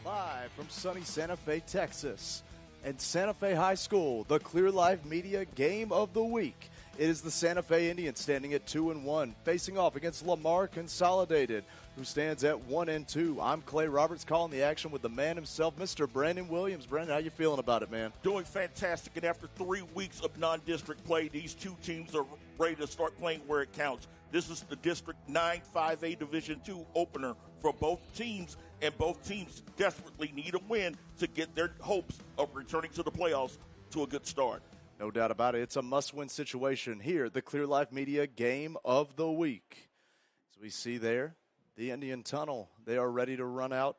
Live from sunny Santa Fe, Texas, and Santa Fe High School, the Clear Life Media Game of the Week. It is the Santa Fe Indians standing at 2-1, facing off against Lamar Consolidated, who stands at 1-2. I'm Clay Roberts, calling the action with the man himself, Mr. Brandon Williams. Brandon, how you feeling about it, man? Doing fantastic, and after 3 weeks of non-district play, these two teams are ready to start playing where it counts. This is the District 9 5A Division II opener for both teams, and both teams desperately need a win to get their hopes of returning to the playoffs to a good start. No doubt about it. It's a must-win situation here, the Clear Life Media Game of the Week. As we see there, the Indian Tunnel, they are ready to run out.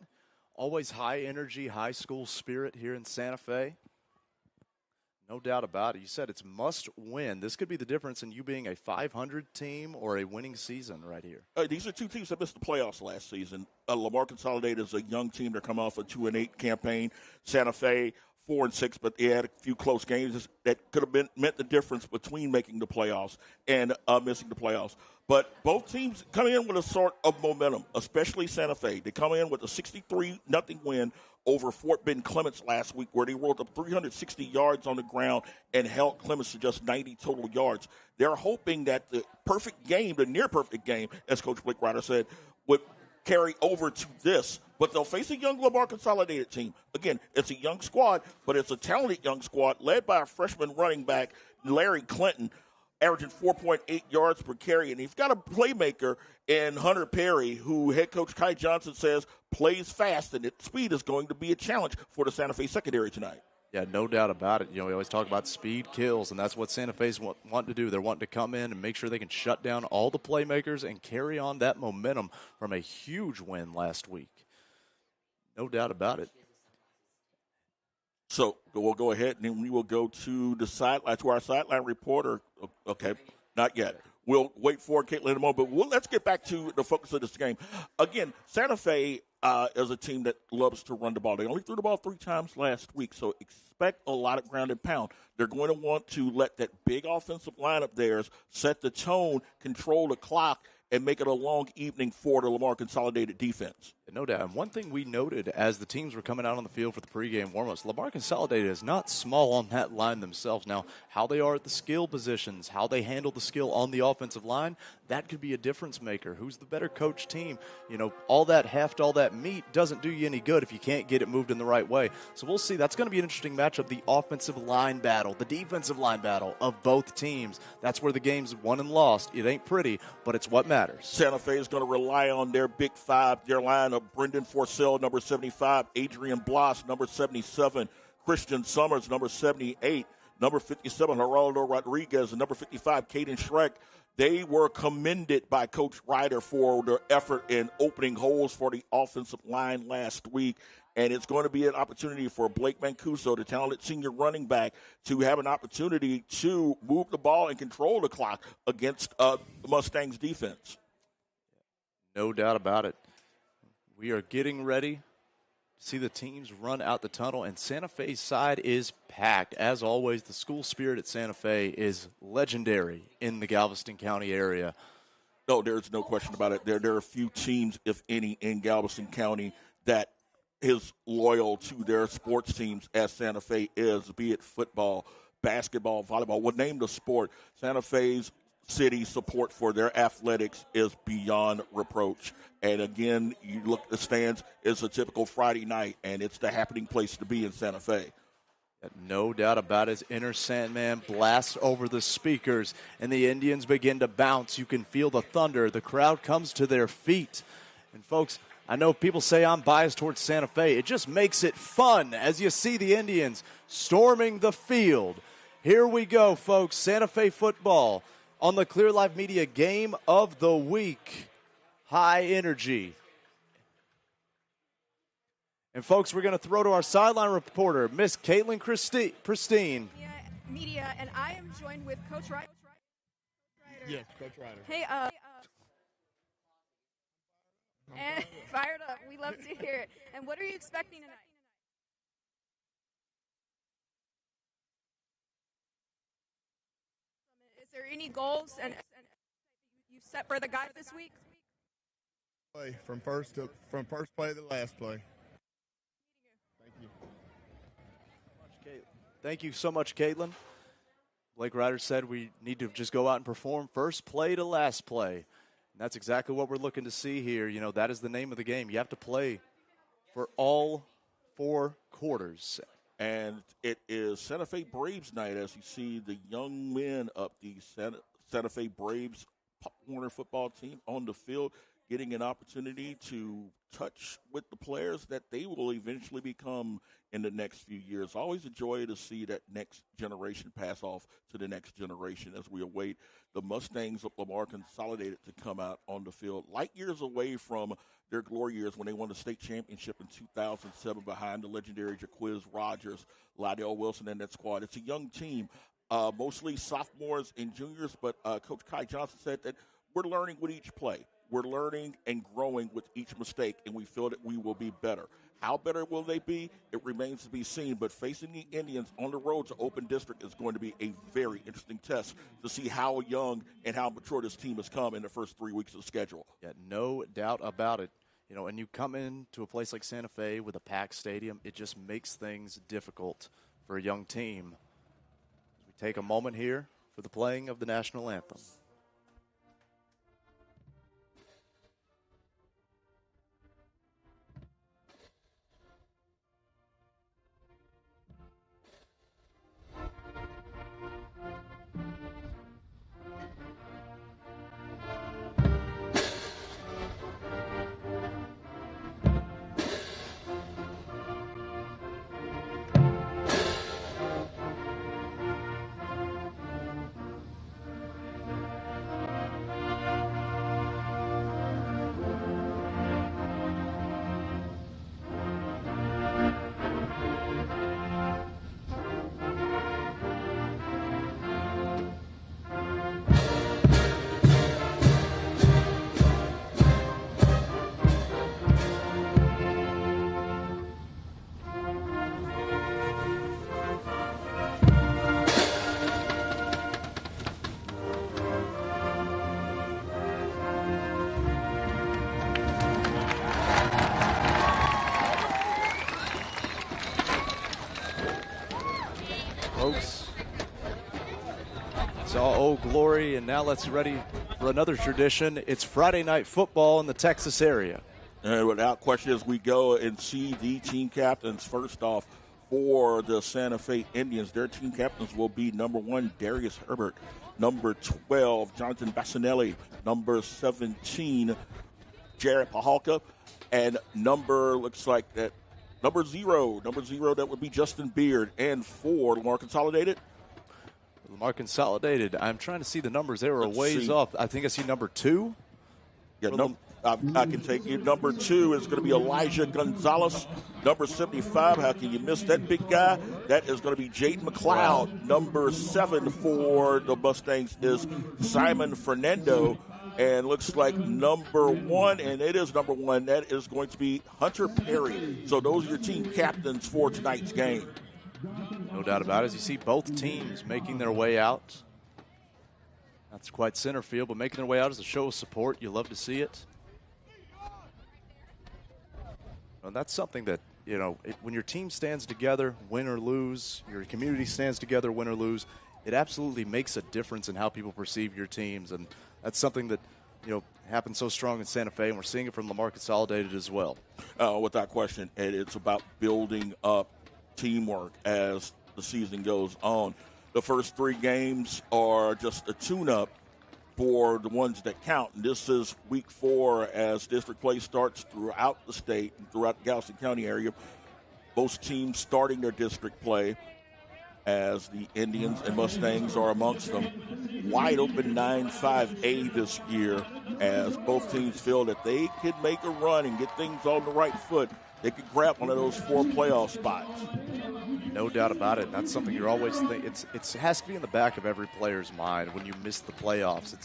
Always high energy, high school spirit here in Santa Fe. No doubt about it. You said it's must win. This could be the difference in you being a 500 team or a winning season right here. These are two teams that missed the playoffs last season. Lamar Consolidated is a young team. They're coming off a 2-8 campaign. Santa Fe 4-6, but they had a few close games that could have meant the difference between making the playoffs and missing the playoffs. But both teams come in with a sort of momentum, especially Santa Fe. They come in with a 63-0 win over Fort Bend Clements last week, where they rolled up 360 yards on the ground and held Clements to just 90 total yards. They're hoping that the perfect game, the near-perfect game, as Coach Blake Ryder said, would carry over to this. But they'll face a young Lamar Consolidated team. Again, it's a young squad, but it's a talented young squad led by a freshman running back, Larry Clinton, averaging 4.8 yards per carry. And he's got a playmaker in Hunter Perry, who head coach Kai Johnson says plays fast, and its speed is going to be a challenge for the Santa Fe secondary tonight. Yeah, no doubt about it. You know, we always talk about speed kills, and that's what Santa Fe's want to do. They're wanting to come in and make sure they can shut down all the playmakers and carry on that momentum from a huge win last week. No doubt about it. So we'll go ahead, and then we will go to the sideline, to our sideline reporter. Okay, not yet. We'll wait for Caitlin in a moment, but let's get back to the focus of this game. Again, Santa Fe is a team that loves to run the ball. They only threw the ball 3 times last week, so expect a lot of ground and pound. They're going to want to let that big offensive line of theirs set the tone, control the clock, and make it a long evening for the Lamar Consolidated defense. No doubt. And one thing we noted as the teams were coming out on the field for the pregame warm-ups, Lamar Consolidated is not small on that line themselves. Now, how they are at the skill positions, how they handle the skill on the offensive line, that could be a difference maker. Who's the better coach team? You know, all that heft, all that meat doesn't do you any good if you can't get it moved in the right way. So we'll see. That's going to be an interesting matchup, the offensive line battle, the defensive line battle of both teams. That's where the game's won and lost. It ain't pretty, but it's what matters. Santa Fe is going to rely on their big five, their line of Brendan Forcell, number 75, Adrian Blas, number 77, Christian Summers, number 78, number 57, Geraldo Rodriguez, and number 55, Caden Schreck. They were commended by Coach Ryder for their effort in opening holes for the offensive line last week. And it's going to be an opportunity for Blake Mancuso, the talented senior running back, to have an opportunity to move the ball and control the clock against the Mustangs defense. No doubt about it. We are getting ready to see the teams run out the tunnel, and Santa Fe's side is packed. As always, the school spirit at Santa Fe is legendary in the Galveston County area. No, there's no question about it. There are a few teams, if any, in Galveston County that is loyal to their sports teams as Santa Fe is, be it football, basketball, volleyball. Well, name the sport. Santa Fe's city support for their athletics is beyond reproach. And again, you look at the stands, it's a typical Friday night, and it's the happening place to be in Santa Fe. No doubt about it. Inner Sandman blasts over the speakers, and the Indians begin to bounce. You can feel the thunder. The crowd comes to their feet. And folks, I know people say I'm biased towards Santa Fe. It just makes it fun as you see the Indians storming the field. Here we go, folks. Santa Fe football on the Clear Life Media Game of the Week. High energy. And, folks, we're going to throw to our sideline reporter, Miss Caitlin Pristine. Media, and I am joined with Coach Ryder. Yes, Coach Ryder. Hey, and fired up. We love to hear it. And what are you expecting tonight? Is there any goals and you set for the guys this week? From first play to last play. Thank you so much, Caitlin. Blake Ryder said we need to just go out and perform first play to last play. And that's exactly what we're looking to see here. You know, that is the name of the game. You have to play for all 4 quarters. And it is Santa Fe Braves night as you see the young men of the Santa Fe Braves Pop Warner football team on the field getting an opportunity to touch with the players that they will eventually become in the next few years. Always a joy to see that next generation pass off to the next generation as we await the Mustangs of Lamar Consolidated to come out on the field. Light years away from their glory years when they won the state championship in 2007 behind the legendary Jaquiz Rogers, Lydell Wilson, and that squad. It's a young team, mostly sophomores and juniors, but Coach Kai Johnson said that we're learning with each play. We're learning and growing with each mistake, and we feel that we will be better. How better will they be? It remains to be seen. But facing the Indians on the road to Open District is going to be a very interesting test to see how young and how mature this team has come in the first 3 weeks of the schedule. Yeah, no doubt about it. You know, and you come into a place like Santa Fe with a packed stadium, it just makes things difficult for a young team. As we take a moment here for the playing of the national anthem. Folks, it's all old glory, and now let's get ready for another tradition. It's Friday night football in the Texas area. And without question, as we go and see the team captains, first off, for the Santa Fe Indians, their team captains will be number 1, Darius Herbert, number 12, Jonathan Bassinelli, number 17, Jared Pahalka, and number 0, that would be Justin Beard. And for Lamar Consolidated, I'm trying to see the numbers. They were a ways off. I think I see number 2. Yeah, I can take you. Number 2 is going to be Elijah Gonzalez. Number 75, how can you miss that big guy? That is going to be Jaden McLeod. Number 7 for the Mustangs is Simon Fernando. And looks like number 1, and it is number 1, that is going to be Hunter Perry. So those are your team captains for tonight's game. No doubt about it. As you see both teams making their way out. That's quite center field, but making their way out is a show of support. You love to see it. And that's something that, you know, when your team stands together, win or lose, your community stands together, win or lose, it absolutely makes a difference in how people perceive your teams. And that's something that, you know, happens so strong in Santa Fe, and we're seeing it from Lamar Consolidated as well. Without question, and it's about building up teamwork as the season goes on. The first 3 games are just a tune-up for the ones that count. And this is week 4 as district play starts throughout the state and throughout the Galveston County area. Both teams starting their district play as the Indians and Mustangs are amongst them. Wide open 9-5A this year as both teams feel that they could make a run and get things on the right foot. They could grab one of those 4 playoff spots. No doubt about it. That's something you're always thinking. It has to be in the back of every player's mind when you miss the playoffs.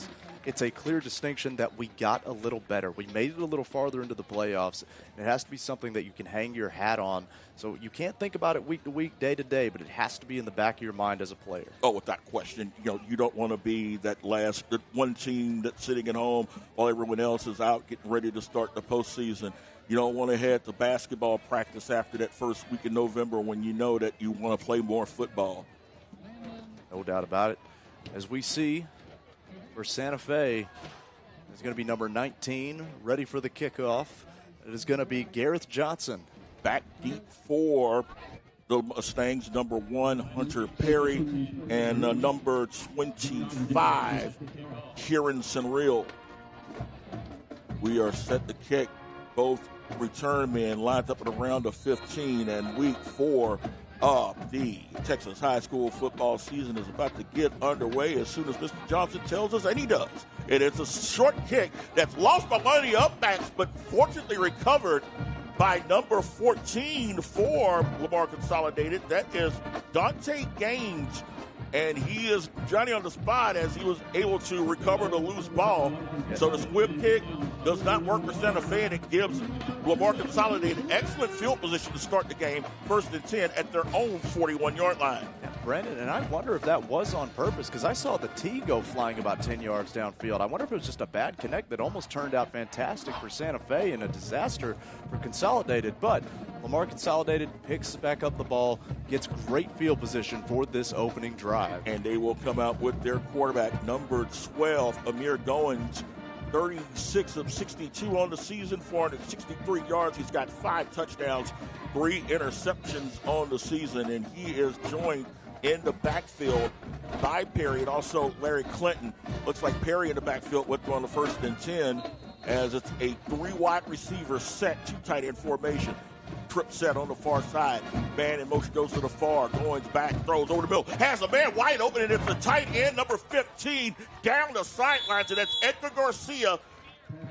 It's a clear distinction that we got a little better. We made it a little farther into the playoffs. It has to be something that you can hang your hat on. So you can't think about it week to week, day to day, but it has to be in the back of your mind as a player. Oh, without question. You know, you don't want to be that one team that's sitting at home while everyone else is out getting ready to start the postseason. You don't want to head to basketball practice after that first week in November when you know that you want to play more football. No doubt about it. As we see for Santa Fe, it's going to be number 19, ready for the kickoff. It is going to be Gareth Johnson. Back deep for the Mustangs, number 1, Hunter Perry, and number 25, Kieran Senreal. We are set to kick. Both return men lined up at around the 15, and week 4 of the Texas high school football season is about to get underway as soon as Mr. Johnson tells us, and he does. It is a short kick that's lost by one of the upbacks, but fortunately recovered by number 14 for Lamar Consolidated. That is Dante Gaines, and he is Johnny on the spot as he was able to recover the loose ball. So the squib kick does not work for Santa Fe, and it gives Lamar Consolidated excellent field position to start the game, 1st and 10 at their own 41-yard line. Yeah, Brandon, and I wonder if that was on purpose because I saw the tee go flying about 10 yards downfield. I wonder if it was just a bad connect that almost turned out fantastic for Santa Fe and a disaster for Consolidated. But Lamar Consolidated picks back up the ball, gets great field position for this opening drive. And they will come out with their quarterback, number 12, Amir Goins, 36 of 62 on the season, 463 yards. He's got 5 touchdowns, 3 interceptions on the season, and he is joined in the backfield by Perry and also Larry Clinton. Looks like Perry in the backfield with on the 1st and 10 as it's a 3-wide receiver set, 2 tight end formation. Trip set on the far side. Man in motion goes to the far. Goins back, throws over the middle. Has a man wide open, and it's the tight end, number 15, down the sidelines, and that's Edgar Garcia.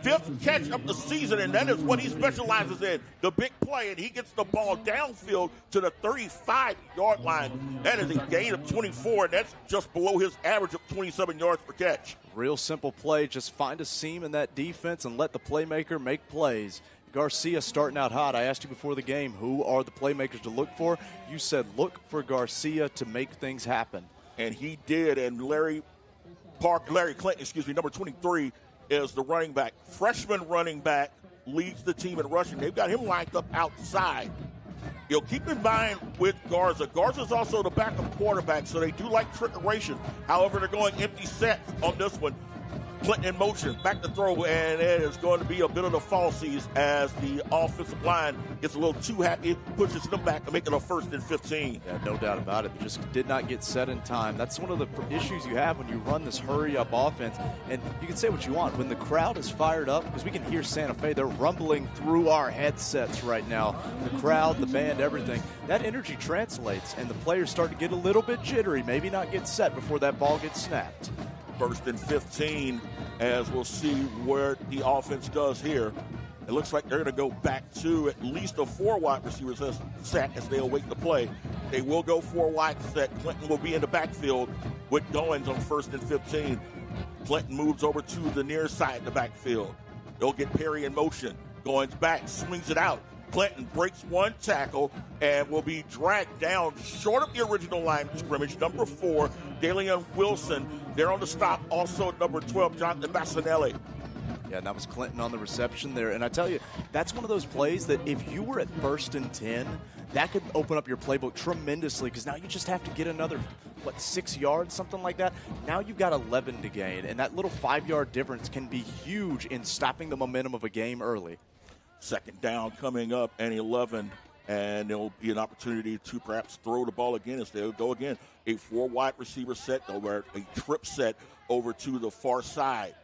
5th catch of the season, and that is what he specializes in, the big play, and he gets the ball downfield to the 35-yard line. That is a gain of 24, and that's just below his average of 27 yards per catch. Real simple play. Just find a seam in that defense and let the playmaker make plays. Garcia starting out hot. I asked you before the game, who are the playmakers to look for? You said look for Garcia to make things happen. And he did, and Larry Clinton, number 23, is the running back. Freshman running back leads the team in rushing. They've got him lined up outside. You'll keep in mind with Garza. Garza's also the backup quarterback, so they do like trickeration. However, they're going empty set on this one. Clinton in motion, back to throw, and it is going to be a bit of the falsies as the offensive line gets a little too happy, pushes them back to make it a 1st and 15. Yeah, no doubt about it. They just did not get set in time. That's one of the issues you have when you run this hurry-up offense. And you can say what you want. When the crowd is fired up, because we can hear Santa Fe, they're rumbling through our headsets right now. The crowd, the band, everything. That energy translates, and the players start to get a little bit jittery, maybe not get set before that ball gets snapped. 1st and 15, as we'll see where the offense does here. It looks like they're going to go back to at least a 4-wide receiver set as they await the play. They will go 4-wide set. Clinton will be in the backfield with Goins on 1st and 15. Clinton moves over to the near side of the backfield. They'll get Perry in motion. Goins back, swings it out. Clinton breaks 1 tackle and will be dragged down short of the original line of scrimmage. Number 4, Dalian Wilson. They're on the stop. Also number 12, Jonathan Bassinelli. Yeah, and that was Clinton on the reception there. And I tell you, that's one of those plays that if you were at 1st and 10, that could open up your playbook tremendously because now you just have to get another, 6 yards, something like that. Now you've got 11 to gain, and that little 5-yard difference can be huge in stopping the momentum of a game early. 2nd down coming up and 11, and there'll be an opportunity to perhaps throw the ball again as they'll go again. A 4-wide receiver set over a trip set over to the far side.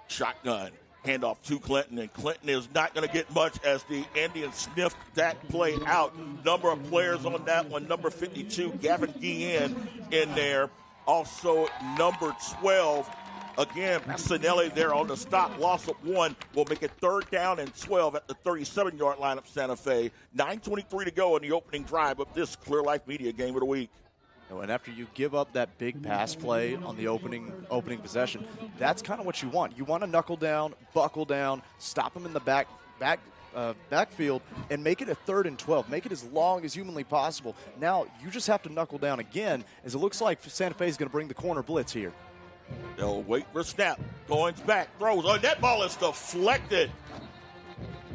Shotgun, handoff to Clinton, and Clinton is not going to get much as the Indians sniffed that play out. Number of players on that one, number 52, Gavin Guillen in there. Also number 12, again, Bassinelli there on the stop. Loss of 1 will make it 3rd down and 12 at the 37-yard line of Santa Fe. 9:23 to go in the opening drive of this Clear Life Media Game of the Week. And after you give up that big pass play on the opening possession, that's kind of what you want. You want to knuckle down, buckle down, stop them in the backfield, and make it a 3rd and 12. Make it as long as humanly possible. Now you just have to knuckle down again, as it looks like Santa Fe is going to bring the corner blitz here. They'll wait for a snap. Goins back, throws. Oh, that ball is deflected.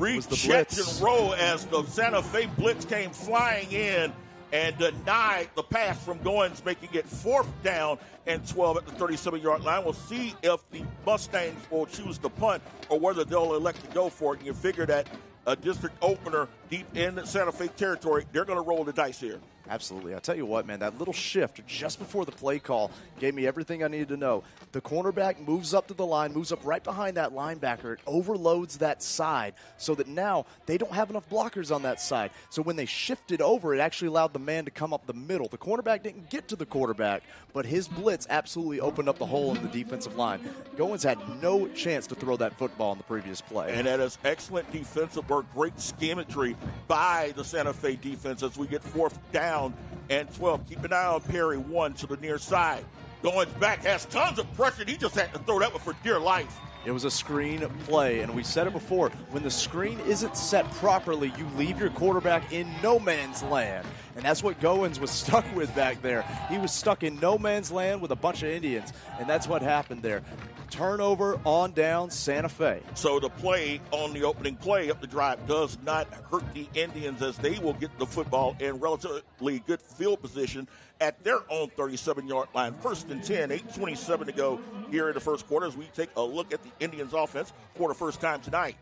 was the Recheck blitz. and roll as the Santa Fe blitz came flying in and denied the pass from Goins, making it 4th down and 12 at the 37-yard line. We'll see if the Mustangs will choose to punt or whether they'll elect to go for it. And you figure that a district opener deep in Santa Fe territory, they're going to roll the dice here. Absolutely. I'll tell you what, man, that little shift just before the play call gave me everything I needed to know. The cornerback moves up to the line, moves up right behind that linebacker. It overloads that side so that now they don't have enough blockers on that side. So when they shifted over, it actually allowed the man to come up the middle. The cornerback didn't get to the quarterback, but his blitz absolutely opened up the hole in the defensive line. Goins had no chance to throw that football in the previous play. And that is excellent defensive work, great schemetry by the Santa Fe defense as we get 4th down and 12. Keep an eye on Perry, 1 to the near side. Goins back, has tons of pressure. He just had to throw that one for dear life. It was a screen play, and we said it before. When the screen isn't set properly, you leave your quarterback in no man's land. And that's what Goins was stuck with back there. He was stuck in no man's land with a bunch of Indians, and that's what happened there. Turnover on down Santa Fe. So the play on the opening play up the drive does not hurt the Indians as they will get the football in relatively good field position at their own 37-yard line. 1st and 10, 8:27 to go here in the first quarter as we take a look at the Indians offense for the first time tonight.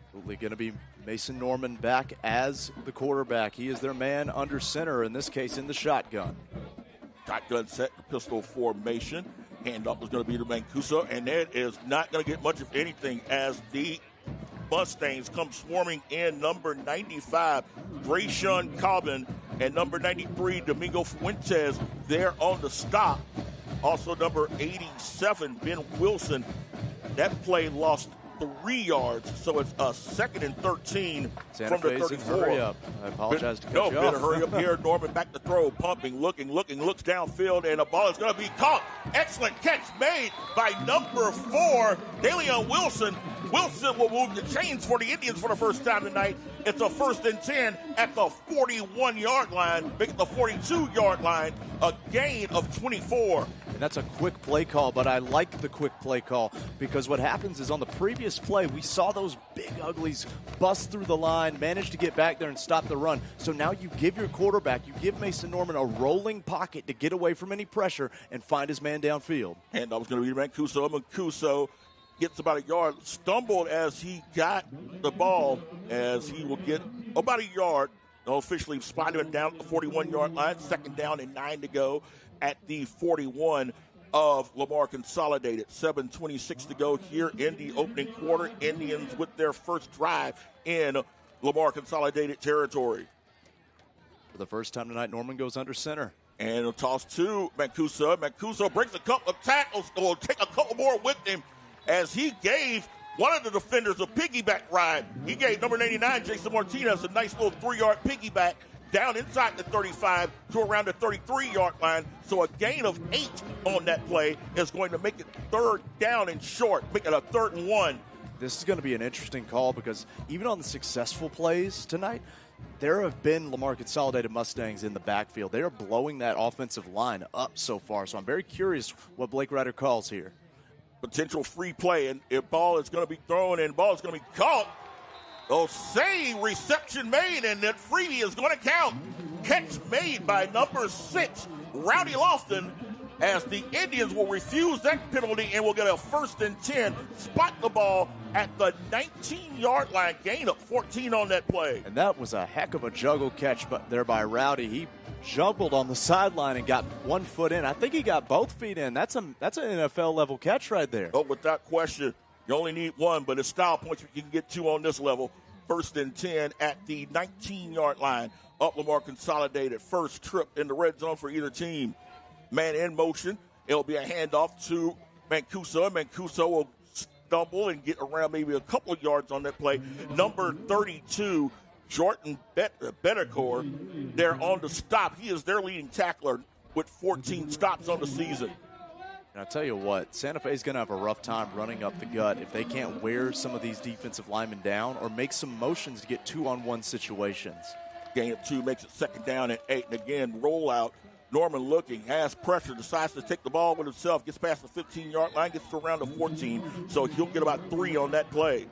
Absolutely going to be Mason Norman back as the quarterback. He is their man under center, in this case in the shotgun. Shotgun set, pistol formation. Handoff is going to be to Mancuso, and that is not going to get much of anything as the Mustangs come swarming in. Number 95, Drayshawn Cobbin, and number 93, Domingo Fuentes, there on the stop. Also number 87, Ben Wilson. That play lost 3 yards, so it's a 2nd and 13 Santa from the Fe's 34. in hurry up. I apologize to cut you better off. hurry up here. Norman back to throw, pumping, looking, looks downfield, and the ball is going to be caught. Excellent catch made by number 4, Dalian Wilson. Wilson will move the chains for the Indians for the first time tonight. It's a 1st and 10 at the 41-yard line, making the 42-yard line, a gain of 24. And that's a quick play call, but I like the quick play call because what happens is on the previous play, we saw those big uglies bust through the line, manage to get back there and stop the run. So now you give your quarterback, you give Mason Norman a rolling pocket to get away from any pressure and find his man downfield. And I was going to be Mancuso. Mancuso gets about a yard, stumbled as he got the ball, as he will get about a yard. They'll officially spot him down at the 41-yard line. 2nd down and 9 to go at the 41 of Lamar Consolidated. 7:26 to go here in the opening quarter. Indians with their first drive in Lamar Consolidated territory. For the first time tonight, Norman goes under center. And a toss to Mancuso. Mancuso breaks a couple of tackles, will take a couple more with him as he gave one of the defenders a piggyback ride. He gave number 99, Jason Martinez, a nice little 3-yard piggyback down inside the 35 to around the 33-yard line. So a gain of 8 on that play is going to make it 3rd down and short, make it a 3rd and 1. This is going to be an interesting call because even on the successful plays tonight, there have been Lamar Consolidated Mustangs in the backfield. They are blowing that offensive line up so far. So I'm very curious what Blake Ryder calls here. Potential free play, and if ball is going to be thrown and ball is going to be caught. Oh, save, reception made, and that freebie is going to count. Catch made by number 6, Rowdy Lofton, as the Indians will refuse that penalty and will get a 1st and 10. Spot the ball at the 19-yard line. Gain of 14 on that play. And that was a heck of a juggle catch there by Rowdy. He juggled on the sideline and got 1 foot in. I think he got both feet in. That's an NFL-level catch right there. Oh, without question. You only need 1, but it's style points you can get 2 on this level. 1st and 10 at the 19-yard line. Up Lamar Consolidated. First trip in the red zone for either team. Man in motion. It'll be a handoff to Mancuso. Mancuso will stumble and get around maybe a couple of yards on that play. Number 32, Jordan Bettercore, there on the stop. He is their leading tackler with 14 stops on the season. And I'll tell you what, Santa Fe is going to have a rough time running up the gut if they can't wear some of these defensive linemen down or make some motions to get 2-on-1 situations. Gain of 2 makes it 2nd down and 8. And again, rollout. Norman looking, has pressure, decides to take the ball with himself, gets past the 15-yard line, gets to around the 14. So he'll get about 3 on that play.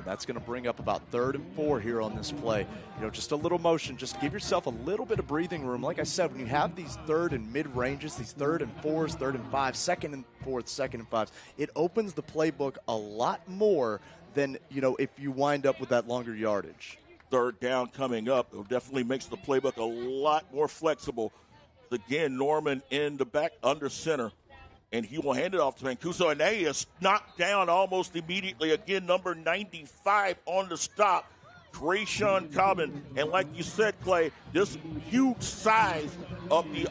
And that's going to bring up about 3rd and 4 here on this play. Just a little motion. Just give yourself a little bit of breathing room. Like I said, when you have these 3rd and mid-ranges, these 3rd and 4s, 3rd and 5s, 2nd and 4th, 2nd and 5s, it opens the playbook a lot more than, if you wind up with that longer yardage. 3rd down coming up. It definitely makes the playbook a lot more flexible. Again, Norman in the back under center. And he will hand it off to Mancuso, and he is knocked down almost immediately. Again, number 95 on the stop, Trayshawn Common. And like you said, Clay, this huge size of the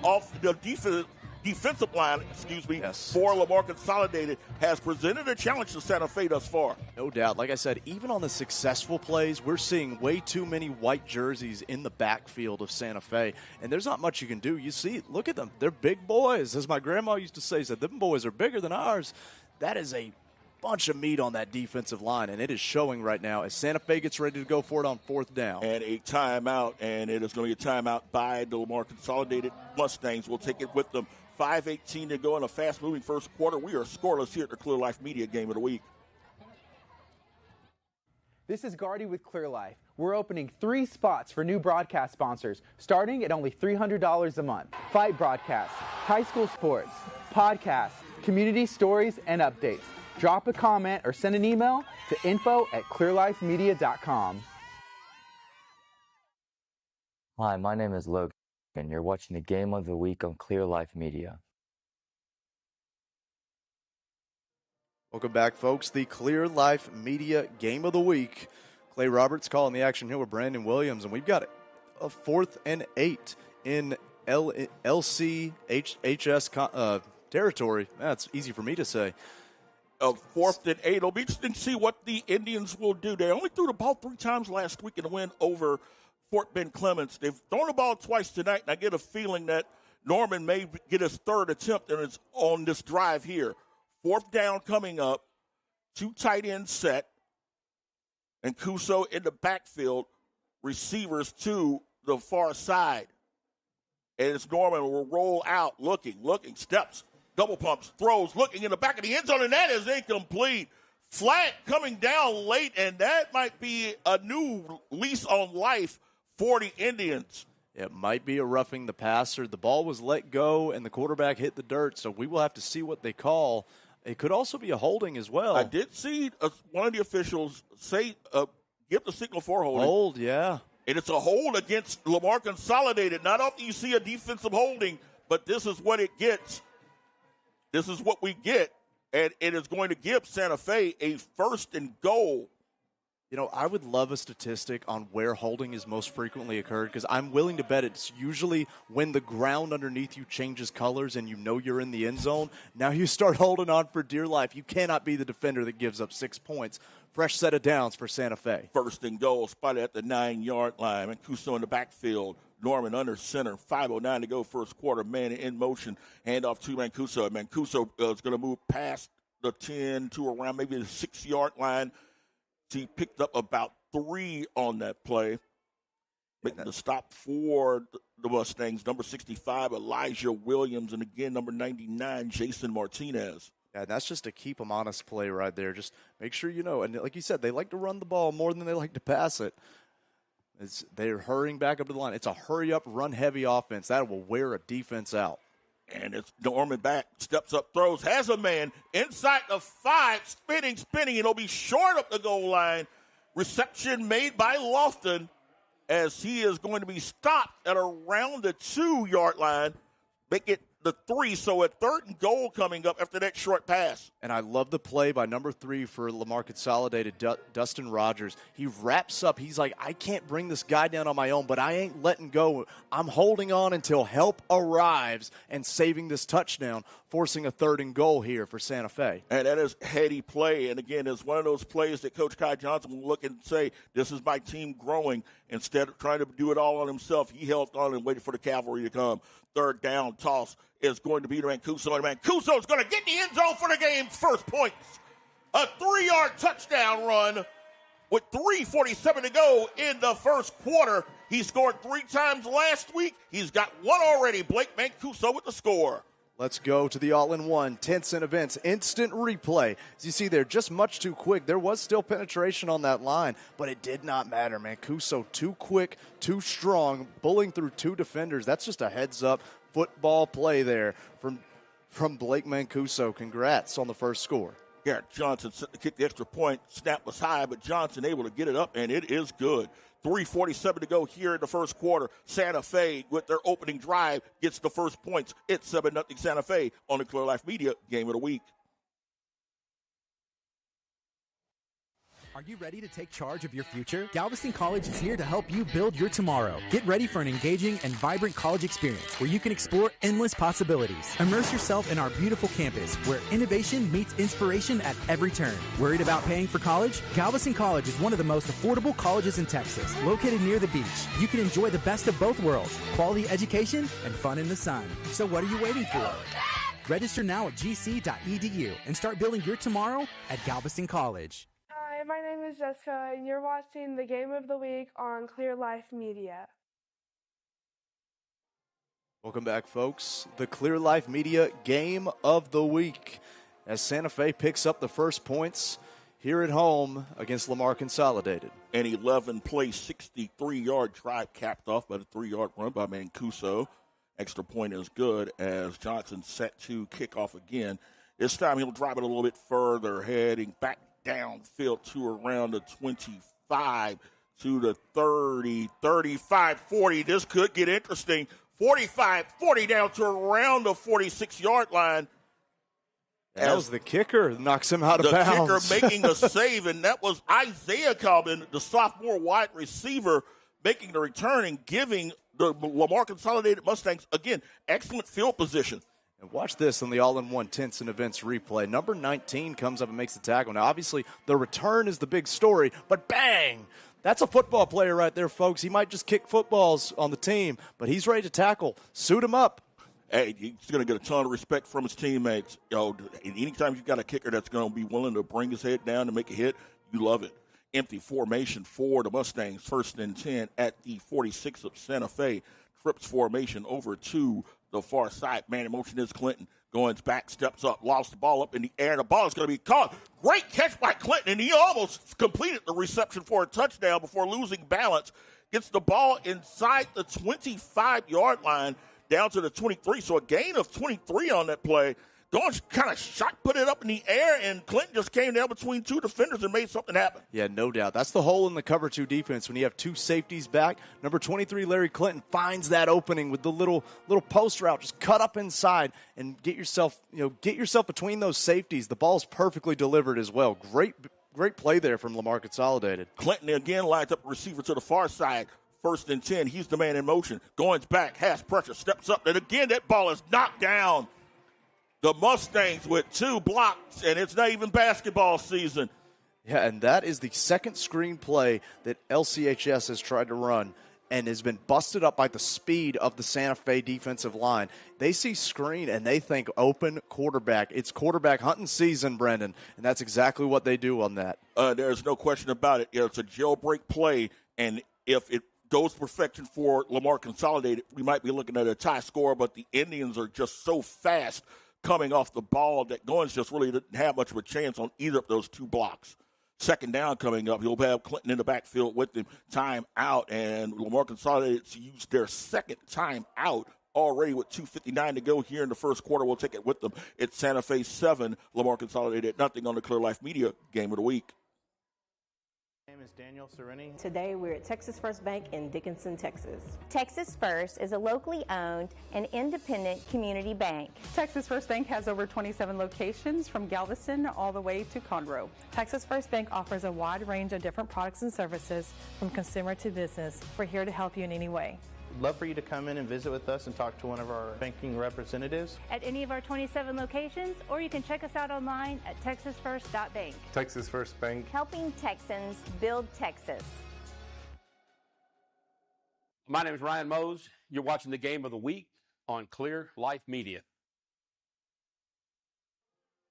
defensive line, yes, for Lamar Consolidated has presented a challenge to Santa Fe thus far. No doubt. Like I said, even on the successful plays, we're seeing way too many white jerseys in the backfield of Santa Fe, and there's not much you can do. You see, look at them. They're big boys. As my grandma used to say, them boys are bigger than ours. That is a bunch of meat on that defensive line, and it is showing right now as Santa Fe gets ready to go for it on 4th down. And a timeout, and it is going to be a timeout by the Lamar Consolidated Mustangs. We'll take it with them. 5:18 to go in a fast-moving first quarter. We are scoreless here at the Clear Life Media Game of the Week. This is Gardy with Clear Life. We're opening 3 spots for new broadcast sponsors, starting at only $300 a month. Fight broadcasts, high school sports, podcasts, community stories, and updates. Drop a comment or send an email to info@clearlifemedia.com. Hi, my name is Logan, and you're watching the Game of the Week on Clear Life Media. Welcome back, folks. The Clear Life Media Game of the Week. Clay Roberts calling the action here with Brandon Williams, and we've got a 4th and 8 in LCHS territory. That's easy for me to say. 4th and 8. It'll be interesting to see what the Indians will do. They only threw the ball 3 times last week in the win over Fort Bend Clements. They've thrown the ball twice tonight, and I get a feeling that Norman may get his 3rd attempt and it's on this drive here. 4th down coming up, 2 tight end set, and Cuso in the backfield, receivers to the far side. And it's Norman will roll out, looking, steps, double pumps, throws, looking in the back of the end zone, and that is incomplete. Flat coming down late, and that might be a new lease on life for the Indians. It might be a roughing the passer. The ball was let go, and the quarterback hit the dirt, so we will have to see what they call. It could also be a holding as well. I did see one of the officials say, give the signal for holding. Hold, yeah. And it's a hold against Lamar Consolidated. Not often you see a defensive holding, but this is what it gets. This is what we get, and it is going to give Santa Fe a 1st and goal. I would love a statistic on where holding is most frequently occurred, because I'm willing to bet it's usually when the ground underneath you changes colors and you're in the end zone. Now you start holding on for dear life. You cannot be the defender that gives up 6 points. Fresh set of downs for Santa Fe. 1st and goal, spotted at the 9-yard line. Mancuso in the backfield. Norman under center. 5:09 to go first quarter. Man in motion. Handoff to Mancuso. Mancuso is going to move past the 10 to around maybe the 6-yard line. He picked up about 3 on that play. Making the stop for the Mustangs, number 65, Elijah Williams, and again, number 99, Jason Martinez. Yeah, that's just a keep them honest play right there. Just make sure you know. And like you said, they like to run the ball more than they like to pass it. They're hurrying back up to the line. It's a hurry-up, run-heavy offense. That will wear a defense out. And it's Norman back, steps up, throws, has a man inside the 5, spinning, and it'll be short up the goal line. Reception made by Lofton as he is going to be stopped at around the 2-yard line. Make it the 3, so a 3rd and goal coming up after that short pass. And I love the play by number 3 for Lamar Consolidated, Dustin Rogers. He wraps up. He's like, I can't bring this guy down on my own, but I ain't letting go. I'm holding on until help arrives and saving this touchdown, forcing a 3rd and goal here for Santa Fe. And that is heady play. And, again, it's one of those plays that Coach Kai Johnson will look and say, this is my team growing. Instead of trying to do it all on himself, he held on and waited for the cavalry to come. 3rd down toss is going to be to Mancuso, and Mancuso is going to get the end zone for the game's first points. A 3-yard touchdown run with 3:47 to go in the first quarter. He scored 3 times last week. He's got 1 already. Blake Mancuso with the score. Let's go to the all-in-one 10-cent events instant replay. As you see there, just much too quick. There was still penetration on that line, but it did not matter, Mancuso too quick, too strong, bullying through two defenders. That's just a heads-up football play there from Blake Mancuso. Congrats on the first score. Yeah, Johnson kicked the extra point. Snap was high, but Johnson able to get it up, and it is good. 3:47 to go here in the first quarter. Santa Fe, with their opening drive, gets the first points. It's 7-0 Santa Fe on the Clear Life Media Game of the Week. Are you ready to take charge of your future? Galveston College is here to help you build your tomorrow. Get ready for an engaging and vibrant college experience where you can explore endless possibilities. Immerse yourself in our beautiful campus where innovation meets inspiration at every turn. Worried about paying for college? Galveston College is one of the most affordable colleges in Texas. Located near the beach, you can enjoy the best of both worlds, quality education and fun in the sun. So what are you waiting for? Register now at gc.edu and start building your tomorrow at Galveston College. Hi, my name is Jessica, and you're watching the Game of the Week on Clear Life Media. Welcome back, folks. The Clear Life Media Game of the Week as Santa Fe picks up the first points here at home against Lamar Consolidated. An 11-play, 63-yard drive capped off by the 3-yard run by Mancuso. Extra point is good as Johnson set to kick off again. This time he'll drive it a little bit further, heading back downfield to around the 25 to the 30, 35, 40. This could get interesting. 45, 40 down to around the 46-yard line. That was the kicker knocks him out of bounds. The kicker making a save, and that was Isaiah Coleman, the sophomore wide receiver, making the return and giving the Lamar Consolidated Mustangs, again, excellent field position. And watch this on the all-in-one 10-cent events replay. Number 19 comes up and makes the tackle. Now, obviously, the return is the big story, but bang! That's a football player right there, folks. He might just kick footballs on the team, but he's ready to tackle. Suit him up. Hey, he's going to get a ton of respect from his teammates. You know, anytime you've got a kicker that's going to be willing to bring his head down and make a hit, you love it. Empty formation for the Mustangs, 1st and 10 at the 46 of Santa Fe. Trips formation over to the far side. Man in motion is Clinton. Going back, steps up, lost the ball up in the air. The ball is going to be caught. Great catch by Clinton, and he almost completed the reception for a touchdown before losing balance. Gets the ball inside the 25-yard line down to the 23. So a gain of 23 on that play. Going kind of shot, put it up in the air, and Clinton just came down between two defenders and made something happen. Yeah, no doubt. That's the hole in the cover two defense when you have two safeties back. Number 23, Larry Clinton, finds that opening with the little post route. Just cut up inside and get yourself between those safeties. The ball's perfectly delivered as well. Great play there from Lamar Consolidated. Clinton again lines up a receiver to the far side. 1st and 10. He's the man in motion. Going back, has pressure, steps up, and again that ball is knocked down. The Mustangs with 2 blocks, and it's not even basketball season. Yeah, and that is the second screen play that LCHS has tried to run and has been busted up by the speed of the Santa Fe defensive line. They see screen, and they think open quarterback. It's quarterback hunting season, Brendan, and that's exactly what they do on that. There's no question about it. It's a jailbreak play, and if it goes perfection for Lamar Consolidated, we might be looking at a tie score, but the Indians are just so fast coming off the ball that Goins just really didn't have much of a chance on either of those 2 blocks. 2nd down coming up. He'll have Clinton in the backfield with him. Time out, and Lamar Consolidated to use their 2nd time out already with 2:59 to go here in the first quarter. We'll take it with them. It's Santa Fe 7, Lamar Consolidated nothing on the Clear Life Media Game of the Week. My name is Daniel Serini. Today we're at Texas First Bank in Dickinson, Texas. Texas First is a locally owned and independent community bank. Texas First Bank has over 27 locations from Galveston all the way to Conroe. Texas First Bank offers a wide range of different products and services from consumer to business. We're here to help you in any way. We'd love for you to come in and visit with us and talk to one of our banking representatives. At any of our 27 locations, or you can check us out online at texasfirst.bank. Texas First Bank. Helping Texans build Texas. My name is Ryan Mose. You're watching the Game of the Week on Clear Life Media.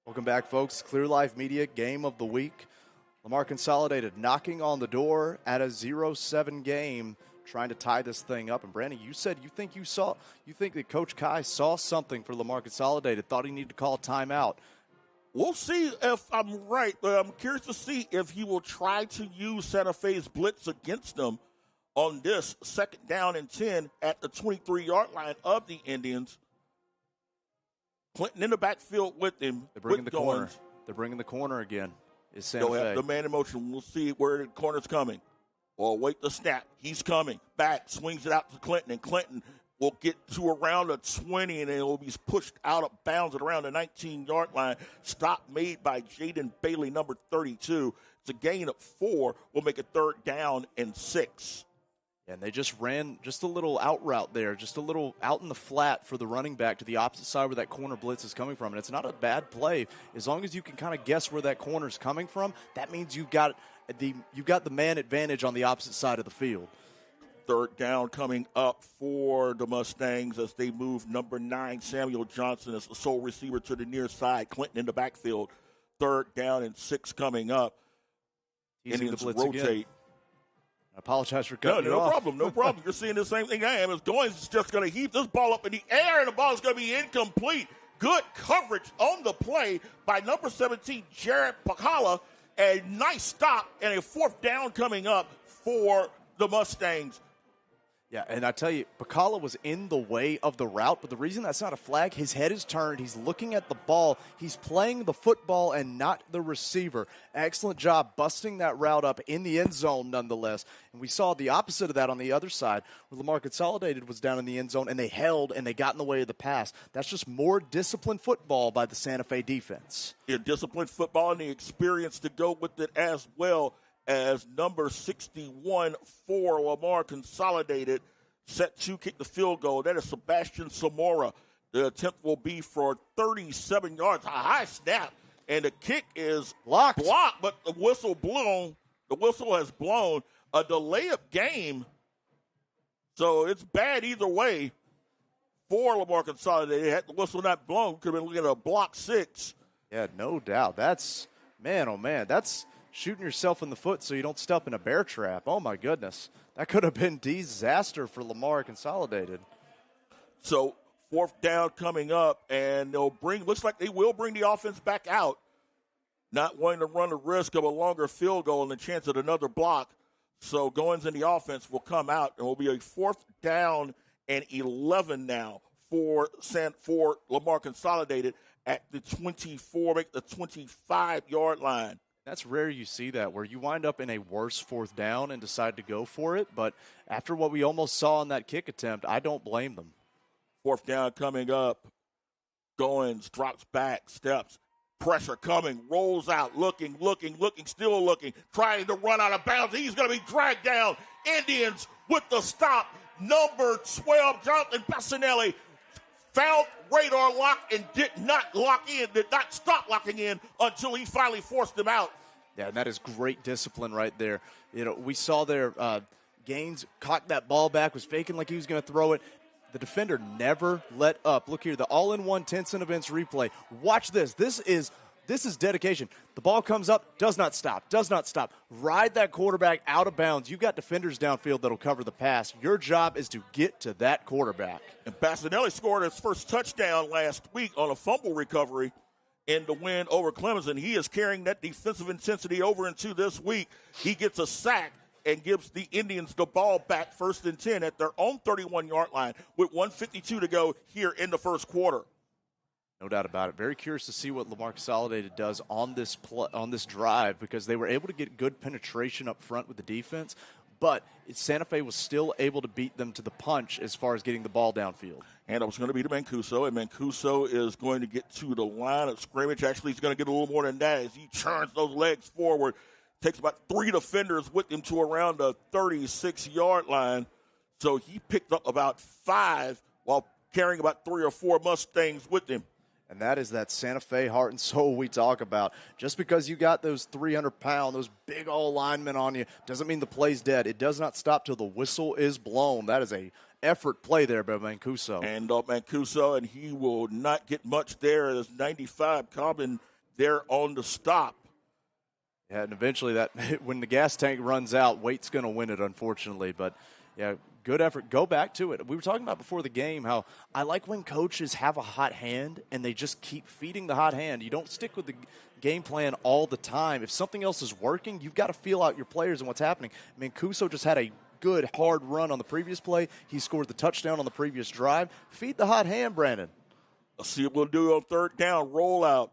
Welcome back, folks. Clear Life Media Game of the Week. Lamar Consolidated knocking on the door at a 0-7 game, trying to tie this thing up. And Brandon, you said you think that Coach Kai saw something for Lamar Consolidated, thought he needed to call a timeout. We'll see if I'm right. I'm curious to see if he will try to use Santa Fe's blitz against them on this 2nd down and 10 at the 23-yard line of the Indians. Clinton in the backfield with him. They're bringing the corner. They're bringing the corner again. Is Santa Fe. Have the man in motion. We'll see where the corner's coming. Or wait the snap. He's coming. Back. Swings it out to Clinton. And Clinton will get to around the 20, and it will be pushed out of bounds at around the 19-yard line. Stop made by Jaden Bailey, number 32. It's a gain of 4. We'll make a 3rd down and 6. And they just ran just a little out route there, just a little out in the flat for the running back to the opposite side where that corner blitz is coming from. And it's not a bad play. As long as you can kind of guess where that corner is coming from, that means you've got the man advantage on the opposite side of the field. 3rd down coming up for the Mustangs as they move number 9, Samuel Johnson, as the sole receiver to the near side. Clinton in the backfield. 3rd down and 6 coming up. Indians rotate. Again. I apologize for cutting you off. No problem. You're seeing the same thing I am. As Goins is just going to heave this ball up in the air, and the ball is going to be incomplete. Good coverage on the play by number 17, Jared Pacala. A nice stop and a 4th down coming up for the Mustangs. Yeah, and I tell you, Pacala was in the way of the route, but the reason that's not a flag, his head is turned, he's looking at the ball, he's playing the football and not the receiver. Excellent job busting that route up in the end zone nonetheless. And we saw the opposite of that on the other side, where Lamar Consolidated was down in the end zone and they held and they got in the way of the pass. That's just more disciplined football by the Santa Fe defense. Yeah, disciplined football and the experience to go with it as well. As number 61 for Lamar Consolidated set to kick the field goal. That is Sebastian Zamora. The attempt will be for 37 yards. A high snap, and the kick is blocked, but the whistle blown. The whistle has blown. A delay of game. So it's bad either way for Lamar Consolidated. Had the whistle not blown, could have been looking at a block 6. Yeah, no doubt. That's, man, oh man, that's shooting yourself in the foot so you don't step in a bear trap. Oh, my goodness. That could have been disaster for Lamar Consolidated. So 4th down coming up, and looks like they will bring the offense back out, not wanting to run the risk of a longer field goal and the chance at another block. So Goins in the offense will come out, and will be a 4th down and 11 now for Lamar Consolidated at the 24, make the 25-yard line. That's rare you see that, where you wind up in a worse 4th down and decide to go for it. But after what we almost saw on that kick attempt, I don't blame them. 4th down coming up. Goins drops back, steps, pressure coming, rolls out, looking, still looking, trying to run out of bounds. He's going to be dragged down. Indians with the stop. Number 12, Jonathan Passanelli, found radar lock and did not stop locking in until he finally forced him out. Yeah, and that is great discipline right there. You know, we saw there Gaines caught that ball back, was faking like he was going to throw it. The defender never let up. Look here, the all-in-one 10-cent events replay. Watch this. This is dedication. The ball comes up, does not stop. Ride that quarterback out of bounds. You've got defenders downfield that'll cover the pass. Your job is to get to that quarterback. And Passanelli scored his first touchdown last week on a fumble recovery in the win over Clemson. He is carrying that defensive intensity over into this week. He gets a sack and gives the Indians the ball back 1st and 10 at their own 31-yard line with 1:52 to go here in the first quarter. No doubt about it. Very curious to see what Lamar Consolidated does on this drive, because they were able to get good penetration up front with the defense, but Santa Fe was still able to beat them to the punch as far as getting the ball downfield. And it was going to be to Mancuso, and Mancuso is going to get to the line of scrimmage. Actually, he's going to get a little more than that as he churns those legs forward. Takes about 3 defenders with him to around the 36-yard line. So he picked up about 5 while carrying about 3 or 4 Mustangs with him. And that is that Santa Fe heart and soul we talk about. Just because you got those 300-pound, those big old linemen on you, doesn't mean the play's dead. It does not stop till the whistle is blown. That is a effort play there by Mancuso. And Mancuso, and he will not get much there as 95 Cobbin there on the stop. Yeah, and eventually when the gas tank runs out, weight's going to win it, unfortunately. But, yeah, good effort. Go back to it. We were talking about before the game how I like when coaches have a hot hand and they just keep feeding the hot hand. You don't stick with the game plan all the time. If something else is working, you've got to feel out your players and what's happening. Mancuso just had a good, hard run on the previous play. He scored the touchdown on the previous drive. Feed the hot hand, Brandon. Let's see what we'll do on third down. Roll out.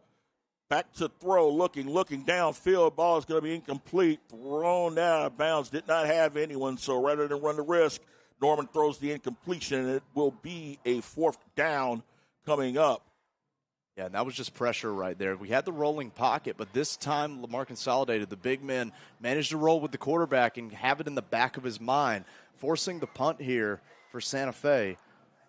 Back to throw, looking downfield. Ball is going to be incomplete. Thrown out of bounds. Did not have anyone, so rather than run the risk, Norman throws the incompletion, and it will be a fourth down coming up. Yeah, and that was just pressure right there. We had the rolling pocket, but this time Lamar Consolidated, the big men, managed to roll with the quarterback and have it in the back of his mind, forcing the punt here for Santa Fe.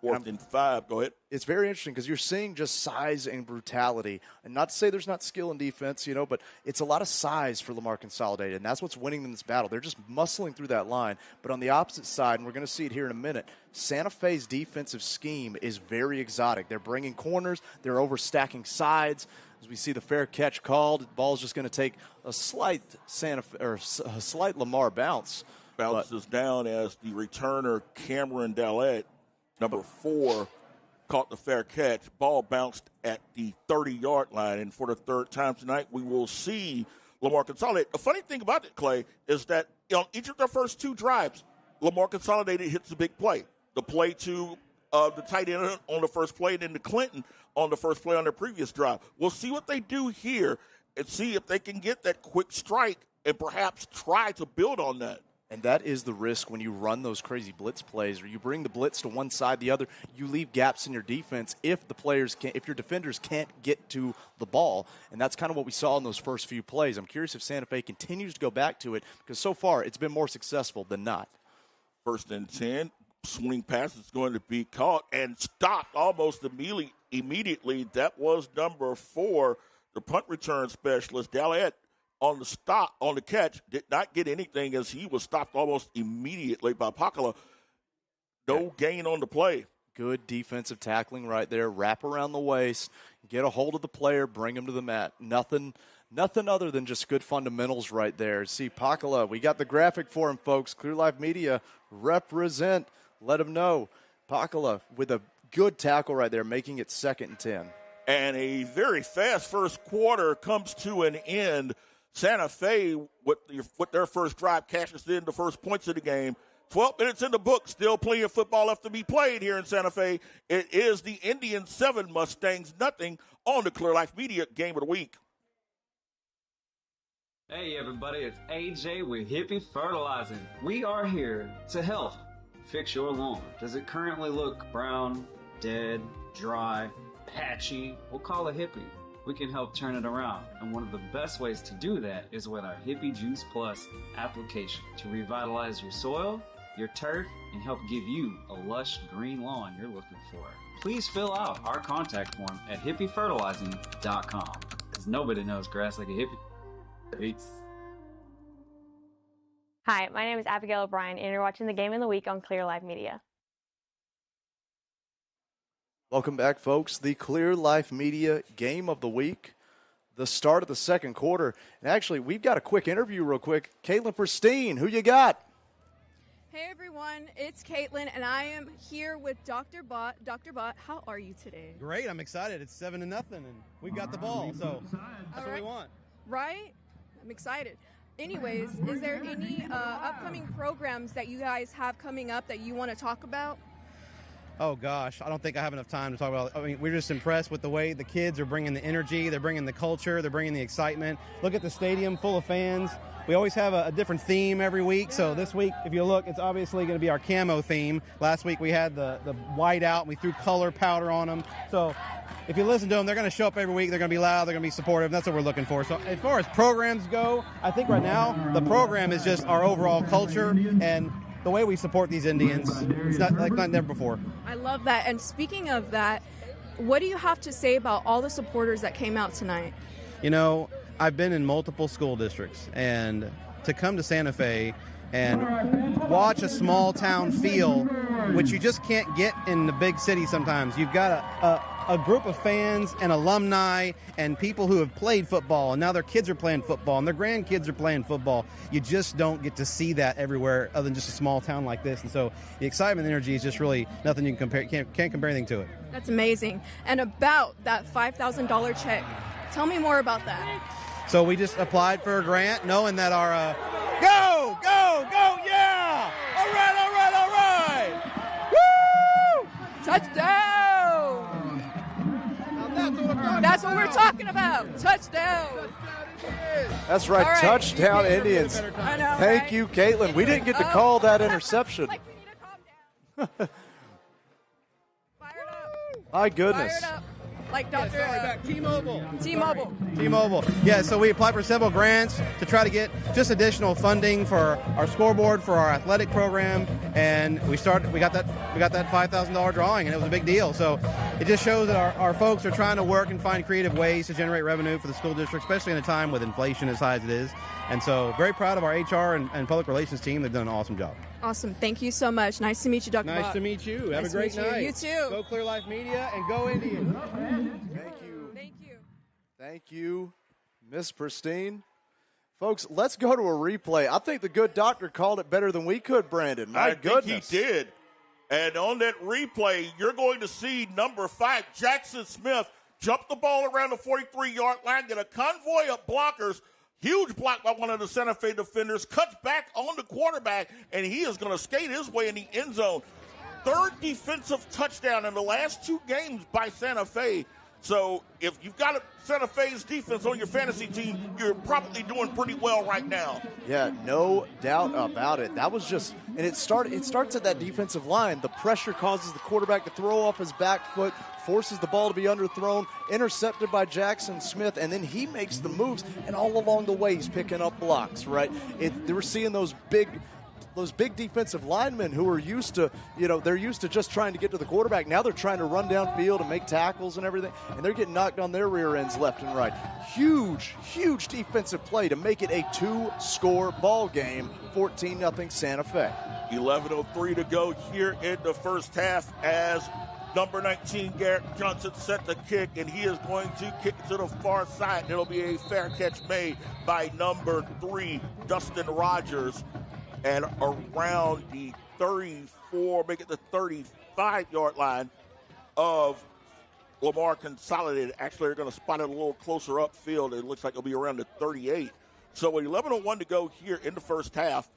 Fourth and 5. Go ahead. It's very interesting because you're seeing just size and brutality. And not to say there's not skill in defense, but it's a lot of size for Lamar Consolidated, and that's what's winning them this battle. They're just muscling through that line. But on the opposite side, and we're going to see it here in a minute, Santa Fe's defensive scheme is very exotic. They're bringing corners. They're overstacking sides. As we see the fair catch called, the ball's just going to take a slight Lamar bounce. Bounces down as the returner, Cameron Dallette, number 4, caught the fair catch. Ball bounced at the 30-yard line. And for the third time tonight, we will see Lamar Consolidated. The funny thing about it, Clay, is that on each of their first 2 drives, Lamar Consolidated hits a big play. The play to the tight end on the first play, and then to Clinton on the first play on their previous drive. We'll see what they do here and see if they can get that quick strike and perhaps try to build on that. And that is the risk when you run those crazy blitz plays, or you bring the blitz to one side, the other. You leave gaps in your defense if your defenders can't get to the ball. And that's kind of what we saw in those first few plays. I'm curious if Santa Fe continues to go back to it, because so far it's been more successful than not. First and 10, swing pass is going to be caught and stopped almost immediately. That was number 4, the punt return specialist, Dallette. On the catch, did not get anything as he was stopped almost immediately by Pakala. No gain on the play. Good defensive tackling right there. Wrap around the waist, get a hold of the player, bring him to the mat. Nothing other than just good fundamentals right there. See, Pakala, we got the graphic for him, folks. Clear Life Media, represent. Let him know. Pakala with a good tackle right there, making it 2nd and 10. And a very fast first quarter comes to an end. Santa Fe, with their first drive, cashes in the first points of the game. 12 minutes in the book, still plenty of football left to be played here in Santa Fe. It is the Indians 7, Mustangs nothing on the Clear Life Media Game of the Week. Hey everybody, it's AJ with Hippie Fertilizing. We are here to help fix your lawn. Does it currently look brown, dead, dry, patchy? We'll call it Hippie. We can help turn it around, and one of the best ways to do that is with our Hippie Juice Plus application to revitalize your soil, your turf, and help give you a lush green lawn you're looking for. Please fill out our contact form at hippiefertilizing.com, because nobody knows grass like a hippie. Peace. Hi, my name is Abigail O'Brien, and you're watching the Game of the Week on Clear Live Media. Welcome back, folks. The Clear Life Media Game of the Week, the start of the second quarter. And actually, we've got a quick interview real quick. Caitlin Pristine, who you got? Hey, everyone. It's Caitlin, and I am here with Dr. Bott. Dr. Bott, how are you today? Great. I'm excited. It's 7-0, and we've got the ball, so that's what we want. Right? I'm excited. Anyways, is there any upcoming programs that you guys have coming up that you want to talk about? Oh, gosh, I don't think I have enough time to talk about it. I mean, we're just impressed with the way the kids are bringing the energy, they're bringing the culture, they're bringing the excitement. Look at the stadium full of fans. We always have a different theme every week. So this week, if you look, it's obviously going to be our camo theme. Last week we had the white out, and we threw color powder on them. So if you listen to them, they're going to show up every week. They're going to be loud. They're going to be supportive. And that's what we're looking for. So as far as programs go, I think right now the program is just our overall culture and the way we support these Indians. It's not never before. I love that. And speaking of that, what do you have to say about all the supporters that came out tonight? You know, I've been in multiple school districts, and to come to Santa Fe and watch a small town feel, which you just can't get in the big city sometimes. You've got a a group of fans and alumni and people who have played football, and now their kids are playing football and their grandkids are playing football. You just don't get to see that everywhere other than just a small town like this. And so the excitement and energy is just really nothing you can compare. Can't compare anything to it. That's amazing. And about that $5,000 check, tell me more about that. So we just applied for a grant knowing that our go, yeah! All right! Woo! Touchdown! That's what we're talking about. Touchdown. That's right. All right. Touchdown, Indians. I know, Thank right? you, Caitlin. We didn't get to call that interception. Like, we need to calm down. Fired up. My goodness. Fired up. Like Dr. T-Mobile. T-Mobile. Yeah, so we applied for several grants to try to get just additional funding for our scoreboard, for our athletic program, and we got that $5,000 drawing, and it was a big deal. So it just shows that our folks are trying to work and find creative ways to generate revenue for the school district, especially in a time with inflation as high as it is. And so very proud of our HR and public relations team. They've done an awesome job. Awesome. Thank you so much. Nice to meet you, Dr. Nice Bach. to meet you. Have Nice a great to meet night. You too. Go Clear Life Media and go Indians. Thank you, Miss Pristine. Folks, let's go to a replay. I think the good doctor called it better than we could, Brandon. My goodness. Think he did. And on that replay, you're going to see number 5, Jackson Smith, jump the ball around the 43-yard line, get a convoy of blockers. Huge block by one of the Santa Fe defenders, cuts back on the quarterback, and he is going to skate his way in the end zone. Third defensive touchdown in the last 2 games by Santa Fe. So if you've got a Santa Fe's defense on your fantasy team, you're probably doing pretty well right now. Yeah, no doubt about it. That was just, and it starts at that defensive line. The pressure causes the quarterback to throw off his back foot, forces the ball to be underthrown, intercepted by Jackson Smith, and then he makes the moves, and all along the way he's picking up blocks, right? They were seeing those big defensive linemen who are used to, they're used to just trying to get to the quarterback. Now they're trying to run downfield and make tackles and everything, and they're getting knocked on their rear ends left and right. Huge defensive play to make it a 2-score ball game, 14-0 Santa Fe. 11:03 to go here in the first half as number 19, Garrett Johnson, set the kick, and he is going to kick it to the far side. It'll be a fair catch made by number 3, Dustin Rogers. And around the 34, make it the 35-yard line of Lamar Consolidated. Actually, they're going to spot it a little closer upfield. It looks like it'll be around the 38. So with 11:01 to go here in the first half,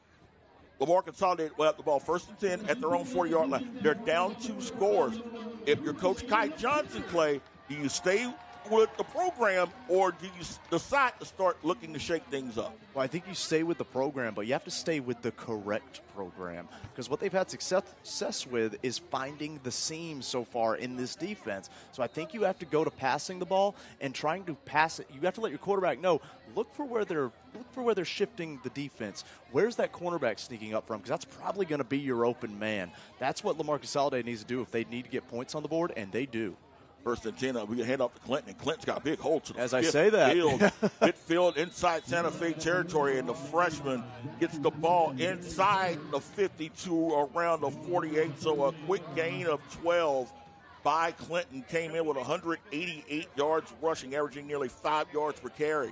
Lamar Consolidated will have the ball 1st and 10 at their own 40-yard line. They're down 2 scores. If you're Coach Kai Johnson, Clay, do you stay with the program, or do you decide to start looking to shake things up? Well, I think you stay with the program, but you have to stay with the correct program, because what they've had success with is finding the seams so far in this defense. So I think you have to go to passing the ball and trying to pass it. You have to let your quarterback know, look for where they're shifting the defense. Where's that cornerback sneaking up from? Because that's probably going to be your open man. That's what Lamar Consolidated needs to do if they need to get points on the board, and they do. 1st and 10, we can hand off to Clinton, and Clinton's got a big hole to the midfield inside Santa Fe territory, and the freshman gets the ball inside the 52 around the 48, so a quick gain of 12 by Clinton. Came in with 188 yards rushing, averaging nearly 5 yards per carry.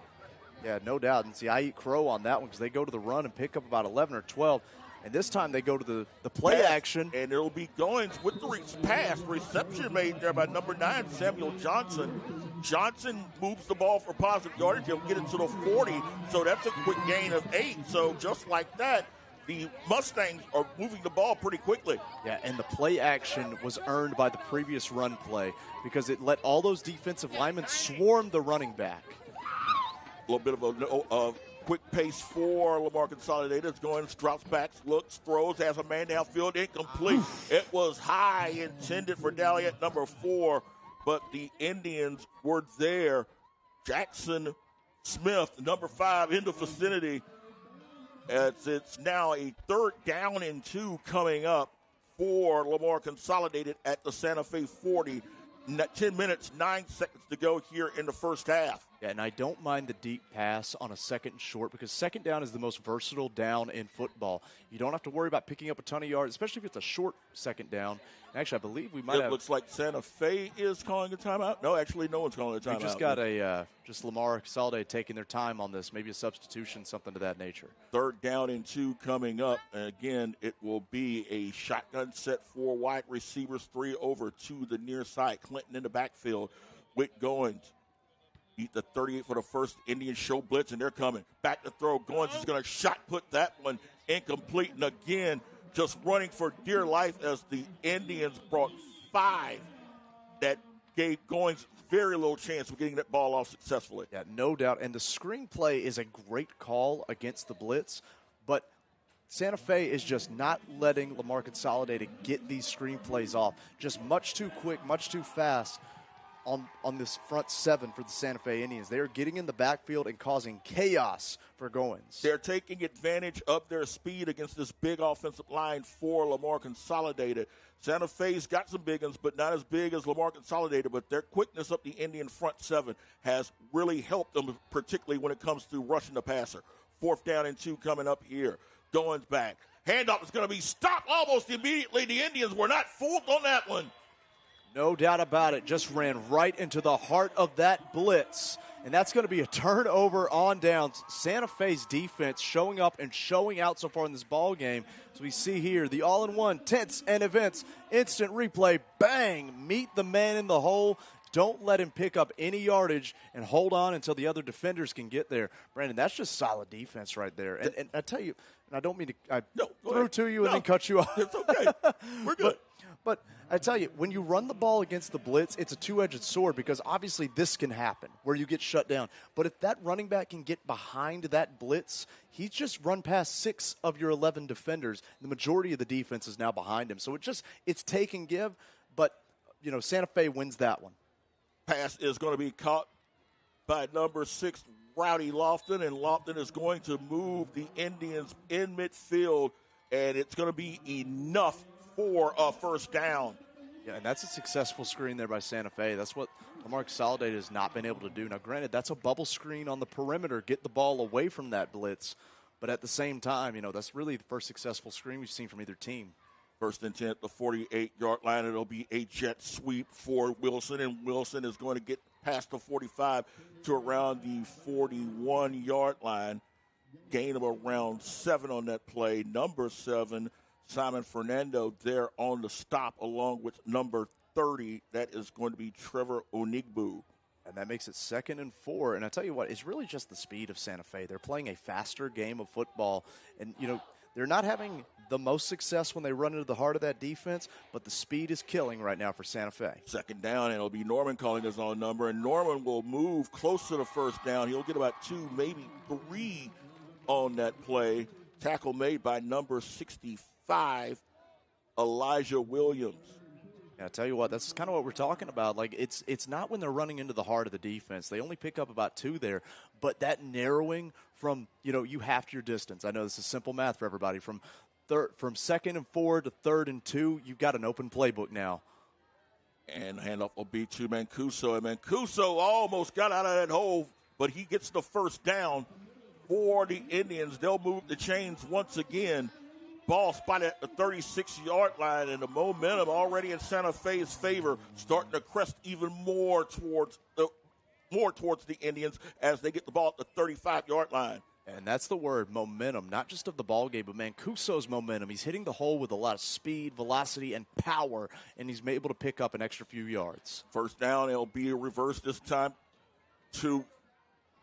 Yeah, no doubt. And see, I eat crow on that one because they go to the run and pick up about 11 or 12. And this time they go to the play action. And it'll be going with the pass. Reception made there by number 9, Samuel Johnson. Johnson moves the ball for positive yardage. He'll get it to the 40. So that's a quick gain of 8. So just like that, the Mustangs are moving the ball pretty quickly. Yeah, and the play action was earned by the previous run play because it let all those defensive linemen swarm the running back. A little bit of a quick pace for Lamar Consolidated. It's going, drops back, looks, throws, has a man downfield, incomplete. It was high, intended for Daliet number 4, but the Indians were there. Jackson Smith, number 5, in the vicinity. As it's now a 3rd down and 2 coming up for Lamar Consolidated at the Santa Fe 40. 10 minutes, 9 seconds to go here in the first half. Yeah, and I don't mind the deep pass on a second and short because second down is the most versatile down in football. You don't have to worry about picking up a ton of yards, especially if it's a short second down. And actually, I believe we might have. It looks like Santa Fe is calling a timeout. No, actually, no one's calling a timeout. We just got just Lamar Consolidated taking their time on this, maybe a substitution, something to that nature. 3rd down and 2 coming up. And again, it will be a shotgun set, 4 wide receivers, 3 over to the near side. Clinton in the backfield with Goins. Beat the 38 for the first. Indians show blitz, and they're coming. Back to throw. Goins is going to shot put that one incomplete. And again, just running for dear life as the Indians brought 5 that gave Goins very little chance of getting that ball off successfully. Yeah, no doubt. And the screen play is a great call against the blitz, but Santa Fe is just not letting Lamar Consolidated get these screen plays off. Just much too quick, much too fast on this front 7 for the Santa Fe Indians. They are getting in the backfield and causing chaos for Goins. They're taking advantage of their speed against this big offensive line for Lamar Consolidated. Santa Fe's got some big ones, but not as big as Lamar Consolidated. But their quickness up the Indian front 7 has really helped them, particularly when it comes to rushing the passer. 4th down and 2 coming up here. Goins back. Handoff is going to be stopped almost immediately. The Indians were not fooled on that one. No doubt about it. Just ran right into the heart of that blitz. And that's going to be a turnover on downs. Santa Fe's defense showing up and showing out so far in this ball game. So we see here the all-in-one Tents and Events instant replay. Bang! Meet the man in the hole. Don't let him pick up any yardage and hold on until the other defenders can get there. Brandon, that's just solid defense right there. And I tell you, and I don't mean to throw to you and then cut you off. It's okay. We're good. But I tell you, when you run the ball against the blitz, it's a two-edged sword because obviously this can happen where you get shut down. But if that running back can get behind that blitz, he's just run past 6 of your 11 defenders. The majority of the defense is now behind him. So it's take and give, but Santa Fe wins that one. Pass is going to be caught by number 6, Rowdy Lofton, and Lofton is going to move the Indians in midfield, and it's going to be enough for a first down. Yeah, and that's a successful screen there by Santa Fe. That's what Lamar Consolidated has not been able to do. Now, granted, that's a bubble screen on the perimeter, get the ball away from that blitz. But at the same time, that's really the first successful screen we've seen from either team. 1st and 10 at the 48-yard line. It'll be a jet sweep for Wilson, and Wilson is going to get past the 45 to around the 41-yard line. Gain of around 7 on that play. Number 7, Simon Fernando there on the stop along with number 30. That is going to be Trevor Onigbu. And that makes it 2nd and 4. And I tell you what, it's really just the speed of Santa Fe. They're playing a faster game of football. And, they're not having the most success when they run into the heart of that defense, but the speed is killing right now for Santa Fe. 2nd down, and it'll be Norman calling his own number. And Norman will move close to the first down. He'll get about 2, maybe 3 on that play. Tackle made by number 65, Elijah Williams. I tell you what, that's kind of what we're talking about. Like, it's not when they're running into the heart of the defense. They only pick up about 2 there, but that narrowing from, you halved your distance. I know this is simple math for everybody. From 2nd and 4 to 3rd and 2, you've got an open playbook now. And the handoff will be to Mancuso. And Mancuso almost got out of that hole, but he gets the first down for the Indians. They'll move the chains once again. Ball spotted at the 36-yard line, and the momentum already in Santa Fe's favor, starting to crest even more towards the Indians as they get the ball at the 35-yard line. And that's the word, momentum, not just of the ball game, but Mancuso's momentum. He's hitting the hole with a lot of speed, velocity, and power, and he's able to pick up an extra few yards. 1st down, it'll be a reverse this time to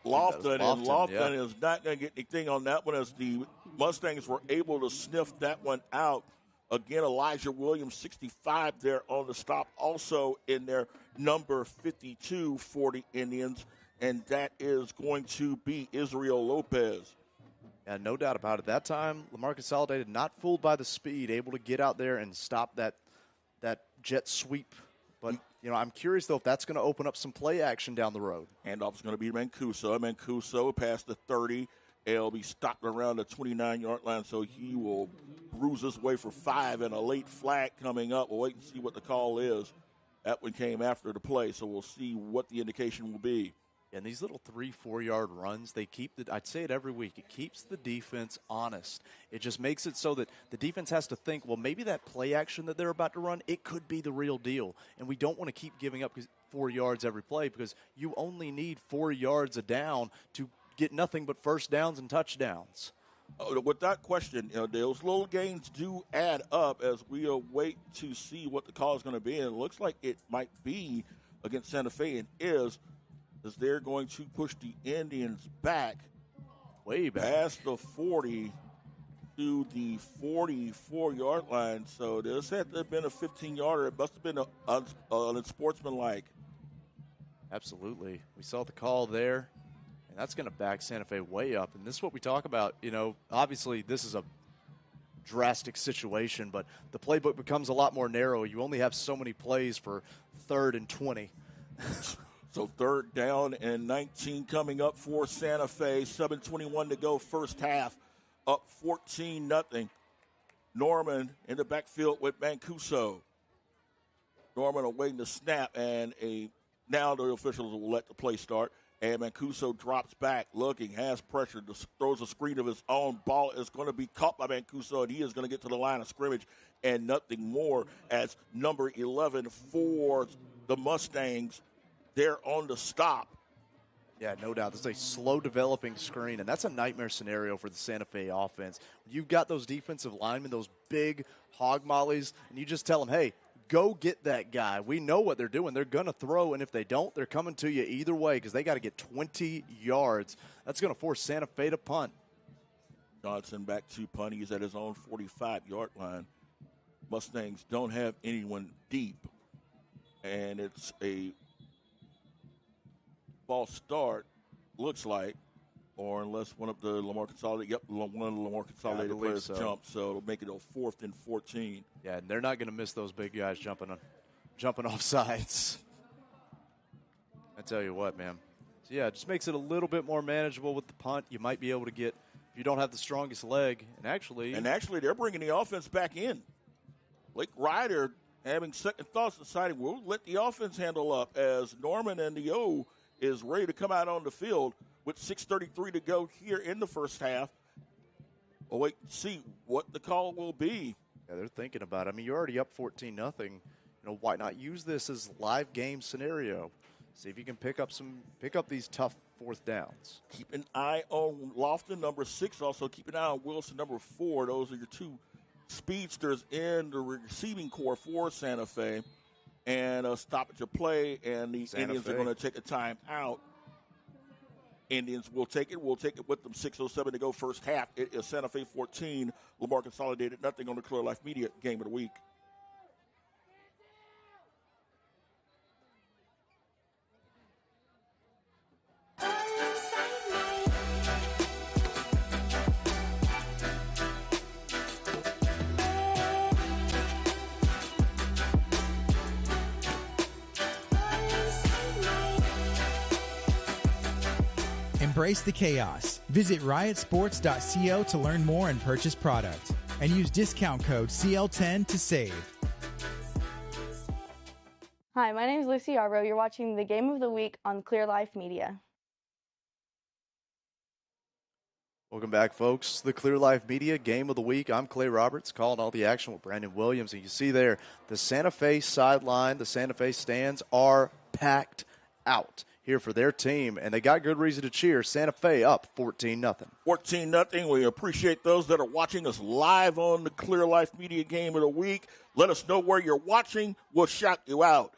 Lofton, and Lofton is not going to get anything on that one as the Mustangs were able to sniff that one out. Again, Elijah Williams, 65 there on the stop, also in their number 52 for the Indians, and that is going to be Israel Lopez. Yeah, no doubt about it. That time, Lamar Consolidated not fooled by the speed, able to get out there and stop that jet sweep. But, I'm curious, though, if that's going to open up some play action down the road. Handoff is going to be Mancuso. Mancuso past the 30. It'll be stopped around the 29-yard line, so he will bruise his way for 5 and a late flag coming up. We'll wait and see what the call is. That one came after the play, so we'll see what the indication will be. And these little 3-4 yard runs, they keep I'd say it every week, it keeps the defense honest. It just makes it so that the defense has to think, well, maybe that play action that they're about to run, it could be the real deal. And we don't want to keep giving up 4 yards every play, because you only need 4 yards a down to get nothing but first downs and touchdowns. Without question, those little gains do add up as we await to see what the call is going to be. And it looks like it might be against Santa Fe, and is they're going to push the Indians back, way back, past the 40 to the 44-yard line. So this had to have been a 15-yarder. It must have been unsportsmanlike. Absolutely. We saw the call there, and that's going to back Santa Fe way up. And this is what we talk about. Obviously this is a drastic situation, but the playbook becomes a lot more narrow. You only have so many plays for 3rd and 20. So 3rd down and 19 coming up for Santa Fe. 7:21 to go first half. Up 14-0. Norman in the backfield with Mancuso. Norman awaiting the snap, and now the officials will let the play start. And Mancuso drops back, looking, has pressure, throws a screen of his own. Ball is going to be caught by Mancuso, and he is going to get to the line of scrimmage and nothing more, as number 11 for the Mustangs, they're on the stop. Yeah, no doubt. This is a slow-developing screen, and that's a nightmare scenario for the Santa Fe offense. You've got those defensive linemen, those big hog mollies, and you just tell them, hey, go get that guy. We know what they're doing. They're going to throw, and if they don't, they're coming to you either way, because they got to get 20 yards. That's going to force Santa Fe to punt. Johnson back to punt. He's at his own 45-yard line. Mustangs don't have anyone deep, and it's a false start, looks like, or unless one of the Lamar Consolidated, one of the Lamar Consolidated players jumps, so it'll make it a 4th and 14. Yeah, and they're not going to miss those big guys jumping off sides. I tell you what, man. So, yeah, it just makes it a little bit more manageable with the punt. You might be able to get, if you don't have the strongest leg, and actually they're bringing the offense back in. Blake Ryder having second thoughts, deciding we'll let the offense handle up, as Norman and the O is ready to come out on the field with 6:33 to go here in the first half. We'll wait and see what the call will be. Yeah, they're thinking about it. I mean, you're already up 14-0. Why not use this as live game scenario? See if you can pick up these tough 4th downs. Keep an eye on Lofton, number 6. Also keep an eye on Wilson, number 4. Those are your two speedsters in the receiving corps for Santa Fe. And stop at your play, and the Indians are going to take a time out. Indians will take it. We'll take it with them. 6:07 to go first half. It is Santa Fe 14, Lamar Consolidated, nothing on the Clear Life Media Game of the Week. Embrace the chaos. Visit riotsports.co to learn more and purchase product. And use discount code CL10 to save. Hi, my name is Lucy Yarbrough. You're watching the Game of the Week on Clear Life Media. Welcome back, folks. The Clear Life Media Game of the Week. I'm Clay Roberts, calling all the action with Brandon Williams. And you see there, the Santa Fe sideline, the Santa Fe stands are packed out here for their team, and they got good reason to cheer. Santa Fe up 14-0. 14-0. We appreciate those that are watching us live on the Clear Life Media Game of the Week. Let us know where you're watching. We'll shout you out.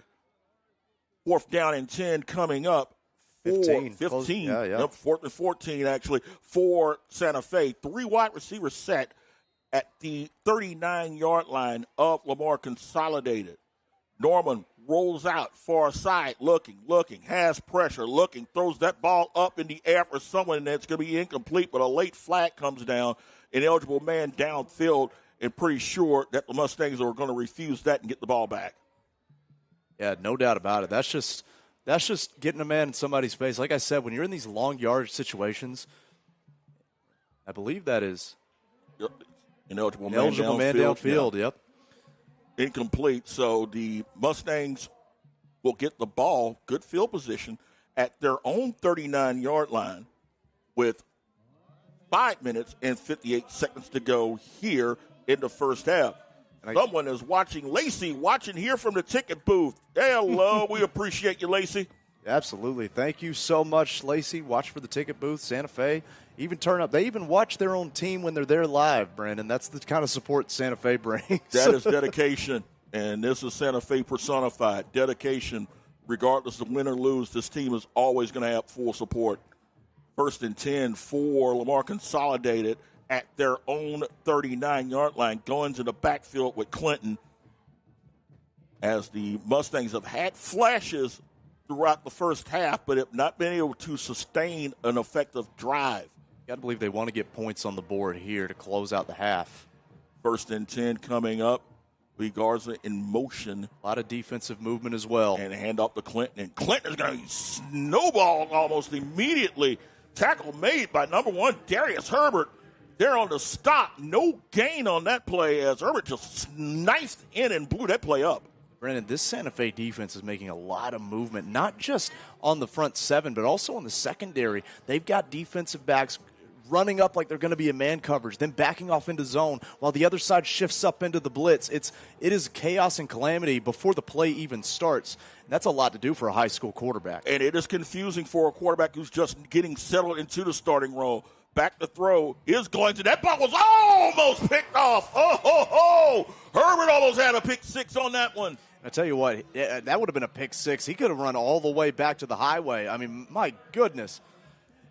4th down and 10 coming up. 15. Yeah. 4th and 14, actually, for Santa Fe. 3 wide receivers set at the 39-yard line of Lamar Consolidated. Norman rolls out far side, looking, has pressure, looking, throws that ball up in the air for someone that's going to be incomplete, but a late flag comes down, an eligible man downfield, and pretty sure that the Mustangs are going to refuse that and get the ball back. Yeah, no doubt about it. That's just getting a man in somebody's face. Like I said, when you're in these long yardage situations, I believe that is an eligible man downfield. Yep. Incomplete, so the Mustangs will get the ball, good field position, at their own 39-yard line with 5 minutes and 58 seconds to go here in the first half. Someone is watching. Lacey, watching here from the ticket booth. Hello, we appreciate you, Lacey. Absolutely. Thank you so much, Lacey. Watch for the ticket booth, Santa Fe. Even turn up. They even watch their own team when they're there live, Brandon. That's the kind of support Santa Fe brings. That is dedication, and this is Santa Fe personified. Dedication, regardless of win or lose, this team is always going to have full support. 1st and 10 for Lamar Consolidated at their own 39-yard line, going to the backfield with Clinton, as the Mustangs have had flashes throughout the first half, but have not been able to sustain an effective drive. Got to believe they want to get points on the board here to close out the half. 1st and 10 coming up. Lee Garza in motion. A lot of defensive movement as well. And hand off to Clinton. And Clinton is going to be snowballed almost immediately. Tackle made by number 1, Darius Herbert. They're on the stop. No gain on that play as Herbert just knifed in and blew that play up. Brandon, this Santa Fe defense is making a lot of movement, not just on the front 7, but also on the secondary. They've got defensive backs running up like they're going to be in man coverage, then backing off into zone while the other side shifts up into the blitz. It is chaos and calamity before the play even starts. And that's a lot to do for a high school quarterback. And it is confusing for a quarterback who's just getting settled into the starting role. Back to throw is going to. That ball was almost picked off. Herbert almost had a pick 6 on that one. I tell you what, that would have been a pick 6. He could have run all the way back to the highway. I mean, my goodness.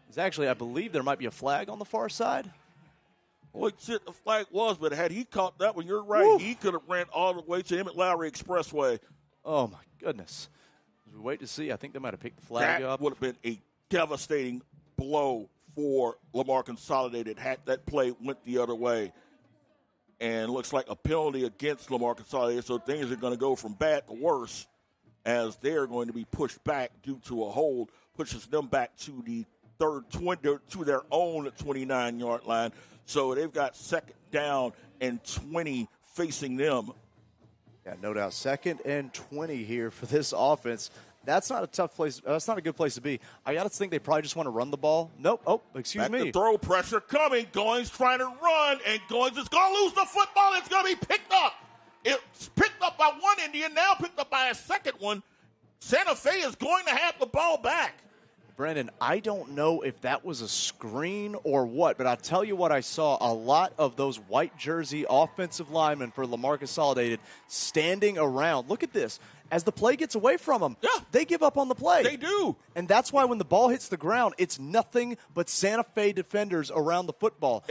It's actually, I believe there might be a flag on the far side. Well, the flag was, but had he caught that one, you're right. Woo. He could have ran all the way to Emmett Lowry Expressway. Oh, my goodness. As we wait to see, I think they might have picked the flag up. That would have been a devastating blow for Lamar Consolidated had that play went the other way. And looks like a penalty against Lamar Consolidated, so things are going to go from bad to worse as they're going to be pushed back due to a hold, pushes them back to the to their own 29-yard line. So they've got 2nd down and 20 facing them. Yeah, no doubt. 2nd and 20 here for this offense. That's not a tough place. That's not a good place to be. I got to think they probably just want to run the ball. Nope. Oh, excuse me. The throw pressure coming. Goings trying to run, and Goings is going to lose the football. It's going to be picked up. It's picked up by one Indian, now picked up by a second one. Santa Fe is going to have the ball back. Brandon, I don't know if that was a screen or what, but I'll tell you what I saw. A lot of those white jersey offensive linemen for Lamar Consolidated standing around. Look at this. As the play gets away from them, they give up on the play. They do. And that's why when the ball hits the ground, it's nothing but Santa Fe defenders around the football.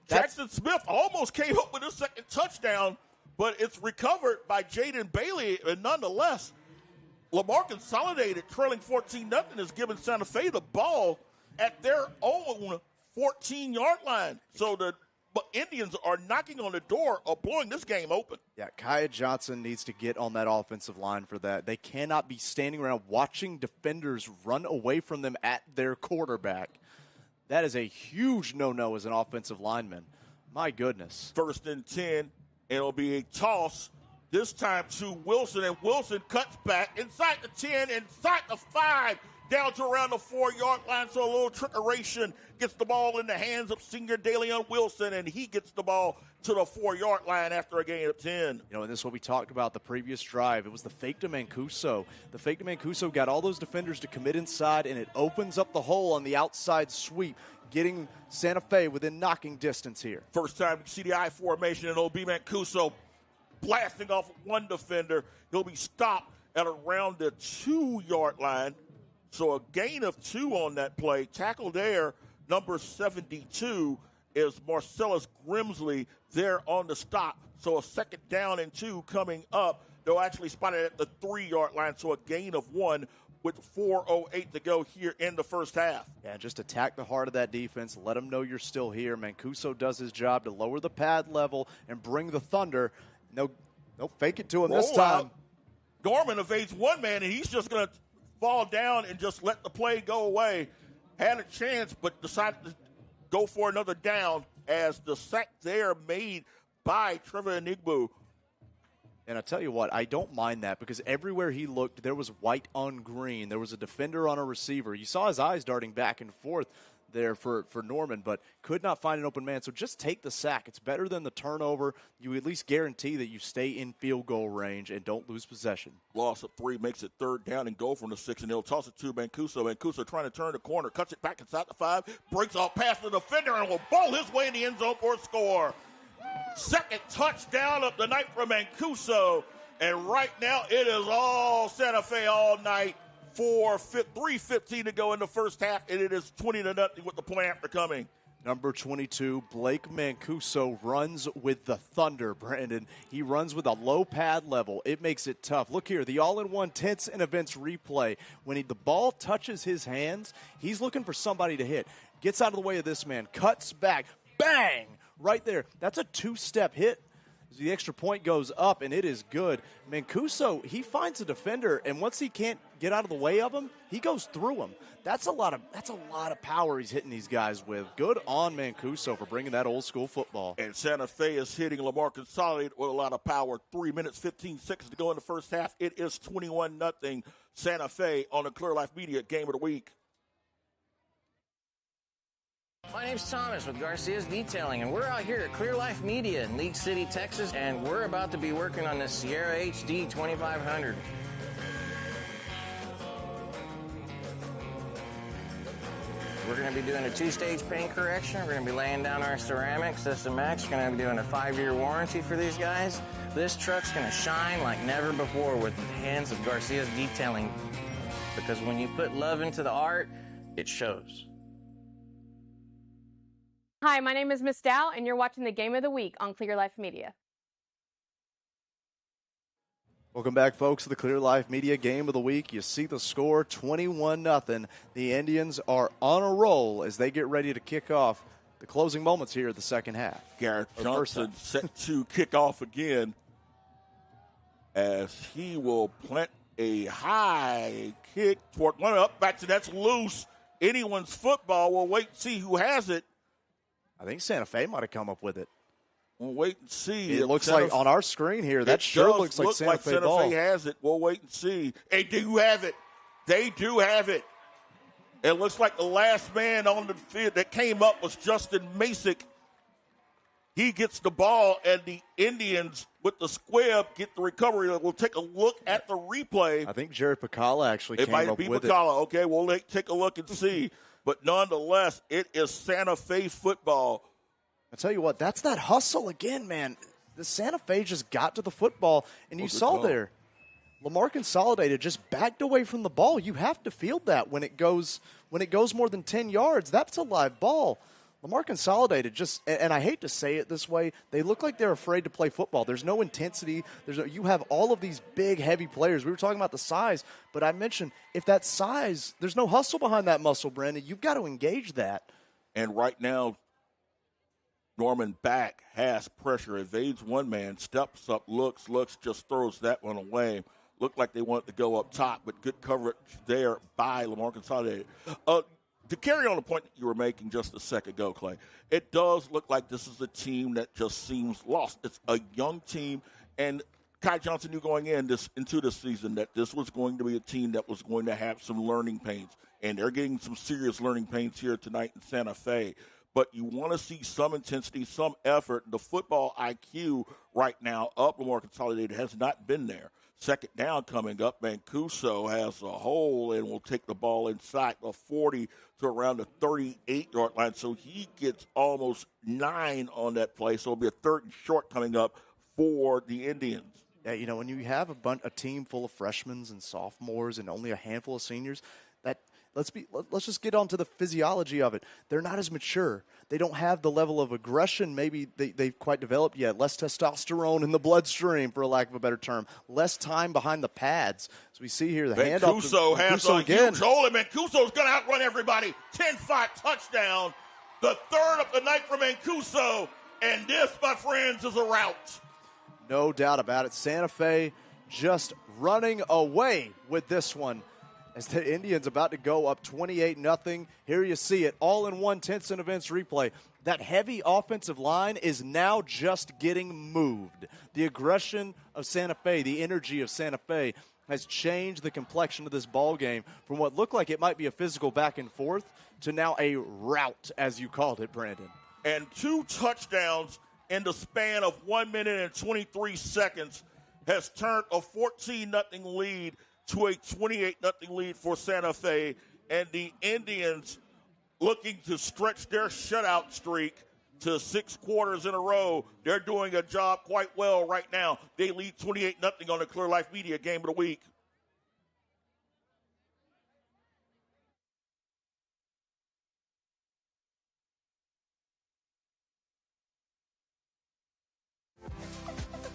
Jackson Smith almost came up with a second touchdown, but it's recovered by Jaden Bailey, and nonetheless, Lamar Consolidated, trailing 14-0, is giving Santa Fe the ball at their own 14-yard line. So the Indians are knocking on the door of blowing this game open. Yeah, Kaya Johnson needs to get on that offensive line for that. They cannot be standing around watching defenders run away from them at their quarterback. That is a huge no-no as an offensive lineman. My goodness. 1st and 10, and it'll be a toss. This time to Wilson, and Wilson cuts back inside the 10, inside the 5, down to around the 4-yard line. So a little trickeration gets the ball in the hands of senior DeLeon Wilson, and he gets the ball to the 4-yard line after a gain of 10. You know, and this is what we talked about the previous drive. It was the fake to Mancuso. The fake to Mancuso got all those defenders to commit inside, and it opens up the hole on the outside sweep, getting Santa Fe within knocking distance here. First time you see the I formation, and it'll be Mancuso blasting off one defender. He'll be stopped at around the 2-yard line. So a gain of 2 on that play. Tackle there, number 72, is Marcellus Grimsley there on the stop. So a 2nd down and 2 coming up. They'll actually spot it at the 3-yard line. So a gain of 1 with 4:08 to go here in the first half. Yeah, just attack the heart of that defense. Let them know you're still here. Mancuso does his job to lower the pad level and bring the thunder. No, fake it to him this time. Gorman evades one man, and he's just going to fall down and just let the play go away. Had a chance, but decided to go for another down as the sack there made by Trevor Enigbu. And I tell you what, I don't mind that because everywhere he looked, there was white on green. There was a defender on a receiver. You saw his eyes darting back and forth there for Norman, but could not find an open man. So just take the sack. It's better than the turnover. You at least guarantee that you stay in field goal range and don't lose possession. Loss of 3 makes it 3rd down and goal from the 6, and they'll toss it to Mancuso. Mancuso trying to turn the corner, cuts it back inside the 5, breaks off past the defender, and will bowl his way in the end zone for a score. Second touchdown of the night for Mancuso, and right now it is all Santa Fe all night. 3:15 to go in the first half, and it is 20-0 with the point after coming. Number 22, Blake Mancuso runs with the thunder, Brandon. He runs with a low pad level. It makes it tough. Look here, the all-in-one tenths and events replay. When the ball touches his hands, he's looking for somebody to hit. Gets out of the way of this man, cuts back, bang, right there. That's a 2-step hit. The extra point goes up, and it is good. Mancuso, he finds a defender, and once he can't get out of the way of him, he goes through him. That's a lot of power he's hitting these guys with. Good on Mancuso for bringing that old school football. And Santa Fe is hitting Lamar Consolidated with a lot of power. 3 minutes, 15 seconds to go in the first half. It is 21-0 Santa Fe on the Clear Life Media Game of the Week. My name's Thomas with Garcia's Detailing, and we're out here at Clear Life Media in League City, Texas, and we're about to be working on this Sierra HD 2500. We're going to be doing a 2-stage paint correction. We're going to be laying down our ceramic System X. We're going to be doing a 5-year warranty for these guys. This truck's going to shine like never before with the hands of Garcia's Detailing, because when you put love into the art, it shows. Hi, my name is Miss Dow, and you're watching the Game of the Week on Clear Life Media. Welcome back, folks, to the Clear Life Media Game of the Week. You see the score, 21-0. The Indians are on a roll as they get ready to kick off the closing moments here of the second half. Garrett Johnson set to kick off again as he will plant a high kick toward one up. Back to that's loose. Anyone's football. We'll wait and see who has it. I think Santa Fe might have come up with it. We'll wait and see. It looks like on our screen here, that sure looks like Santa Fe ball. Santa Fe has it. We'll wait and see. They do have it. They do have it. It looks like the last man on the field that came up was Justin Masick. He gets the ball, and the Indians with the squib get the recovery. We'll take a look at the replay. I think Jared Pacala actually came up with it. It might be Pacala. Okay, we'll take a look and see. But nonetheless, it is Santa Fe football. I tell you what, that's that hustle again, man. The Santa Fe just got to the football, and you saw there, Lamar Consolidated just backed away from the ball. You have to field that when it goes more than 10 yards. That's a live ball. Lamar Consolidated just, and I hate to say it this way, they look like they're afraid to play football. There's no intensity. You have all of these big, heavy players. We were talking about the size, but I mentioned if that size, there's no hustle behind that muscle, Brandon. You've got to engage that. And right now, Norman back has pressure, evades one man, steps up, looks, just throws that one away. Looked like they wanted to go up top, but good coverage there by Lamar Consolidated. To carry on the point that you were making just a second ago, Clay, it does look like this is a team that just seems lost. It's a young team, and Kai Johnson knew going into this season that this was going to be a team that was going to have some learning pains, and they're getting some serious learning pains here tonight in Santa Fe. But you want to see some intensity, some effort. The football IQ right now up Lamar Consolidated has not been there. Second down coming up. Mancuso has a hole and will take the ball inside the 40 to around the 38-yard line. So he gets almost 9 on that play. So it'll be a 3rd and short coming up for the Indians. Yeah, you know, when you have a team full of freshmen and sophomores and only a handful of seniors, that let's just get on to the physiology of it. They're not as mature. They don't have the level of aggression maybe they've quite developed yet. Less testosterone in the bloodstream, for a lack of a better term. Less time behind the pads. As we see here, the handoff. Mancuso has a huge hole, and Mancuso's going to outrun everybody. 10-5 touchdown. The 3rd of the night for Mancuso. And this, my friends, is a rout. No doubt about it. Santa Fe just running away with this one. As the Indians about to go up 28-0. Here you see it, all in one tenths and events replay. That heavy offensive line is now just getting moved. The aggression of Santa Fe, the energy of Santa Fe, has changed the complexion of this ball game from what looked like it might be a physical back and forth to now a rout, as you called it, Brandon. And 2 touchdowns in the span of 1 minute and 23 seconds has turned a 14-0 lead to a 28-0 lead for Santa Fe. And the Indians looking to stretch their shutout streak to 6 quarters in a row. They're doing a job quite well right now. They lead 28-0 on the Clear Life Media Game of the Week.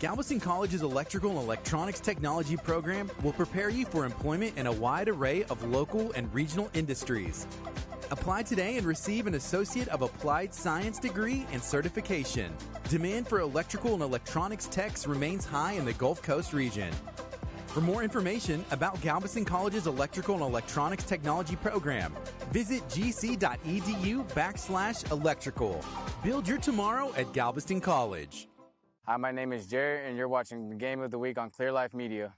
Galveston College's Electrical and Electronics Technology program will prepare you for employment in a wide array of local and regional industries. Apply today and receive an Associate of Applied Science degree and certification. Demand for electrical and electronics techs remains high in the Gulf Coast region. For more information about Galveston College's Electrical and Electronics Technology program, visit gc.edu/electrical. Build your tomorrow at Galveston College. Hi, my name is Jared, and you're watching the Game of the Week on Clear Life Media.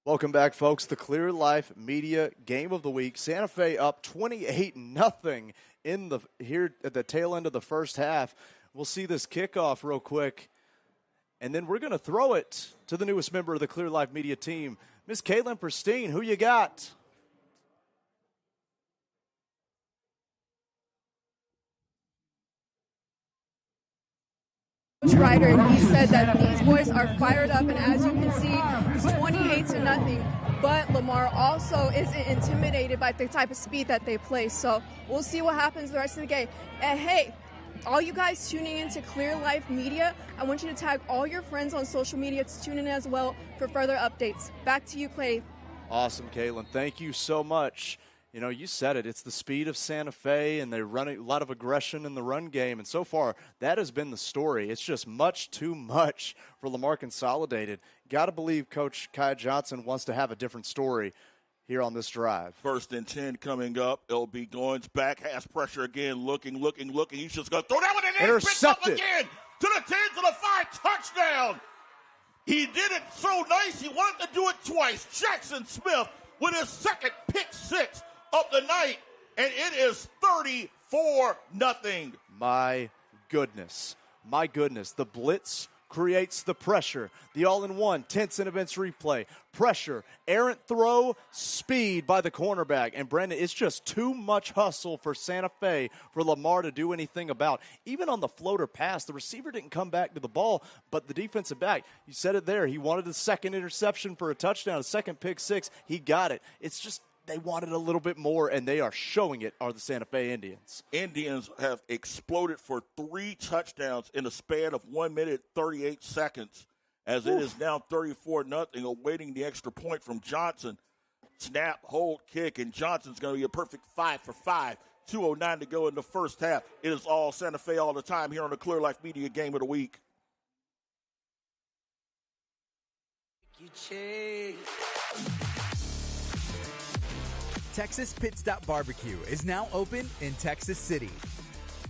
Welcome back, folks. The Clear Life Media Game of the Week. Santa Fe up 28-0 here at the tail end of the first half. We'll see this kickoff real quick, and then we're going to throw it to the newest member of the Clear Life Media team, Miss Caitlin Pristine. Who you got? Ryder, and he said that these boys are fired up, and as you can see, it's 28-0. But Lamar also isn't intimidated by the type of speed that they play. So we'll see what happens the rest of the game. And hey, all you guys tuning into Clear Life Media, I want you to tag all your friends on social media to tune in as well for further updates. Back to you, Clay. Awesome, Caitlin. Thank you so much. You know, you said it. It's the speed of Santa Fe, and they run a lot of aggression in the run game. And so far, that has been the story. It's just much too much for Lamar Consolidated. Got to believe Coach Kai Johnson wants to have a different story here on this drive. 1st and 10 coming up. It'll be Goins back, has pressure again, looking. He's just going to throw that one in there. Intercepted. Again to the 10, to the 5, touchdown. He did it so nice, he wanted to do it twice. Jackson Smith with his second pick 6 of the night, and it is 34-0. My goodness. The blitz creates the pressure. The all-in-one, 10-cent events replay. Pressure, errant throw, speed by the cornerback. And, Brandon, it's just too much hustle for Santa Fe for Lamar to do anything about. Even on the floater pass, the receiver didn't come back to the ball, but the defensive back, you said it there, he wanted a second interception for a touchdown, a second pick 6. He got it. It's just they wanted a little bit more, and they are showing it, are the Santa Fe Indians. Indians have exploded for 3 touchdowns in a span of 1 minute, 38 seconds, as it is now 34-0, awaiting the extra point from Johnson. Snap, hold, kick, and Johnson's going to be a perfect 5 for 5. 2:09 to go in the first half. It is all Santa Fe all the time here on the Clear Life Media Game of the Week. Texas Pit Stop Barbecue is now open in Texas City.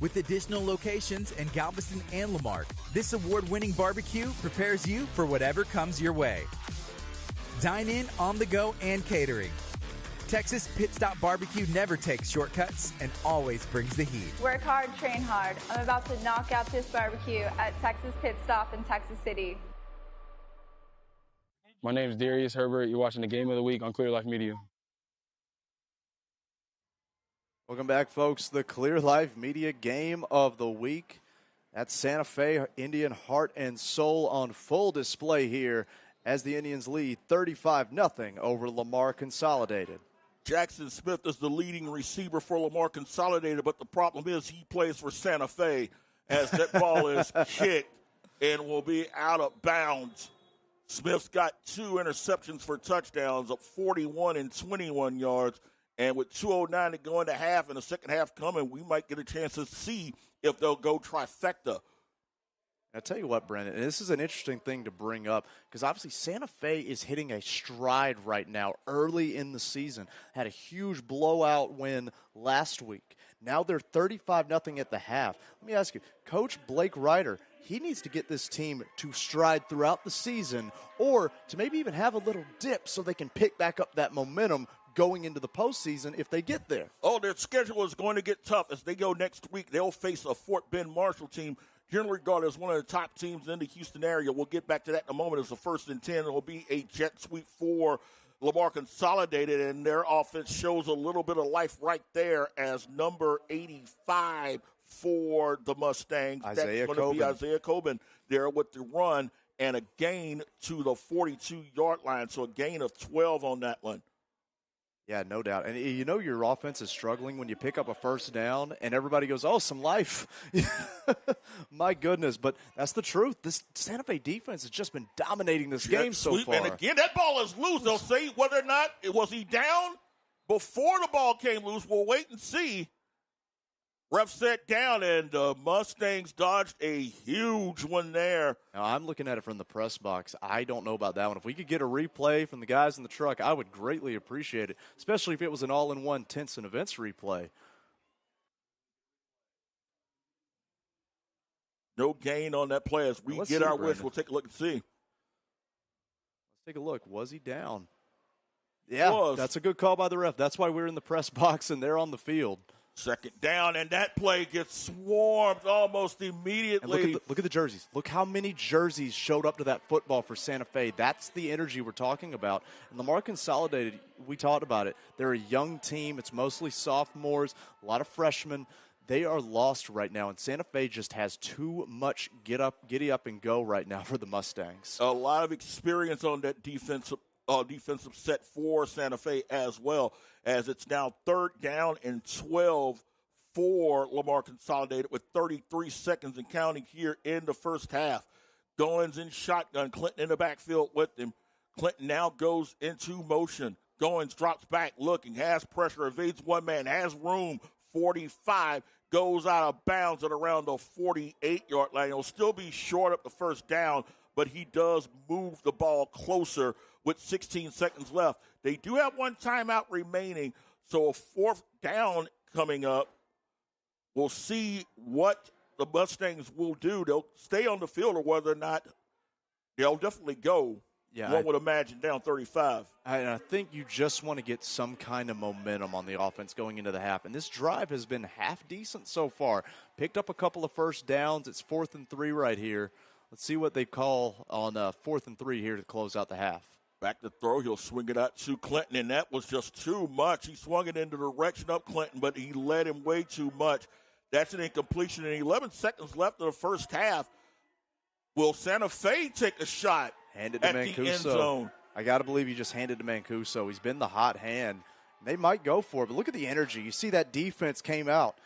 With additional locations in Galveston and Lamar, this award-winning barbecue prepares you for whatever comes your way. Dine in, on the go, and catering. Texas Pit Stop Barbecue never takes shortcuts and always brings the heat. Work hard, train hard. I'm about to knock out this barbecue at Texas Pit Stop in Texas City. My name is Darius Herbert. You're watching the Game of the Week on Clear Life Media. Welcome back, folks. The Clear Life Media Game of the Week. That's Santa Fe Indian heart and soul on full display here as the Indians lead 35-0 over Lamar Consolidated. Jackson Smith is the leading receiver for Lamar Consolidated, but the problem is he plays for Santa Fe as that ball is kicked and will be out of bounds. Smith's got 2 interceptions for touchdowns of 41 and 21 yards. And with 2:09 to go into half and the second half coming, we might get a chance to see if they'll go trifecta. I tell you what, Brandon, and this is an interesting thing to bring up because obviously Santa Fe is hitting a stride right now early in the season. Had a huge blowout win last week. Now they're 35-0 at the half. Let me ask you, Coach Blake Ryder, he needs to get this team to stride throughout the season or to maybe even have a little dip so they can pick back up that momentum going into the postseason if they get there. Oh, their schedule is going to get tough. As they go next week, they'll face a Fort Bend Marshall team, generally regarded as one of the top teams in the Houston area. We'll get back to that in a moment. It's the 1st and 10. It will be a jet sweep for Lamar Consolidated, and their offense shows a little bit of life right there as number 85 for the Mustangs. That's going to be Isaiah Coben there with the run and a gain to the 42-yard line, so a gain of 12 on that one. Yeah, no doubt. And you know your offense is struggling when you pick up a first down and everybody goes, oh, some life. My goodness. But that's the truth. This Santa Fe defense has just been dominating this game so far. And again, that ball is loose. They'll say whether or not was he down before the ball came loose. We'll wait and see. Ref set down, and the Mustangs dodged a huge one there. Now, I'm looking at it from the press box. I don't know about that one. If we could get a replay from the guys in the truck, I would greatly appreciate it, especially if it was an all-in-one Tents and Events replay. No gain on that play. As we get our wish, we'll take a look and see. Let's take a look. Was he down? Yeah, that's a good call by the ref. That's why we're in the press box and they're on the field. Second down, and that play gets swarmed almost immediately. And look at the jerseys. Look how many jerseys showed up to that football for Santa Fe. That's the energy we're talking about. And Lamar Consolidated, we talked about it. They're a young team. It's mostly sophomores, a lot of freshmen. They are lost right now, and Santa Fe just has too much giddy up and go right now for the Mustangs. A lot of experience on that defensive set for Santa Fe as well, as it's now 3rd down and 12 for Lamar Consolidated with 33 seconds and counting here in the first half. Goins in shotgun, Clinton in the backfield with him. Clinton now goes into motion. Goins drops back, looking, has pressure, evades one man, has room, 45, goes out of bounds at around the 48-yard line. He'll still be short up the first down, but he does move the ball closer with 16 seconds left. They do have one timeout remaining, so a 4th down coming up. We'll see what the Mustangs will do. They'll stay on the field or whether or not they'll definitely go. Yeah, one would imagine down 35. I think you just want to get some kind of momentum on the offense going into the half. And this drive has been half decent so far. Picked up a couple of first downs. It's 4th and 3 right here. Let's see what they call on 4th and 3 here to close out the half. Back to throw. He'll swing it out to Clinton, and that was just too much. He swung it in the direction of Clinton, but he led him way too much. That's an incompletion, and 11 seconds left of the first half. Will Santa Fe take a shot at the end zone? I got to believe he just handed to Mancuso. He's been the hot hand. They might go for it, but look at the energy. You see that defense came out.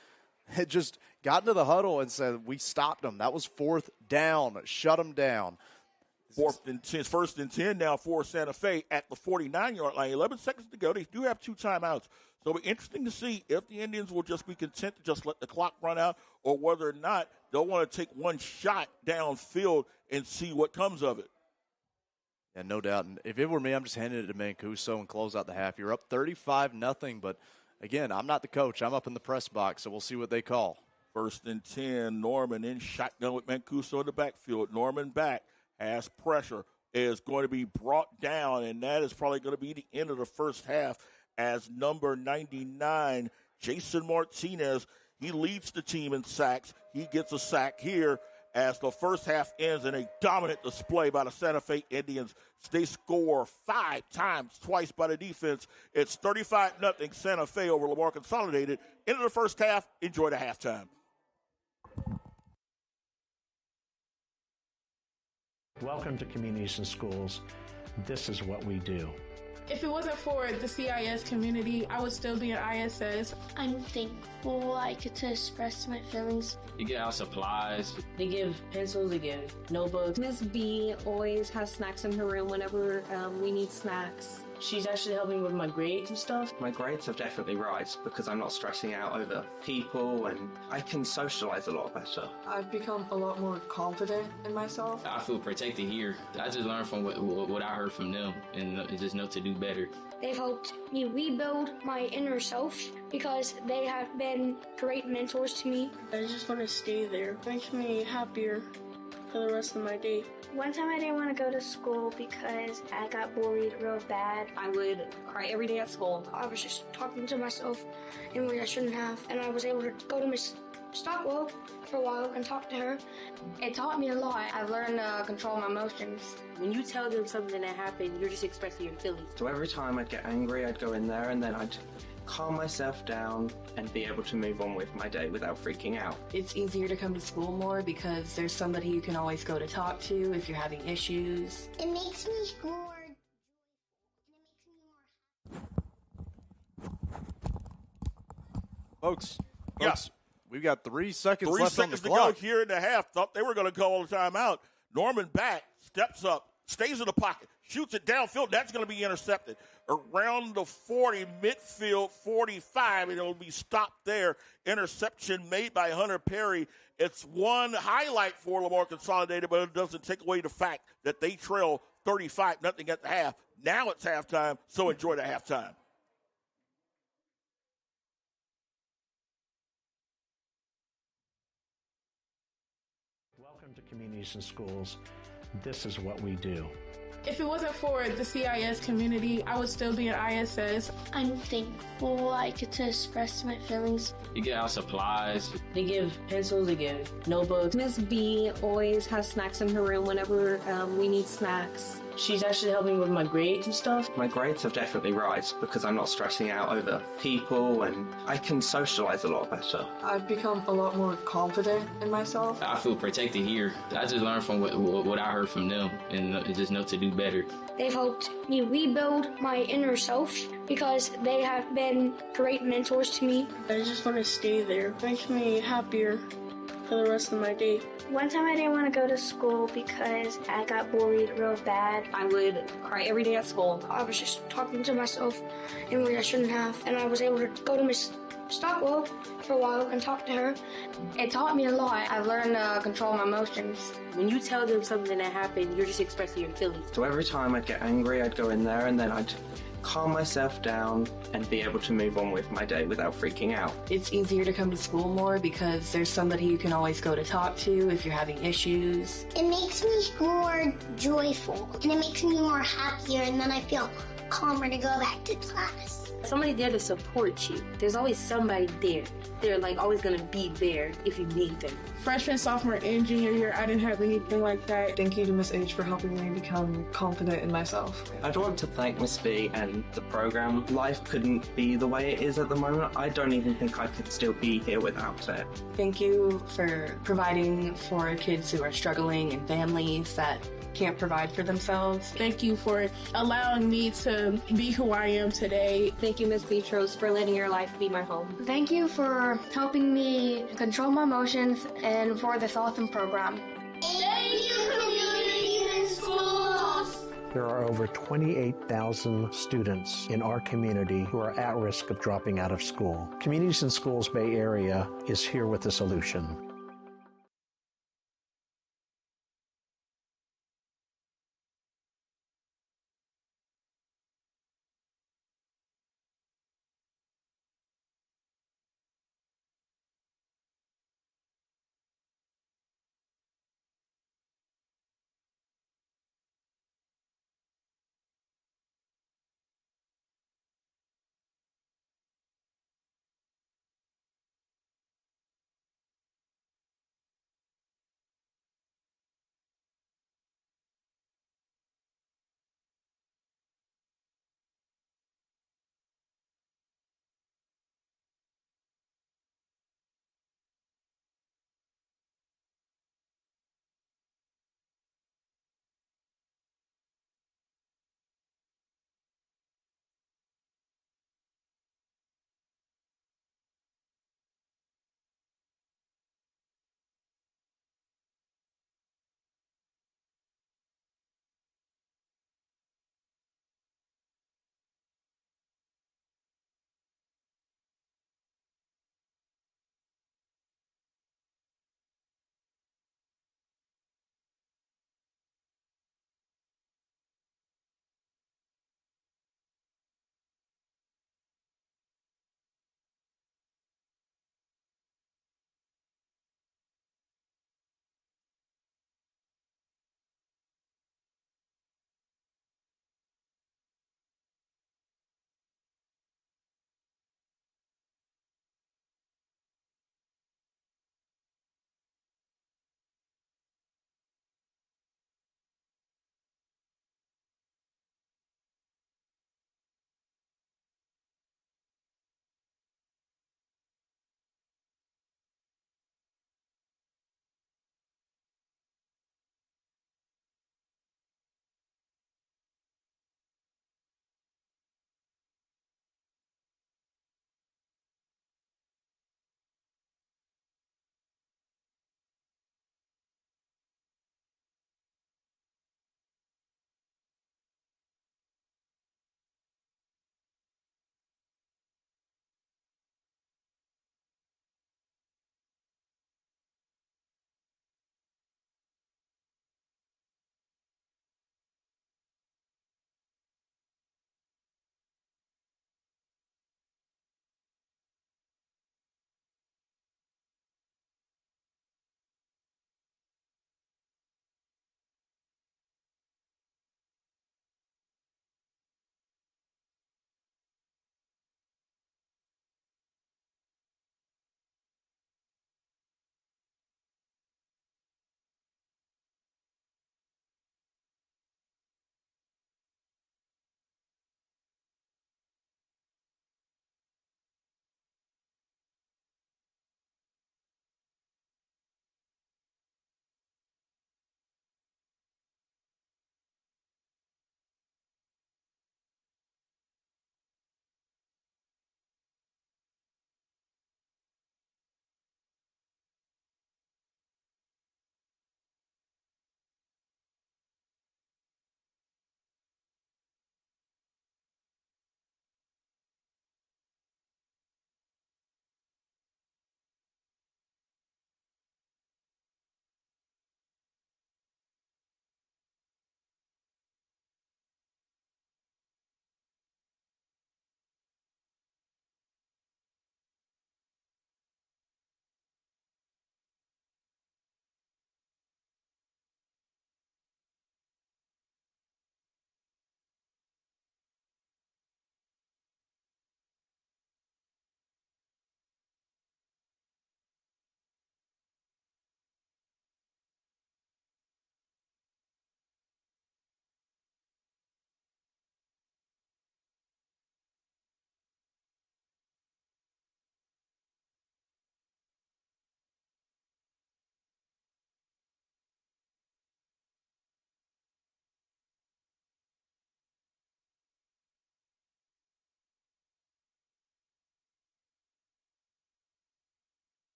It just got into the huddle and said, we stopped them. That was 4th down. Shut them down. 1st and 10 now for Santa Fe at the 49-yard line. 11 seconds to go. They do have 2 timeouts. So it'll be interesting to see if the Indians will just be content to just let the clock run out or whether or not they'll want to take one shot downfield and see what comes of it. Yeah, no doubt. And if it were me, I'm just handing it to Mancuso and close out the half. You're up 35-0, but again, I'm not the coach. I'm up in the press box, so we'll see what they call. 1st and 10, Norman in shotgun with Mancuso in the backfield. Norman back. As pressure is going to be brought down, and that is probably going to be the end of the first half as number 99, Jason Martinez, he leads the team in sacks. He gets a sack here as the first half ends in a dominant display by the Santa Fe Indians. They score 5 times, twice by the defense. It's 35-0 Santa Fe over Lamar Consolidated. Into the first half, enjoy the halftime. Welcome to Communities and Schools. This is what we do. If it wasn't for the CIS community, I would still be an ISS. I'm thankful I get to express my feelings. You get our supplies. They give pencils, they give notebooks. Miss B always has snacks in her room whenever we need snacks. She's actually helping with my grades and stuff. My grades have definitely rise because I'm not stressing out over people and I can socialize a lot better. I've become a lot more confident in myself. I feel protected here. I just learned from what I heard from them and just know to do better. They've helped me rebuild my inner self because they have been great mentors to me. I just want to stay there. It makes me happier for the rest of my day. One time I didn't want to go to school because I got bullied real bad. I would cry every day at school. I was just talking to myself in ways I shouldn't have, and I was able to go to Miss Stockwell for a while and talk to her. It taught me a lot. I've learned to control my emotions. When you tell them something that happened, you're just expressing your feelings. So every time I'd get angry, I'd go in there and then I'd calm myself down and be able to move on with my day without freaking out. It's easier to come to school more because there's somebody you can always go to talk to if you're having issues. It makes me more Folks, Yeah. we've got 3 seconds 3 left on the seconds to clock. go here in the half. Thought they were going to call the timeout. Norman back, steps up, stays in the pocket, shoots it downfield. That's going to be intercepted. Around the 40, midfield 45, and it'll be stopped there. Interception made by Hunter Perry. It's one highlight for Lamar Consolidated, but it doesn't take away the fact that they trail 35-0 at the half. Now it's halftime, so enjoy the halftime. Welcome to Communities and Schools. This is what we do. If it wasn't for the CIS community, I would still be an ISS. I'm thankful I get to express my feelings. You get our supplies. They give pencils, they give notebooks. Miss B always has snacks in her room whenever we need snacks. She's actually helping with my grades and stuff. My grades have definitely rise because I'm not stressing out over people and I can socialize a lot better. I've become a lot more confident in myself. I feel protected here. I just learned from what I heard from them and just know to do better. They've helped me rebuild my inner self because they have been great mentors to me. I just want to stay there. It makes me happier for the rest of my day. One time I didn't want to go to school because I got bullied real bad. I would cry every day at school. I was just talking to myself in ways I shouldn't have, and I was able to go to Miss Stockwell for a while and talk to her. It taught me a lot. I've learned to control my emotions. When you tell them something that happened, you're just expressing your feelings. So every time I'd get angry, I'd go in there and then I'd calm myself down and be able to move on with my day without freaking out. It's easier to come to school more because there's somebody you can always go to talk to if you're having issues. It makes me more joyful, and it makes me more happier, and then I feel calmer to go back to class. Somebody there to support you. There's always somebody there. They're like always going to be there if you need them. Freshman, sophomore, and junior year, I didn't have anything like that. Thank you to Miss H for helping me become confident in myself. I'd want to thank Miss B and the program. Life couldn't be the way it is at the moment. I don't even think I could still be here without it. Thank you for providing for kids who are struggling and families that can't provide for themselves. Thank you for allowing me to be who I am today. Thank you, Miss Beatrice, for letting your life be my home. Thank you for helping me control my emotions and for this awesome program. Thank you, Communities and Schools! There are over 28,000 students in our community who are at risk of dropping out of school. Communities and Schools Bay Area is here with a solution.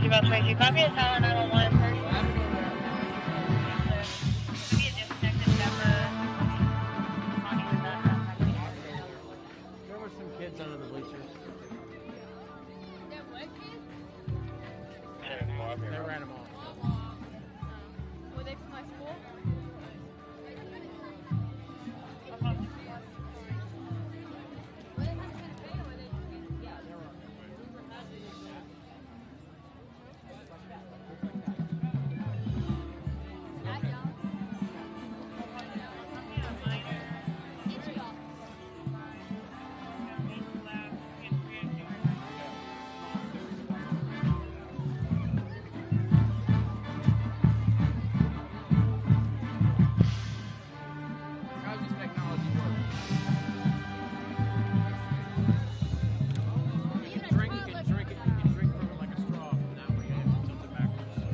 About 22, copy a tower 911. Be a disconnected number. There were some kids under the bleachers. They ran them off. Were they from my school? How's this technology work? You can drink from it like a straw from that way. You have to tilt it backwards.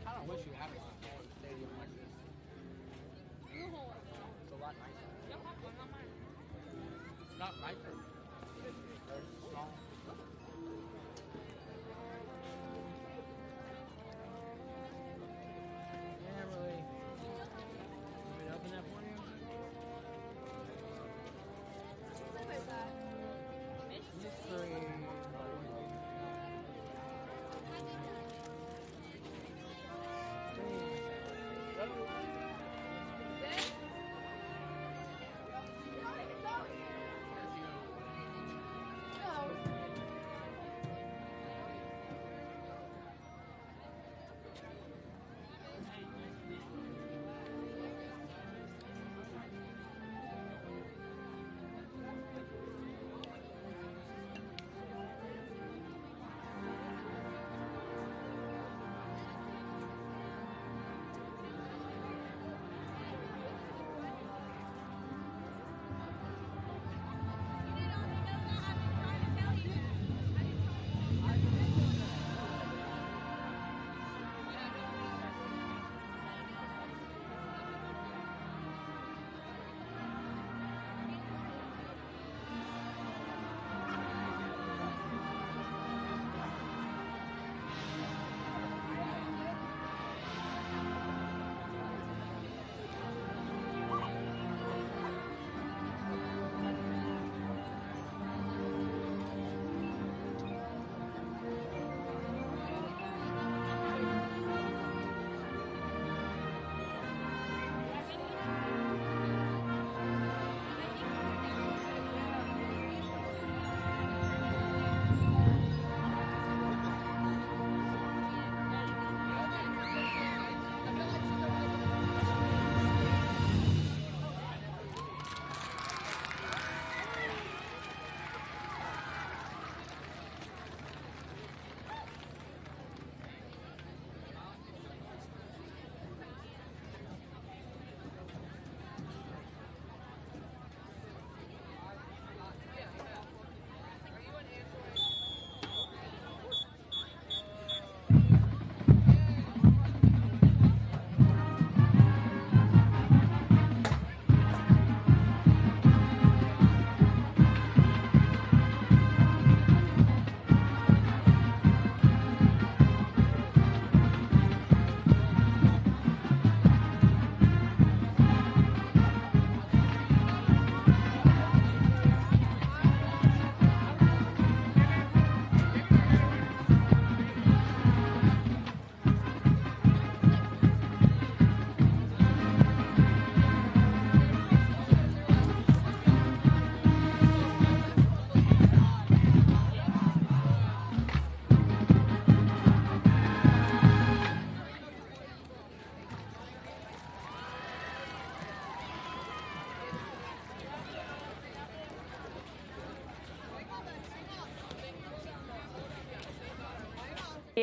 I don't wish you had a smaller stadium like this. It's a lot nicer. It's not nicer. It's very small. Yeah, really. Want me to open that for you? Mystery.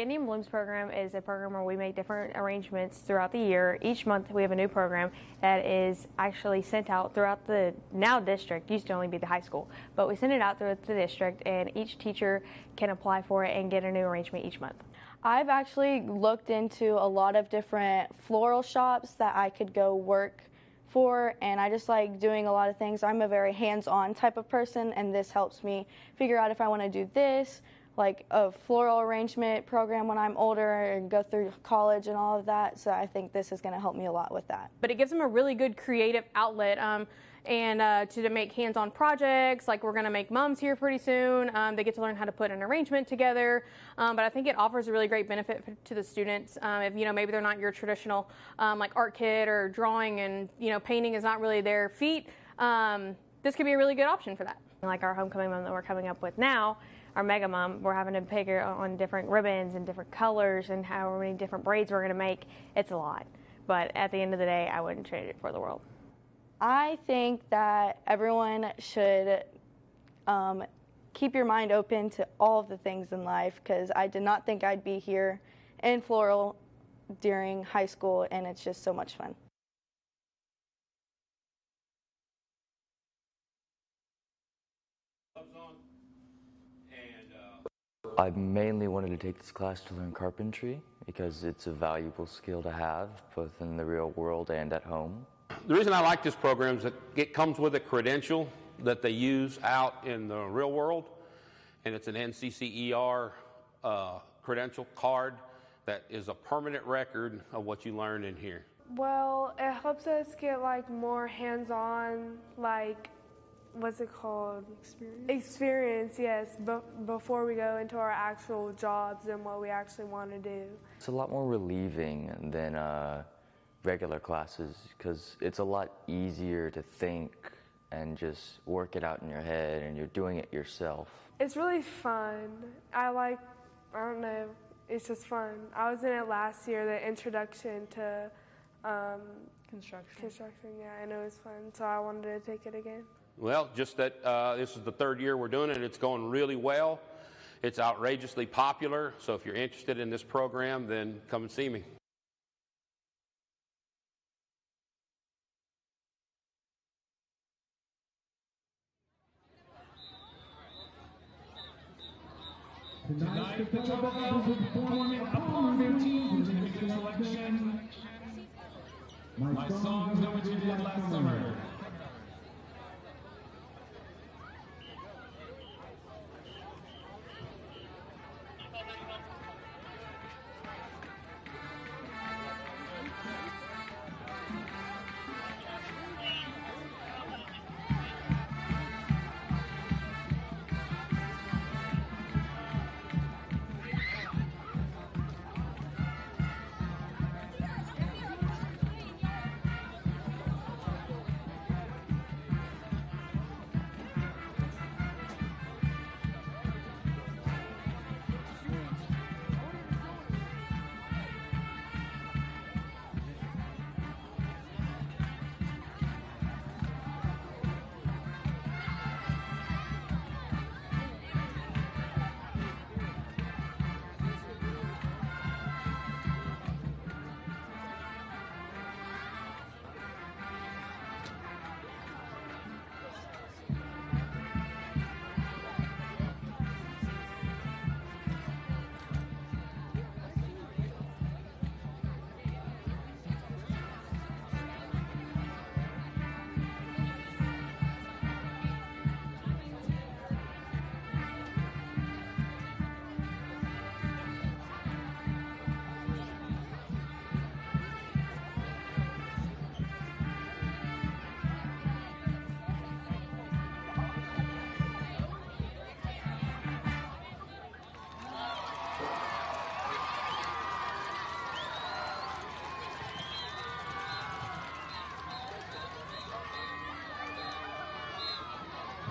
Candy and Blooms program is a program where we make different arrangements throughout the year. Each month we have a new program that is actually sent out throughout the now district. Used to only be the high school, but we send it out throughout the district, and each teacher can apply for it and get a new arrangement each month. I've actually looked into a lot of different floral shops that I could go work for, and I just like doing a lot of things. I'm a very hands-on type of person, and this helps me figure out if I want to do this, like a floral arrangement program when I'm older and go through college and all of that. So I think this is going to help me a lot with that. But it gives them a really good creative outlet and to make hands-on projects. Like we're going to make mums here pretty soon. They get to learn how to put an arrangement together. But I think it offers a really great benefit to the students. If maybe they're not your traditional like art kid or drawing, and painting is not really their feat. This could be a really good option for that. Like our homecoming mum that we're coming up with now, our mega mom, we're having to pick her on different ribbons and different colors and how many different braids we're going to make. It's a lot. But at the end of the day, I wouldn't trade it for the world. I think that everyone should keep your mind open to all of the things in life, because I did not think I'd be here in floral during high school, and it's just so much fun. I mainly wanted to take this class to learn carpentry because it's a valuable skill to have both in the real world and at home. The reason I like this program is that it comes with a credential that they use out in the real world, and it's an NCCER credential card that is a permanent record of what you learn in here. Well, it helps us get more hands-on, what's it called? Experience, yes, before we go into our actual jobs and what we actually want to do. It's a lot more relieving than regular classes because it's a lot easier to think and just work it out in your head, and you're doing it yourself. It's really fun. I don't know, it's just fun. I was in it last year, the introduction to construction, yeah, and it was fun, so I wanted to take it again. Well, just that this is the third year we're doing it. It's going really well. It's outrageously popular. So if you're interested in this program, then come and see me. Tonight, the Cowboys will perform upon their team's selection. My song is what you did last summer.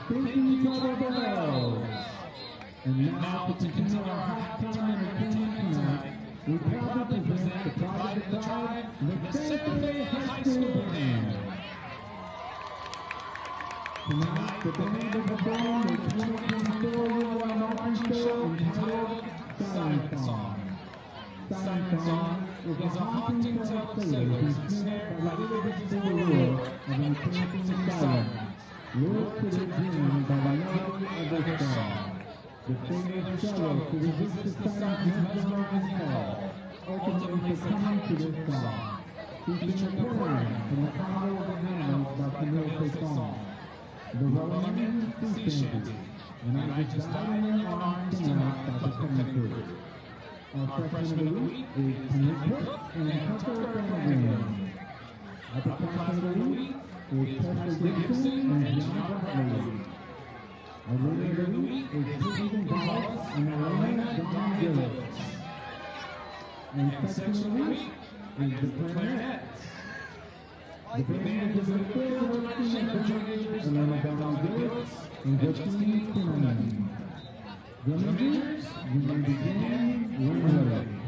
Thank you, Cowboys. And now to continue our halftime entertainment tonight, we proudly present the Pride of the Tribe, the Santa Fe High School Band. Tonight, the band will perform the 2024 Lamar Consolidated entitled Silent Song. Science Song is a haunting tale of sailors ensnared by the irresistible lure of enchanting sirens, lured to their dreams by the melody of their song. The sailors struggle to resist the sirens' mesmerizing call, ultimately succumbing to their song. Featuring a poem from the Power of the Animals by Camille Pesson. The Rolling Sea Shanty, and I just died in your arms tonight by the coming through. Our freshman of the week is Tanya Cook and Tucker Flanagan. Upper class of the week is Tessa Gibson and John Hartley. Our winner of the week is Susan Ballas and Elena Dawn Gillis. And section of the week is the Clarinets. The band is the third working of judges Elena Dawn Gillis and Justine Quinlan. The leaders, you may begin when ready.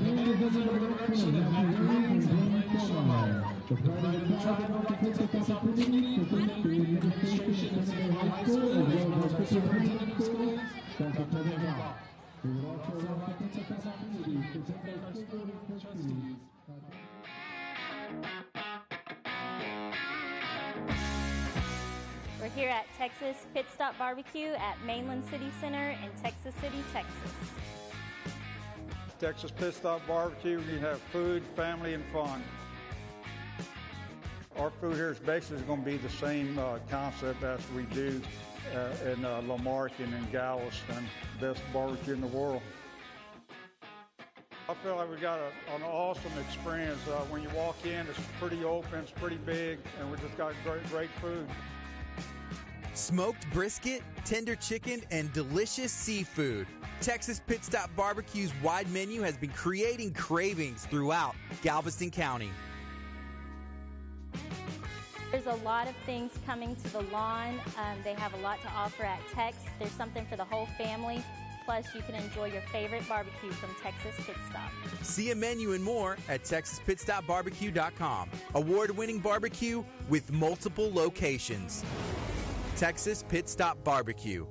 We're here at Texas Pit Stop Barbecue at Mainland City Center in Texas City, Texas. Texas Pit Stop Barbecue, you have food, family, and fun. Our food here is basically going to be the same concept as we do in Lamarck and in Galveston, best barbecue in the world. I feel like we got an awesome experience. When you walk in, it's pretty open, it's pretty big, and we just got great food. Smoked brisket, tender chicken, and delicious seafood. Texas Pit Stop Barbecue's wide menu has been creating cravings throughout Galveston County. There's a lot of things coming to the lawn. They have a lot to offer at Tex. There's something for the whole family. Plus, you can enjoy your favorite barbecue from Texas Pit Stop. See a menu and more at TexasPitStopBarbecue.com. Award-winning barbecue with multiple locations. Texas Pit Stop Barbecue.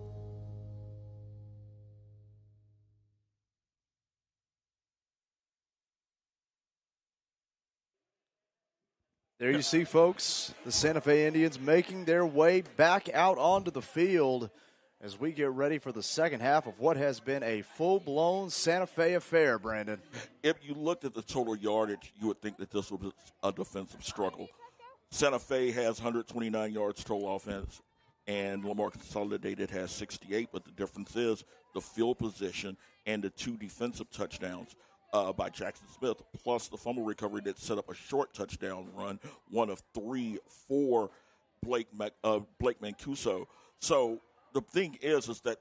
There you see, folks, the Santa Fe Indians making their way back out onto the field as we get ready for the second half of what has been a full-blown Santa Fe affair, Brandon. If you looked at the total yardage, you would think that this was a defensive struggle. Santa Fe has 129 yards total offense, and Lamar Consolidated has 68, but the difference is the field position and the 2 defensive touchdowns by Jackson Smith, plus the fumble recovery that set up a short touchdown run, one of 3 for Blake Mancuso. So the thing is that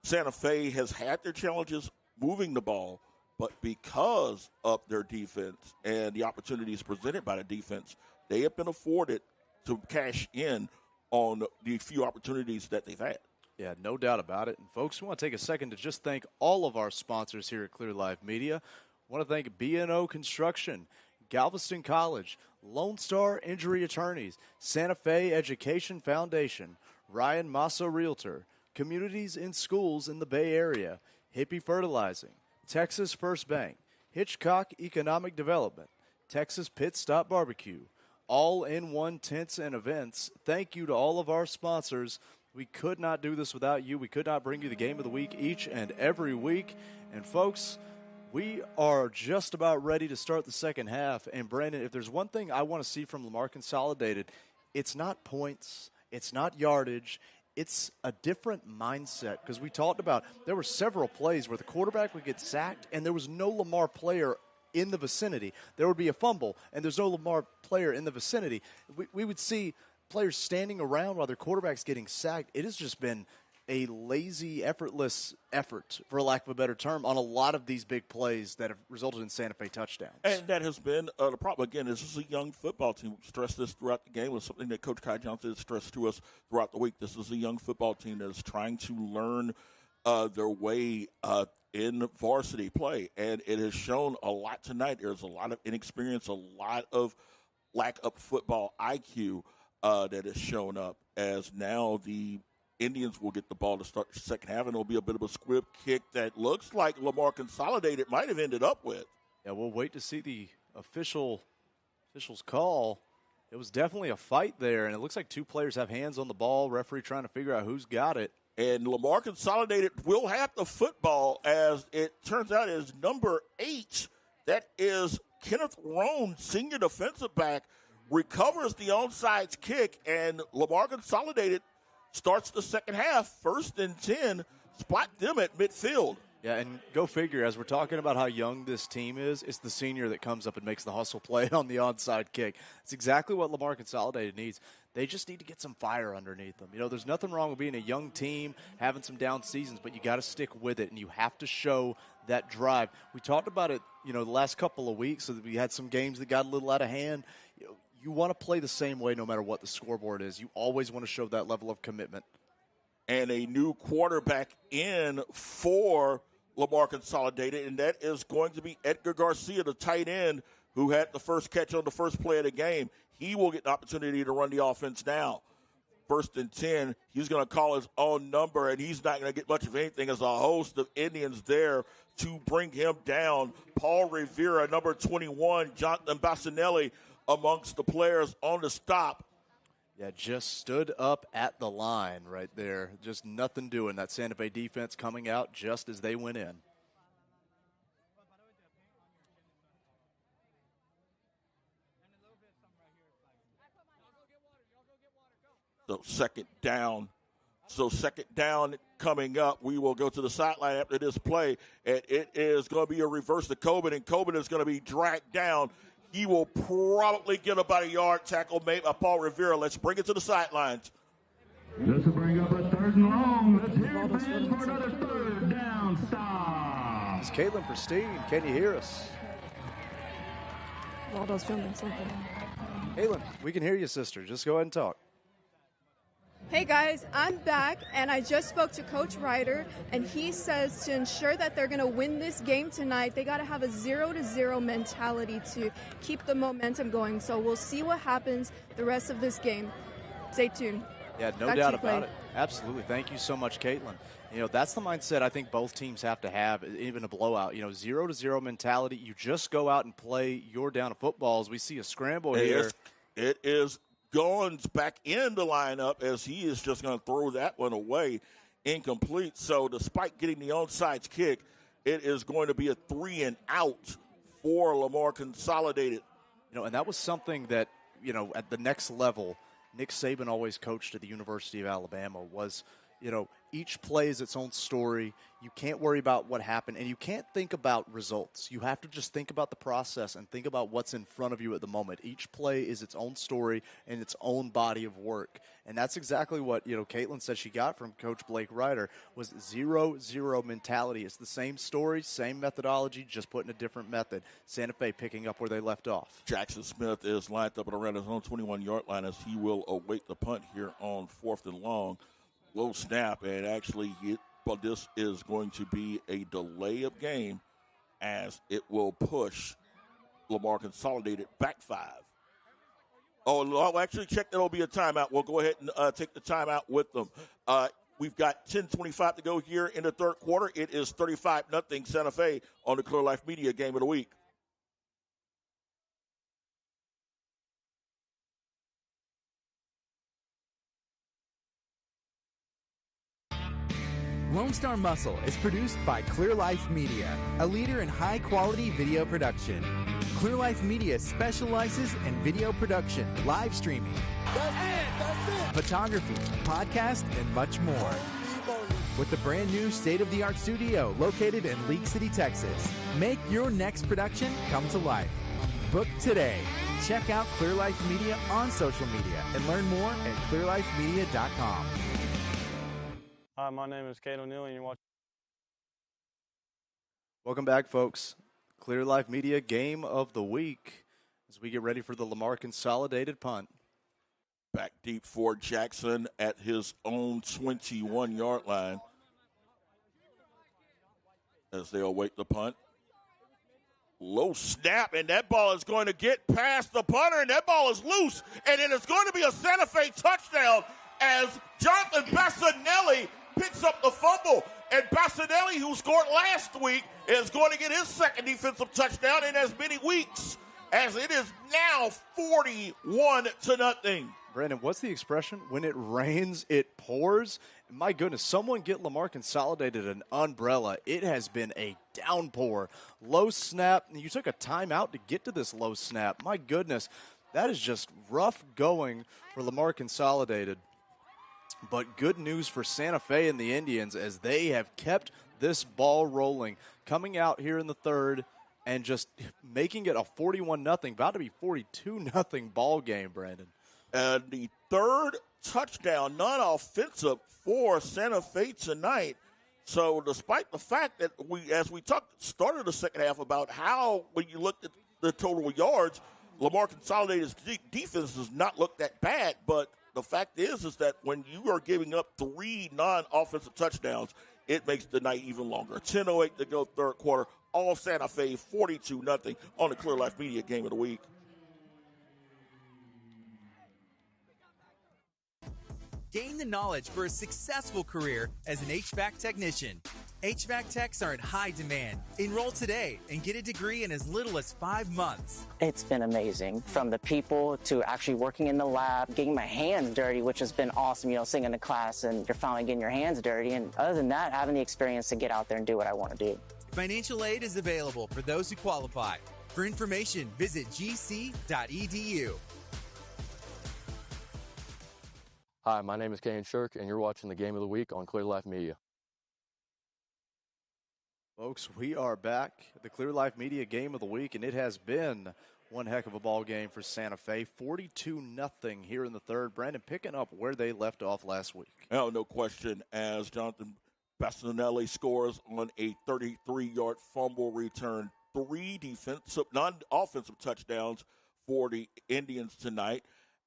Santa Fe has had their challenges moving the ball, but because of their defense and the opportunities presented by the defense, they have been afforded to cash in on the few opportunities that they've had. Yeah, no doubt about it. And, folks, we want to take a second to just thank all of our sponsors here at Clear Life Media. We want to thank B&O Construction, Galveston College, Lone Star Injury Attorneys, Santa Fe Education Foundation, Ryan Massa Realtor, Communities in Schools in the Bay Area, Hippie Fertilizing, Texas First Bank, Hitchcock Economic Development, Texas Pit Stop Barbecue, All-in-One Tents and Events. Thank you to all of our sponsors. We could not do this without you. We could not bring you the game of the week each and every week. And, folks, we are just about ready to start the second half. And, Brandon, if there's one thing I want to see from Lamar Consolidated, it's not points, it's not yardage, it's a different mindset. Because we talked about there were several plays where the quarterback would get sacked and there was no Lamar player in the vicinity. There would be a fumble and there's no Lamar player in the vicinity. We would see players standing around while their quarterback's getting sacked. It has just been a lazy, effortless effort, for lack of a better term, on a lot of these big plays that have resulted in Santa Fe touchdowns. And that has been the problem. Again, this is a young football team. We stressed this throughout the game. It was something that Coach Kai Johnson stressed to us throughout the week. This is a young football team that is trying to learn their way in varsity play. And it has shown a lot tonight. There's a lot of inexperience, a lot of lack of football IQ that has shown up, as now the Indians will get the ball to start the second half, and it'll be a bit of a squib kick that looks like Lamar Consolidated might have ended up with. Yeah, we'll wait to see the official's call. It was definitely a fight there, and it looks like 2 players have hands on the ball, referee trying to figure out who's got it. And Lamar Consolidated will have the football, as it turns out is number 8. That is Kenneth Roan, senior defensive back, recovers the onside kick, and Lamar Consolidated starts the second half, 1st and 10, spot them at midfield. Yeah, and go figure, as we're talking about how young this team is, it's the senior that comes up and makes the hustle play on the onside kick. It's exactly what Lamar Consolidated needs. They just need to get some fire underneath them. You know, there's nothing wrong with being a young team, having some down seasons, but you got to stick with it, and you have to show that drive. We talked about it, you know, the last couple of weeks, so that we had some games that got a little out of hand. You want to play the same way no matter what the scoreboard is. You always want to show that level of commitment. And a new quarterback in for Lamar Consolidated, and that is going to be Edgar Garcia, the tight end, who had the first catch on the first play of the game. He will get the opportunity to run the offense now. 1st and 10, he's going to call his own number, and he's not going to get much of anything as a host of Indians there to bring him down. Paul Rivera, number 21, Jonathan Bassinelli amongst the players on the stop. Yeah, just stood up at the line right there. Just nothing doing. That Santa Fe defense coming out just as they went in. So second down coming up. We will go to the sideline after this play, and it is going to be a reverse to Coben, and Coben is going to be dragged down. He will probably get about a yard tackle made by Paul Rivera. Let's bring it to the sidelines. This will bring up a 3rd and long. Let's hear it, fans, for another 3rd down stop. It's Caitlin Pristine. Can you hear us? Waldo's filming something. Caitlin, we can hear you, sister. Just go ahead and talk. Hey guys, I'm back, and I just spoke to Coach Ryder, and he says to ensure that they're going to win this game tonight, they got to have a 0-0 mentality to keep the momentum going. So we'll see what happens the rest of this game. Stay tuned. Yeah, no doubt about it. Absolutely. Thank you so much, Caitlin. You know, that's the mindset I think both teams have to have, even a blowout. You know, 0-0 mentality. You just go out and play your down of football. As we see a scramble here. It is Goins back in the lineup as he is just going to throw that one away, incomplete. So despite getting the onside kick, it is going to be a 3-and-out for Lamar Consolidated. You know, and that was something that, you know, at the next level, Nick Saban always coached at the University of Alabama was, you know, each play is its own story. You can't worry about what happened, and you can't think about results. You have to just think about the process and think about what's in front of you at the moment. Each play is its own story and its own body of work, and that's exactly what, you know, Caitlin said she got from Coach Blake Ryder was 0-0 mentality. It's the same story, same methodology, just put in a different method. Santa Fe picking up where they left off. Jackson Smith is lined up around his own 21-yard line as he will await the punt here on 4th and long. Low snap, and actually this is going to be a delay of game as it will push Lamar Consolidated back 5. Oh, I'll actually check that it'll be a timeout. We'll go ahead and take the timeout with them. We've got 10:25 to go here in the 3rd quarter. It is 35-0 Santa Fe on the Clear Life Media Game of the Week. Lone Star Muscle is produced by Clear Life Media, a leader in high-quality video production. Clear Life Media specializes in video production, live streaming, photography, podcast, and much more. With the brand new state-of-the-art studio located in League City, Texas, make your next production come to life. Book today. Check out Clear Life Media on social media and learn more at clearlifemedia.com. Hi, my name is Kate O'Neill, and you're watching. Welcome back, folks. Clear Life Media Game of the Week as we get ready for the Lamar Consolidated punt. Back deep for Jackson at his own 21-yard line as they await the punt. Low snap, and that ball is going to get past the punter, and that ball is loose, and it is going to be a Santa Fe touchdown as Jonathan Bassinelli picks up the fumble. And Bassinelli, who scored last week, is going to get his second defensive touchdown in as many weeks, as it is now 41-0. Brandon, what's the expression? When it rains, it pours. My goodness, someone get Lamar Consolidated an umbrella. It has been a downpour. Low snap. You took a timeout to get to this low snap. My goodness, that is just rough going for Lamar Consolidated. But good news for Santa Fe and the Indians as they have kept this ball rolling. Coming out here in the 3rd and just making it a 41-0, about to be 42-0 ball game, Brandon. And the 3rd touchdown, non-offensive for Santa Fe tonight. So despite the fact that as we started the second half about how when you looked at the total yards, Lamar Consolidated's defense does not look that bad, but the fact is that when you are giving up 3 non-offensive touchdowns it makes the night even longer. 10:08 to go, third quarter. All Santa Fe 42-0 on the Clear Life Media Game of the Week. Gain the knowledge for a successful career as an HVAC technician. HVAC techs are in high demand. Enroll today and get a degree in as little as 5 months. It's been amazing, from the people to actually working in the lab, getting my hands dirty, which has been awesome, sitting in the class and you're finally getting your hands dirty. And other than that, having the experience to get out there and do what I want to do. Financial aid is available for those who qualify. For information, visit gc.edu. Hi, my name is Kane Shirk, and you're watching the Game of the Week on Clear Life Media. Folks, we are back at the Clear Life Media Game of the Week, and it has been one heck of a ball game for Santa Fe. 42-0 here in the third. Brandon, picking up where they left off last week. Oh, no question, as Jonathan Bassanelli scores on a 33-yard fumble return. 3 non-offensive touchdowns for the Indians tonight,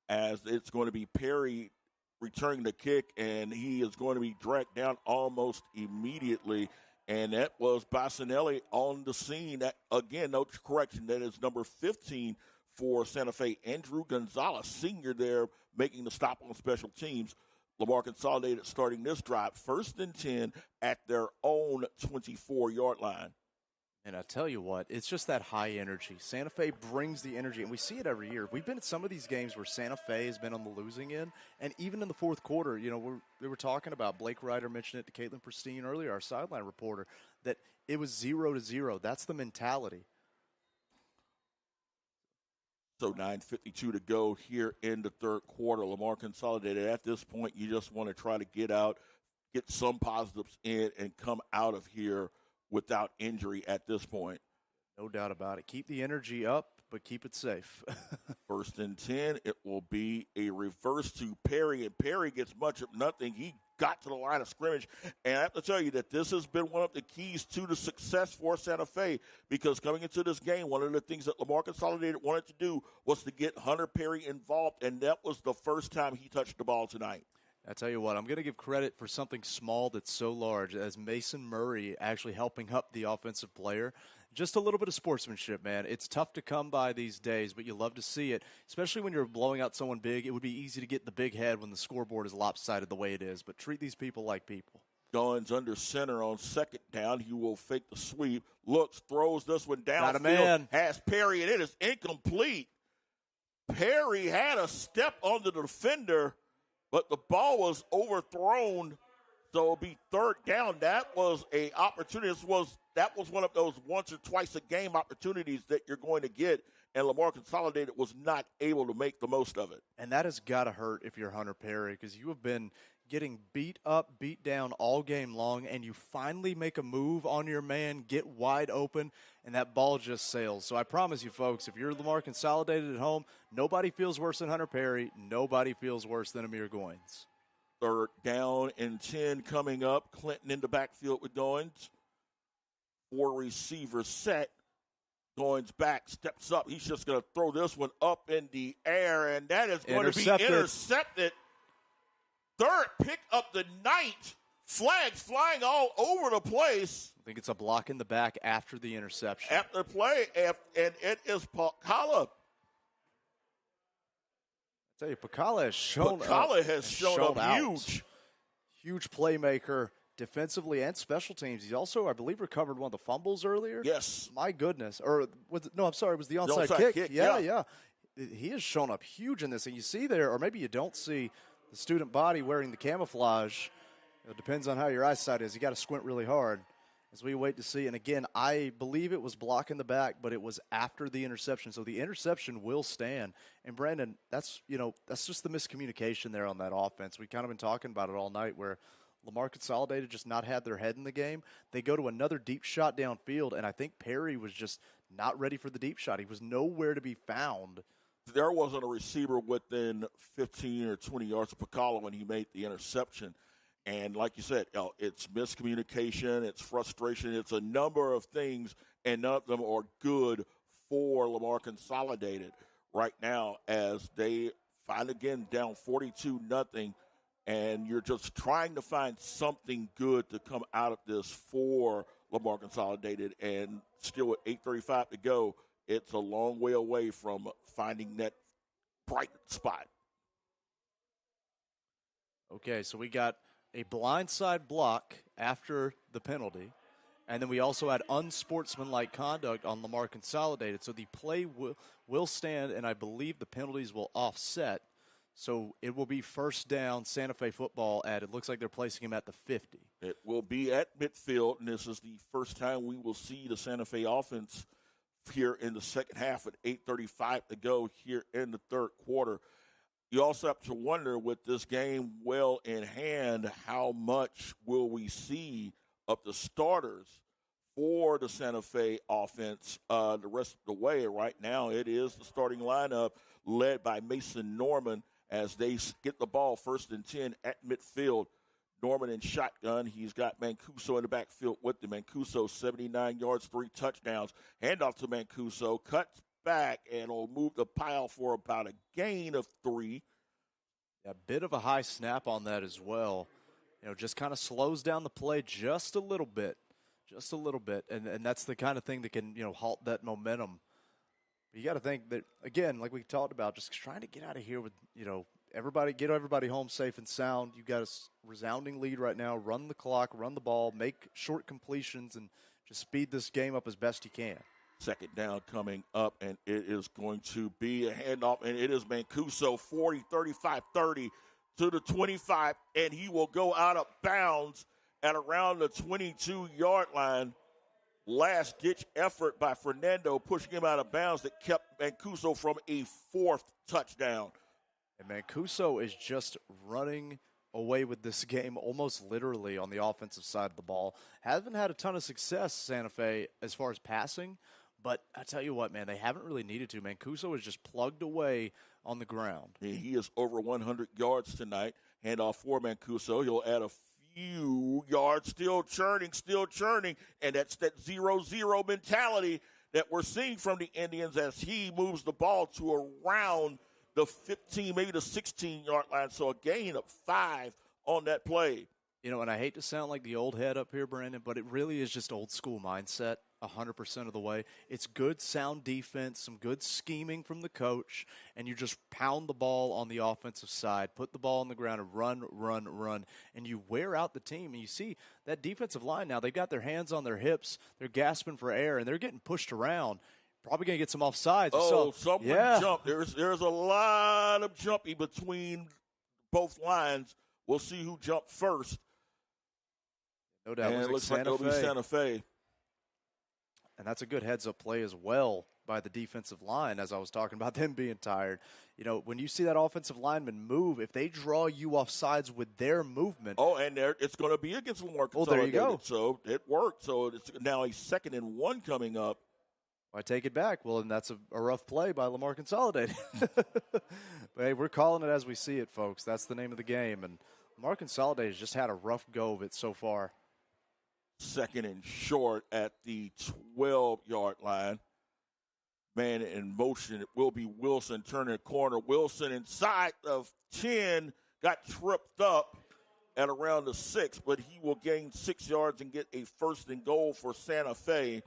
as it's going to be Perry returning the kick, and he is going to be dragged down almost immediately. And that was Bassanelli on the scene. That, again, no correction, that is number 15 for Santa Fe. Andrew Gonzalez, senior there, making the stop on special teams. Lamar Consolidated starting this drive, 1st and 10 at their own 24-yard line. And I tell you what, it's just that high energy. Santa Fe brings the energy, and we see it every year. We've been at some of these games where Santa Fe has been on the losing end, and even in the fourth quarter, we were talking about, Blake Ryder mentioned it to Caitlin Pristine earlier, our sideline reporter, that it was 0-0. That's the mentality. So 9:52 to go here in the third quarter. Lamar Consolidated, at this point, you just want to try to get out, get some positives in, and come out of here without injury at this point. No doubt about it. Keep the energy up, but keep it safe. 1st and 10, it will be a reverse to Perry, and Perry gets much of nothing. He got to the line of scrimmage, and I have to tell you that this has been one of the keys to the success for Santa Fe, because coming into this game, one of the things that Lamar Consolidated wanted to do was to get Hunter Perry involved, and that was the first time he touched the ball tonight. I tell you what, I'm going to give credit for something small that's so large as Mason Murray actually helping up the offensive player. Just a little bit of sportsmanship, man. It's tough to come by these days, but you love to see it, especially when you're blowing out someone big. It would be easy to get the big head when the scoreboard is lopsided the way it is, but treat these people like people. Goins under center on 2nd down. He will fake the sweep, looks, throws this one Got a downfield, man. has Perry, and it is incomplete. Perry had a step on the defender, but the ball was overthrown, so it'll be 3rd down. That was a opportunity. That was one of those once or twice a game opportunities that you're going to get, and Lamar Consolidated was not able to make the most of it. And that has got to hurt if you're Hunter Perry, because you have been getting beat up, beat down all game long, and you finally make a move on your man, get wide open, and that ball just sails. So I promise you, folks, if you're Lamar Consolidated at home, nobody feels worse than Hunter Perry. Nobody feels worse than Amir Goins. 3rd down and 10 coming up. Clinton in the backfield with Goins. 4 receivers set. Goins back, steps up. He's just going to throw this one up in the air, and that is going to be intercepted. 3rd pick of the night. Flags flying all over the place. I think it's a block in the back after the interception. After the play, and it is Pacala. I tell you, Pacala has shown up huge. Huge playmaker defensively and special teams. He also, I believe, recovered one of the fumbles earlier. Yes. My goodness. Or, was it, no, I'm sorry, it was the onside kick. Yeah. He has shown up huge in this. And you see there, or maybe you don't see, the student body wearing the camouflage. It depends on how your eyesight is. You got to squint really hard as we wait to see. And again, I believe it was blocking the back, but it was after the interception. So the interception will stand. And Brandon, that's just the miscommunication there on that offense. We've kind of been talking about it all night, where Lamar Consolidated just not had their head in the game. They go to another deep shot downfield, and I think Perry was just not ready for the deep shot. He was nowhere to be found. There wasn't a receiver within 15 or 20 yards of Pacala when he made the interception. And like you said, it's miscommunication, it's frustration, it's a number of things, and none of them are good for Lamar Consolidated right now, as they find again down 42-0. and you're just trying to find something good to come out of this for Lamar Consolidated. And still with 8:35 to go, it's a long way away from finding that bright spot. Okay, so we got a blindside block after the penalty, and then we also had unsportsmanlike conduct on Lamar Consolidated. So the play will stand, and I believe the penalties will offset. So it will be first down, Santa Fe football it looks like they're placing him at the 50. It will be at midfield, and this is the first time we will see the Santa Fe offense here in the second half at 8:35 to go here in the third quarter. You also have to wonder, with this game well in hand, how much will we see of the starters for the Santa Fe offense the rest of the way. Right now, it is the starting lineup led by Mason Norman as they get the ball 1st and 10 at midfield. Norman in shotgun. He's got Mancuso in the backfield with him. Mancuso, 79 yards, 3 touchdowns. Handoff to Mancuso. Cuts back and will move the pile for about a gain of 3. A bit of a high snap on that as well. Just kind of slows down the play just a little bit. Just a little bit. And that's the kind of thing that can, halt that momentum. But you got to think that, again, like we talked about, just trying to get out of here with, get everybody home safe and sound. You've got a resounding lead right now. Run the clock, run the ball, make short completions, and just speed this game up as best you can. Second down coming up, and it is going to be a handoff, and it is Mancuso, 40, 35, 30 to the 25, and he will go out of bounds at around the 22-yard line. Last-ditch effort by Fernando, pushing him out of bounds that kept Mancuso from a 4th touchdown. And Mancuso is just running away with this game almost literally on the offensive side of the ball. Haven't had a ton of success, Santa Fe, as far as passing, but I tell you what, man, they haven't really needed to. Mancuso is just plugged away on the ground. He is over 100 yards tonight. Handoff for Mancuso. He'll add a few yards, still churning, and that's that 0-0 mentality that we're seeing from the Indians as he moves the ball to around the 15, maybe the 16-yard line, so a gain of 5 on that play. And I hate to sound like the old head up here, Brandon, but it really is just old school mindset 100% of the way. It's good, sound defense, some good scheming from the coach, and you just pound the ball on the offensive side, put the ball on the ground and run, and you wear out the team. And you see that defensive line now, they've got their hands on their hips, they're gasping for air, and they're getting pushed around. Probably going to get some offsides. Someone jumped. There's a lot of jumping between both lines. We'll see who jumped first. No doubt. And it looks like it'll be Santa Fe. And that's a good heads-up play as well by the defensive line, as I was talking about them being tired. When you see that offensive lineman move, if they draw you off sides with their movement. And it's going to be against Lamar Consolidated. There you go. So it worked. So it's now a 2nd and 1 coming up. I take it back. Well, and that's a rough play by Lamar Consolidated. But, hey, we're calling it as we see it, folks. That's the name of the game. And Lamar Consolidated has just had a rough go of it so far. 2nd and short at the 12-yard line. Man in motion. It will be Wilson turning a corner. Wilson inside of 10 got tripped up at around the 6, but he will gain 6 yards and get a 1st and goal for Santa Fe.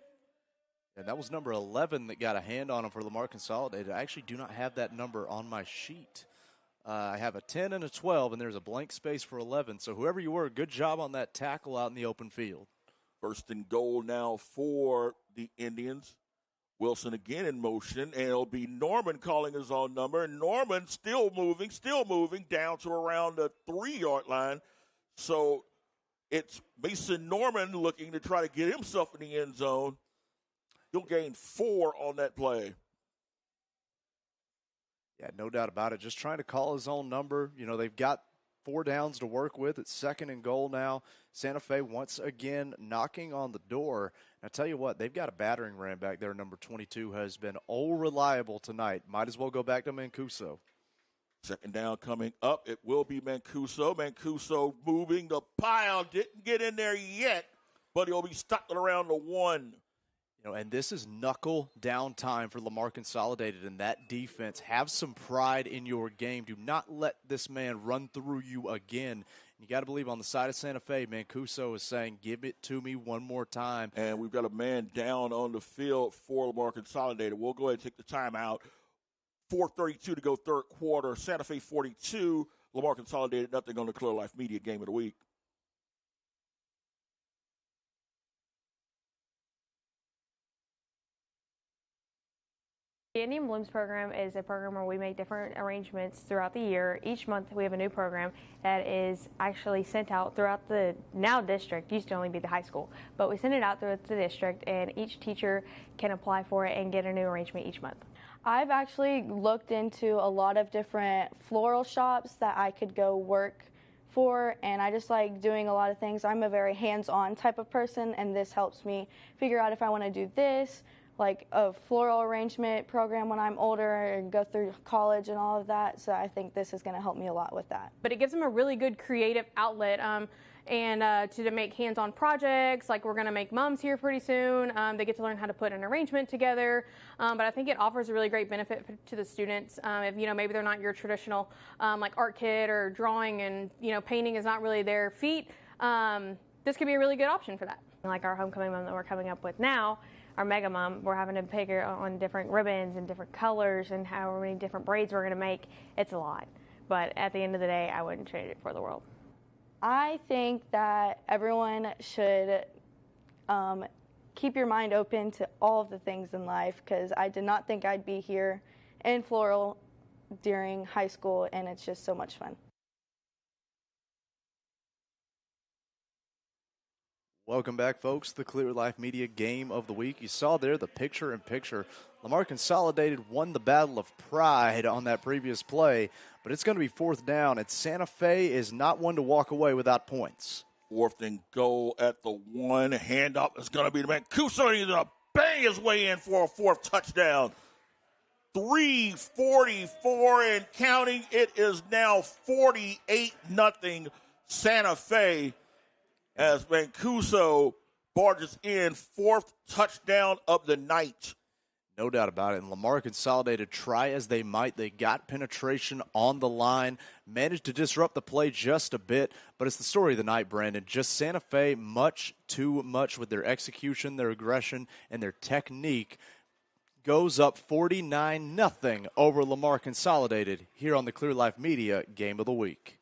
And that was number 11 that got a hand on him for Lamar Consolidated. I actually do not have that number on my sheet. I have a 10 and a 12, and there's a blank space for 11. So whoever you were, good job on that tackle out in the open field. 1st and goal now for the Indians. Wilson again in motion, and it'll be Norman calling his own number. And Norman still moving down to around the 3-yard line. So it's Mason Norman looking to try to get himself in the end zone. He'll gain 4 on that play. Yeah, no doubt about it. Just trying to call his own number. They've got 4 downs to work with. It's 2nd and goal now. Santa Fe once again knocking on the door. And I tell you what, they've got a battering ram back there. Number 22 has been reliable tonight. Might as well go back to Mancuso. 2nd down coming up. It will be Mancuso. Mancuso moving the pile. Didn't get in there yet, but he'll be stopped around the 1. And this is knuckle down time for Lamar Consolidated and that defense. Have some pride in your game. Do not let this man run through you again. You got to believe on the side of Santa Fe, Mancuso is saying, give it to me one more time. And we've got a man down on the field for Lamar Consolidated. We'll go ahead and take the timeout. 4:32 to go third quarter. Santa Fe 42, Lamar Consolidated, nothing on the Clear Life Media Game of the Week. The Indian Blooms program is a program where we make different arrangements throughout the year. Each month we have a new program that is actually sent out throughout the now district. Used to only be the high school, but we send it out throughout the district, and each teacher can apply for it and get a new arrangement each month. I've actually looked into a lot of different floral shops that I could go work for, and I just like doing a lot of things. I'm a very hands-on type of person, and this helps me figure out if I want to do this, like a floral arrangement program when I'm older and go through college and all of that. So I think this is going to help me a lot with that. But it gives them a really good creative outlet and to make hands-on projects. Like we're going to make mums here pretty soon. They get to learn how to put an arrangement together. But I think it offers a really great benefit to the students. If maybe they're not your traditional like art kid or drawing, and painting is not really their feat. This could be a really good option for that. Like our homecoming mum that we're coming up with now, our mega mom, we're having to figure on different ribbons and different colors and how many different braids we're going to make. It's a lot. But at the end of the day, I wouldn't trade it for the world. I think that everyone should keep your mind open to all of the things in life, because I did not think I'd be here in floral during high school, and it's just so much fun. Welcome back, folks, to the Clear Life Media Game of the Week. You saw there the picture-in-picture. Lamar Consolidated won the battle of pride on that previous play, but it's going to be fourth down, and Santa Fe is not one to walk away without points. Fourth and goal at the one. Handoff is going to be the man. Mancuso. He's going to bang his way in for a fourth touchdown. 3:44 and counting. It is now 48-0 Santa Fe, as Mancuso barges in, fourth touchdown of the night. No doubt about it. And Lamar Consolidated, try as they might, they got penetration on the line, managed to disrupt the play just a bit, but it's the story of the night, Brandon. Just Santa Fe, much too much with their execution, their aggression, and their technique. Goes up 49-0 over Lamar Consolidated here on the Clear Life Media Game of the Week.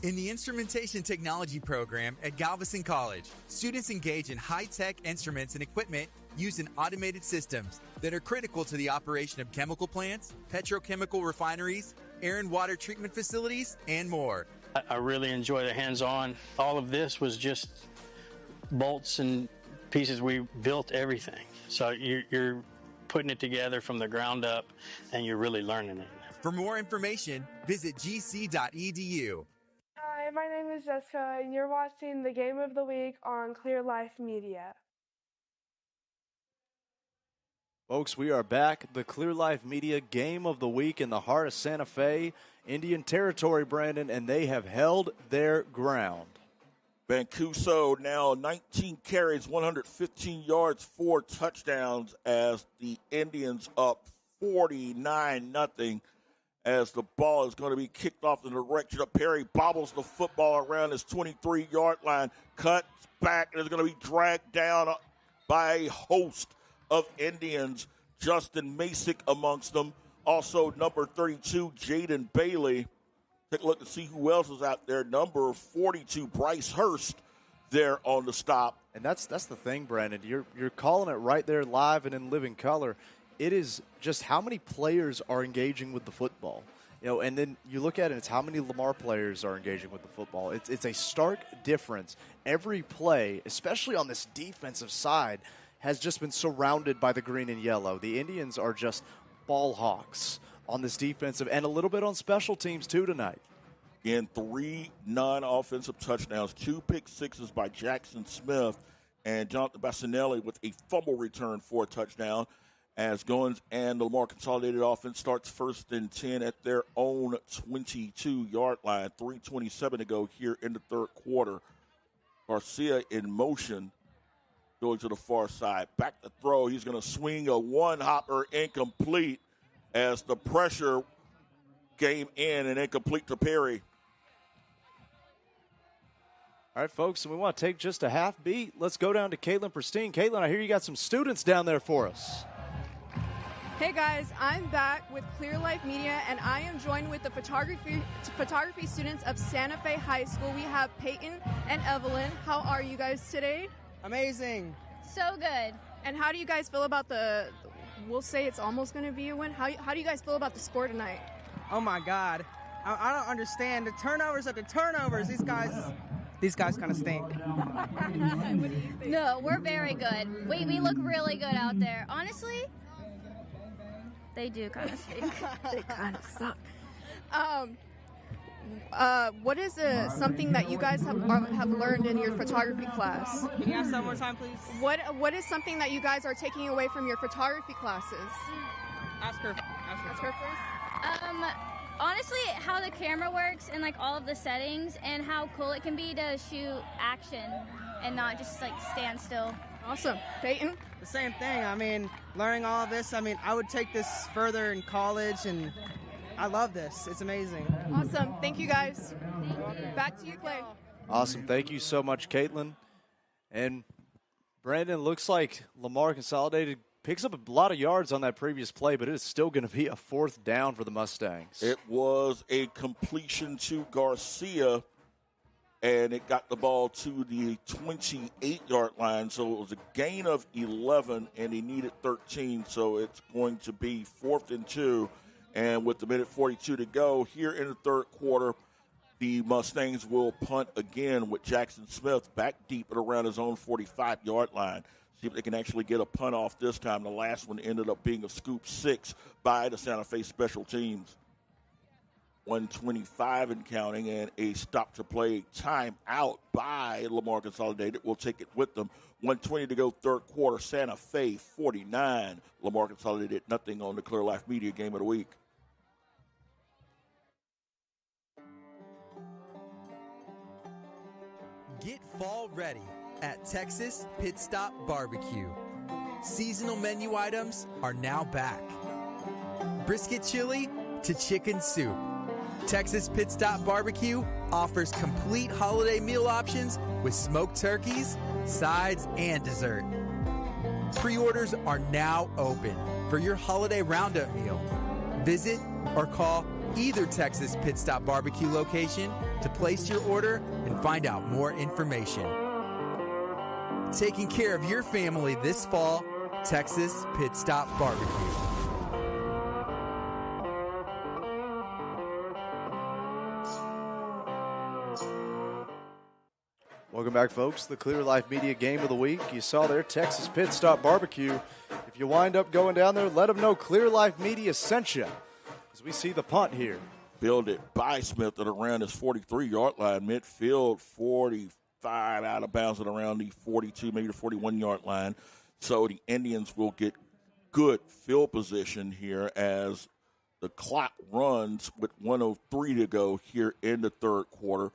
In the Instrumentation Technology program at Galveston College, students engage in high-tech instruments and equipment used in automated systems that are critical to the operation of chemical plants, petrochemical refineries, air and water treatment facilities, and more. I really enjoy the hands-on. All of this was just bolts and pieces. We built everything. So you're putting it together from the ground up, and you're really learning it. For more information, visit gc.edu. Hi, my name is Jessica, and you're watching the Game of the Week on Clear Life Media. Folks, we are back. The Clear Life Media Game of the Week in the heart of Santa Fe, Indian Territory, Brandon, and they have held their ground. Mancuso now 19 carries, 115 yards, 4 touchdowns as the Indians up 49-0. As the ball is going to be kicked off in the direction of Perry, bobbles the football around his 23-yard line, cuts back, and is going to be dragged down by a host of Indians. Justin Masick amongst them. Also, number 32, Jaden Bailey. Take a look to see who else is out there. Number 42, Bryce Hurst, there on the stop. And that's the thing, Brandon. You're calling it right there live and in living color. It is just how many players are engaging with the football. And then you look at it, it's how many Lamar players are engaging with the football. It's a stark difference. Every play, especially on this defensive side, has just been surrounded by the green and yellow. The Indians are just ball hawks on this defensive and a little bit on special teams too tonight. In 3 non-offensive touchdowns, 2 pick sixes by Jackson Smith and Jonathan Bassinelli with a fumble return for a touchdown. As Goins and the Lamar Consolidated offense starts first and 10 at their own 22-yard line. 3:27 to go here in the third quarter. Garcia in motion, going to the far side. Back to throw. He's going to swing a one-hopper incomplete as the pressure came in and incomplete to Perry. All right, folks, and we want to take just a half beat. Let's go down to Caitlin Pristine. Caitlin, I hear you got some students down there for us. Hey guys, I'm back with Clear Life Media, and I am joined with the photography students of Santa Fe High School. We have Peyton and Evelyn. How are you guys today? Amazing. So good. And how do you guys feel about we'll say it's almost going to be a win. How do you guys feel about the score tonight? Oh my God. I don't understand. The turnovers after turnovers. These guys kind of stink. No, we're very good. We look really good out there. Honestly, they do kind of stink. They kind of suck. What is something that you guys have learned in your photography class? Can you ask that one more time, please? What is something that you guys are taking away from your photography classes? Ask her first. Honestly, how the camera works and like all of the settings and how cool it can be to shoot action and not just like stand still. Awesome. Peyton? The same thing. I mean, learning all of this, I would take this further in college, and I love this. It's amazing. Awesome. Thank you, guys. Back to you, Clay. Awesome. Thank you so much, Caitlin. And Brandon, looks like Lamar Consolidated picks up a lot of yards on that previous play, but it is still going to be a 4th down for the Mustangs. It was a completion to Garcia, and it got the ball to the 28-yard line. So it was a gain of 11, and he needed 13. So it's going to be 4th and 2. And with the minute 42 to go here in the third quarter, the Mustangs will punt again with Jackson Smith back deep at around his own 45-yard line. See if they can actually get a punt off this time. The last one ended up being a scoop 6 by the Santa Fe special teams. 125 and counting, and a stop-to-play timeout by Lamar Consolidated. We'll take it with them. 1:20 to go, third quarter. Santa Fe 49. Lamar Consolidated nothing on the Clear Life Media Game of the Week. Get fall ready at Texas Pit Stop Barbecue. Seasonal menu items are now back. Brisket chili to chicken soup. Texas Pit Stop Barbecue offers complete holiday meal options with smoked turkeys, sides, and dessert. Pre-orders are now open for your holiday roundup meal. Visit or call either Texas Pit Stop Barbecue location to place your order and find out more information. Taking care of your family this fall, Texas Pit Stop Barbecue. Welcome back, folks. The Clear Life Media Game of the Week. You saw there, Texas Pit Stop Barbecue. If you wind up going down there, let them know Clear Life Media sent you. As we see the punt here. Fielded by Smith at around his 43-yard line. Midfield 45 out of bounds at around the 42, maybe the 41-yard line. So the Indians will get good field position here as the clock runs with 1:03 to go here in the third quarter.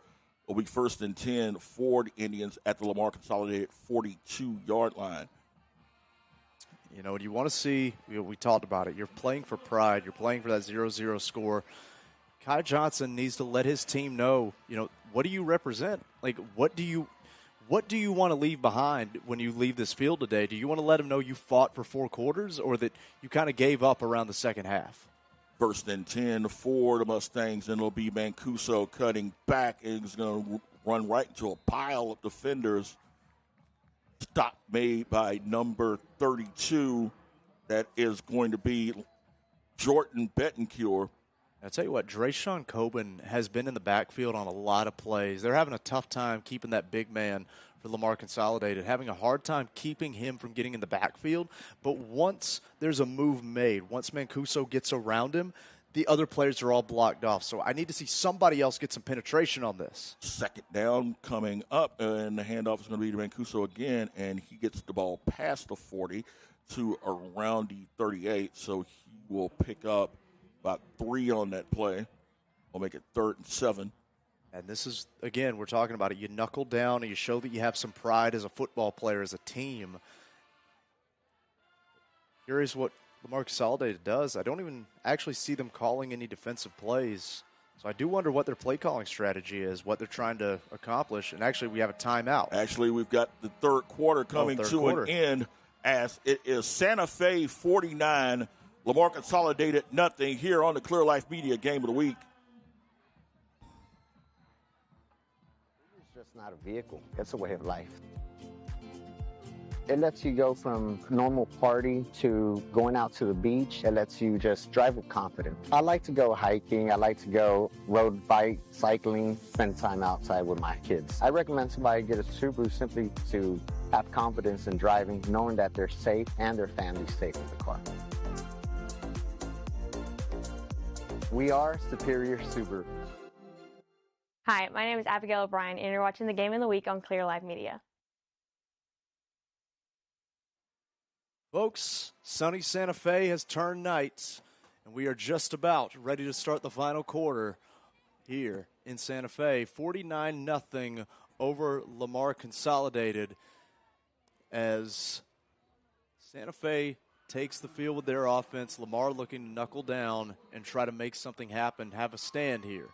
Will be 1st and 10 for the Indians at the Lamar Consolidated 42-yard line. You know, you want to see, we talked about it, you're playing for pride, you're playing for that 0-0 score. Kai Johnson needs to let his team know, what do you represent? Like, what do you want to leave behind when you leave this field today? Do you want to let them know you fought for 4 quarters or that you kind of gave up around the second half? 1st and 10 for the Mustangs, and it'll be Mancuso cutting back, and he's going to run right into a pile of defenders. Stop made by number 32. That is going to be Jordan Bettencure. I'll tell you what, Drayshawn Coben has been in the backfield on a lot of plays. They're having a tough time keeping that big man for Lamar Consolidated, having a hard time keeping him from getting in the backfield. But once there's a move made, once Mancuso gets around him, the other players are all blocked off. So I need to see somebody else get some penetration on this. 2nd down coming up, and the handoff is going to be to Mancuso again, and he gets the ball past the 40 to around the 38. So he will pick up about 3 on that play. We'll make it 3rd and 7. And this is, again, we're talking about it. You knuckle down and you show that you have some pride as a football player, as a team. Curious what Lamar Consolidated does. I don't even actually see them calling any defensive plays. So I do wonder what their play calling strategy is, what they're trying to accomplish. And actually, we have a timeout. Actually, we've got the third quarter coming an end as it is Santa Fe 49, Lamar Consolidated nothing here on the Clear Life Media Game of the Week. It's just not a vehicle. It's a way of life. It lets you go from normal party to going out to the beach. It lets you just drive with confidence. I like to go hiking. I like to go road bike, cycling, spend time outside with my kids. I recommend somebody get a Subaru simply to have confidence in driving, knowing that they're safe and their family's safe in the car. We are Superior Subaru. Hi, my name is Abigail O'Brien, and you're watching the Game of the Week on Clear Live Media. Folks, sunny Santa Fe has turned night, and we are just about ready to start the final quarter here in Santa Fe. 49-0 over Lamar Consolidated as Santa Fe takes the field with their offense. Lamar looking to knuckle down and try to make something happen, have a stand here.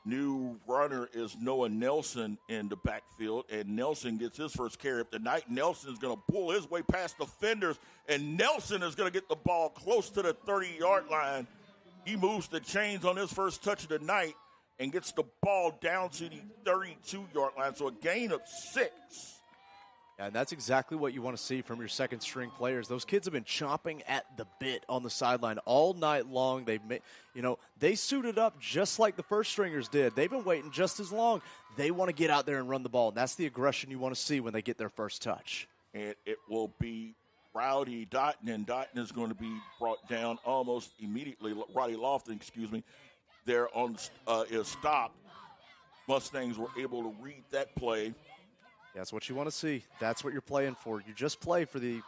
New runner is Noah Nelson in the backfield, and Nelson gets his first carry of the night. Nelson is going to pull his way past defenders, and Nelson is going to get the ball close to the 30-yard line. He moves the chains on his first touch of the night and gets the ball down to the 32-yard line, so a gain of 6. And that's exactly what you want to see from your second-string players. Those kids have been chomping at the bit on the sideline all night long. They suited up just like the first-stringers did. They've been waiting just as long. They want to get out there and run the ball, and that's the aggression you want to see when they get their first touch. And it will be Rowdy Dotton, and Dotton is going to be brought down almost immediately. Roddy Lofton, there is stopped. Mustangs were able to read that play. That's what you want to see. That's what you're playing for. You just play for and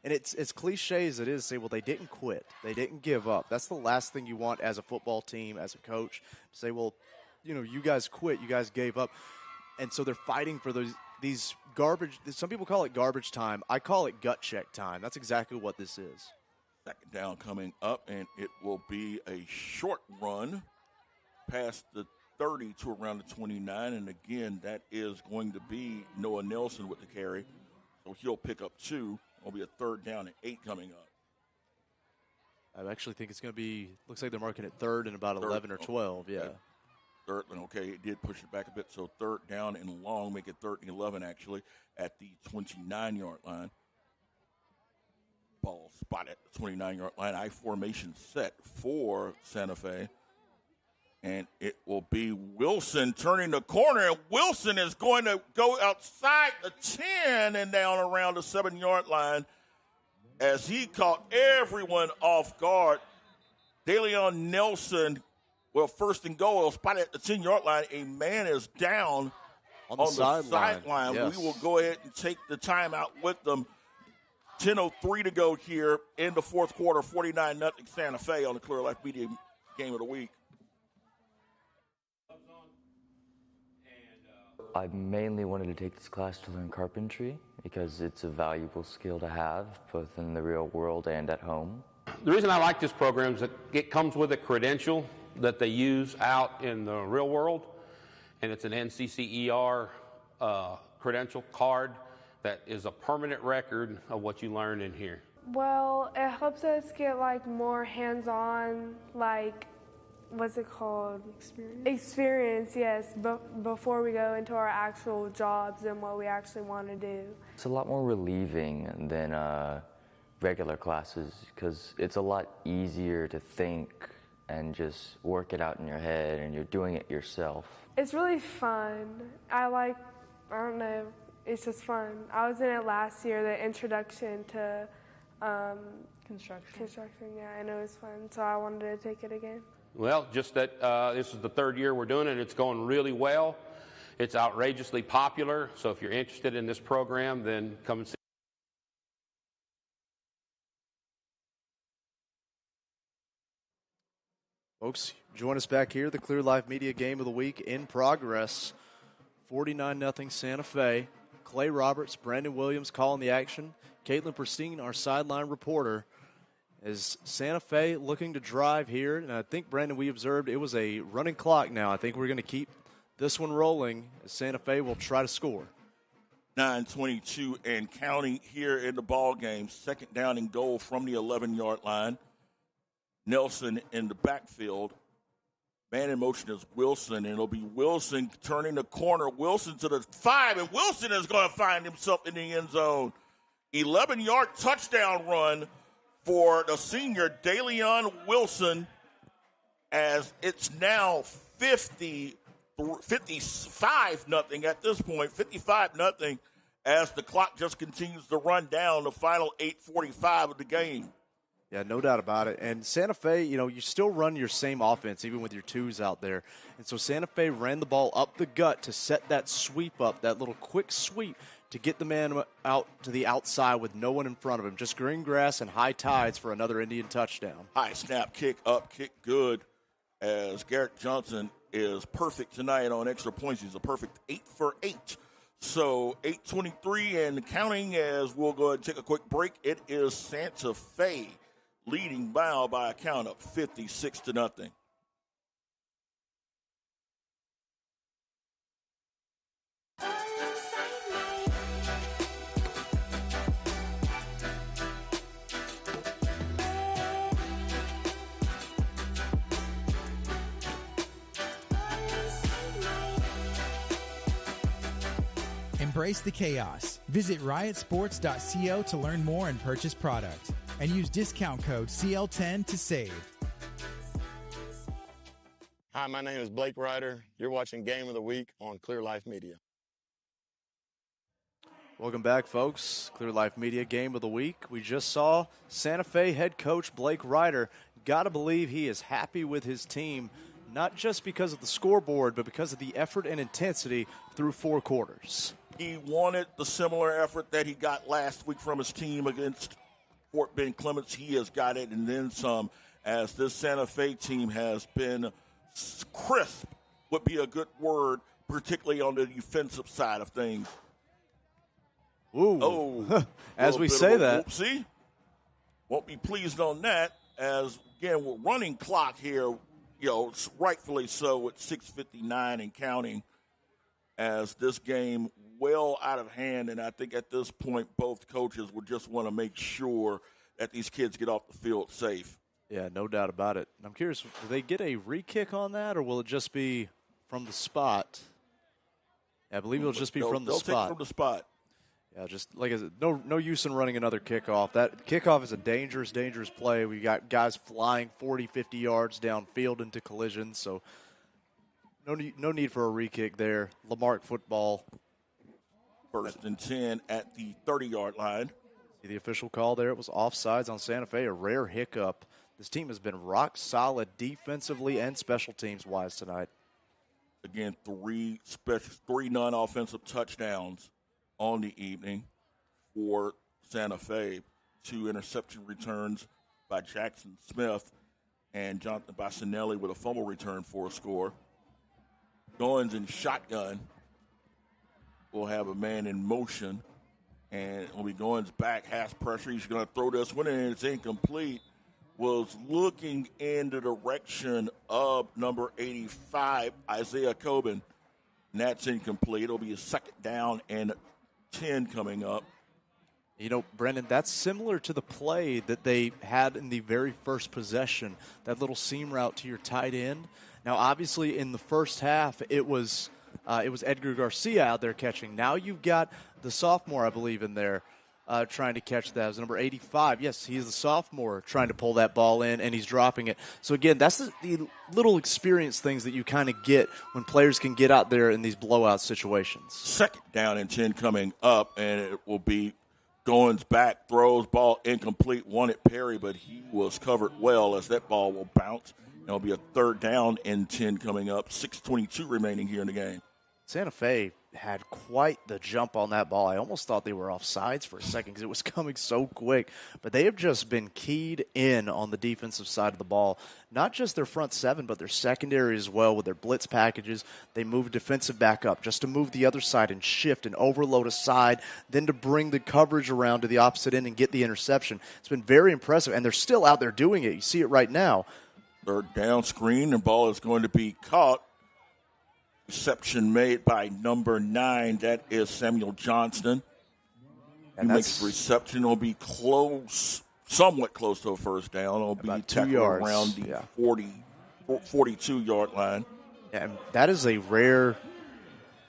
it's as cliche as it is to say, well, they didn't quit. They didn't give up. That's the last thing you want as a football team, as a coach, to say, well, you guys quit. You guys gave up. And so they're fighting for these garbage. Some people call it garbage time. I call it gut check time. That's exactly what this is. Second down coming up, and it will be a short run past the 30 to around the 29, and again, that is going to be Noah Nelson with the carry. So he'll pick up 2. It'll be a third down and 8 coming up. I actually think it's going to be, looks like they're marking it third and about 11 or 12, yeah. Okay. Third, okay, it did push it back a bit, so third down and long, make it third and 11 actually at the 29-yard line. Ball spot at the 29-yard line. I-formation set for Santa Fe. And it will be Wilson turning the corner, and Wilson is going to go outside the 10 and down around the 7-yard line as he caught everyone off guard. DeLeon Nelson, first and goal, spot at the 10-yard line. A man is down on the sideline. Yes. We will go ahead and take the timeout with them. 10:03 to go here in the fourth quarter, 49-0 Santa Fe on the Clear Life Media Game of the Week. I mainly wanted to take this class to learn carpentry because it's a valuable skill to have, both in the real world and at home. The reason I like this program is that it comes with a credential that they use out in the real world, and it's an NCCER credential card that is a permanent record of what you learn in here. Well, it helps us get more hands-on, what's it called? Experience, yes, before we go into our actual jobs and what we actually want to do. It's a lot more relieving than regular classes because it's a lot easier to think and just work it out in your head, and you're doing it yourself. It's really fun. I don't know, it's just fun. I was in it last year, the introduction to construction, yeah, and it was fun, so I wanted to take it again. Well, just that this is the third year we're doing it. It's going really well. It's outrageously popular. So if you're interested in this program, then come and see. Folks, join us back here. The Clear Life Media Game of the Week in progress. 49-0 Santa Fe. Clay Roberts, Brandon Williams calling the action. Caitlin Pristine, our sideline reporter. As Santa Fe looking to drive here, and I think, Brandon, we observed it was a running clock now. I think we're going to keep this one rolling as Santa Fe will try to score. 9:22 and counting here in the ball game. Second down and goal from the 11-yard line. Nelson in the backfield. Man in motion is Wilson, and it'll be Wilson turning the corner. Wilson to the 5, and Wilson is going to find himself in the end zone. 11-yard touchdown run for the senior DeLeon Wilson, as it's now 55-0 at this point, 55-0 as the clock just continues to run down the final 8:45 of the game. Yeah, no doubt about it. And Santa Fe, you still run your same offense even with your twos out there. And so Santa Fe ran the ball up the gut to set that sweep up, that little quick sweep to get the man out to the outside with no one in front of him. Just green grass and high tides for another Indian touchdown. High snap, kick up, kick good, as Garrett Johnson is perfect tonight on extra points. He's a perfect 8 for 8. So 8:23 and counting, as we'll go ahead and take a quick break. It is Santa Fe leading by a count of 56-0. Embrace the chaos. Visit riotsports.co to learn more and purchase product. And use discount code CL10 to save. Hi, my name is Blake Ryder. You're watching Game of the Week on Clear Life Media. Welcome back, folks. Clear Life Media Game of the Week. We just saw Santa Fe head coach Blake Ryder. Got to believe he is happy with his team, not just because of the scoreboard, but because of the effort and intensity through 4 quarters. He wanted the similar effort that he got last week from his team against Fort Bend Clements. He has got it and then some, as this Santa Fe team has been crisp, would be a good word, particularly on the defensive side of things. Ooh. Oh, as we say that. Whoopsie. Won't be pleased on that, as, again, we're running clock here, rightfully so at 6:59 and counting, as this game well out of hand, and I think at this point both coaches would just want to make sure that these kids get off the field safe. Yeah, no doubt about it. I'm curious, will they get a re-kick on that, or will it just be from the spot? I believe it'll just be from the spot. They'll take it from the spot. Yeah, just like I said, no use in running another kickoff. That kickoff is a dangerous, dangerous play. We got guys flying 40, 50 yards downfield into collisions, so no need for a re-kick there. Lamar football. 1st and 10 at the 30-yard line. See the official call there. It was offsides on Santa Fe, a rare hiccup. This team has been rock solid defensively and special teams-wise tonight. Again, 3 non-offensive touchdowns on the evening for Santa Fe. 2 interception returns by Jackson Smith and Jonathan Bassinelli with a fumble return for a score. Goins in shotgun. We'll have a man in motion, and when we Goins back, has pressure. He's going to throw this one, and it's incomplete. Was looking in the direction of number 85, Isaiah Coben, and that's incomplete. It'll be a 2nd down and 10 coming up. Brendan, that's similar to the play that they had in the very first possession, that little seam route to your tight end. Now, obviously, in the first half, it was Edgar Garcia out there catching. Now you've got the sophomore, I believe, in there trying to catch that. It was number 85. Yes, he's the sophomore trying to pull that ball in, and he's dropping it. So, again, that's the little experience things that you kind of get when players can get out there in these blowout situations. 2nd down and 10 coming up, and it will be Goins back, throws, ball incomplete, wanted Perry, but he was covered well as that ball will bounce. It'll be a 3rd down and 10 coming up. 6:22 remaining here in the game. Santa Fe had quite the jump on that ball. I almost thought they were offsides for a second because it was coming so quick. But they have just been keyed in on the defensive side of the ball. Not just their front seven, but their secondary as well with their blitz packages. They move defensive back up just to move the other side and shift and overload a side, then to bring the coverage around to the opposite end and get the interception. It's been very impressive, and they're still out there doing it. You see it right now. Third down screen, the ball is going to be caught. Reception made by number 9. That is Samuel Johnston. He makes the reception. It'll be close, somewhat close to a first down. It'll be tackled around the 42-yard line. Yeah, and that is a rare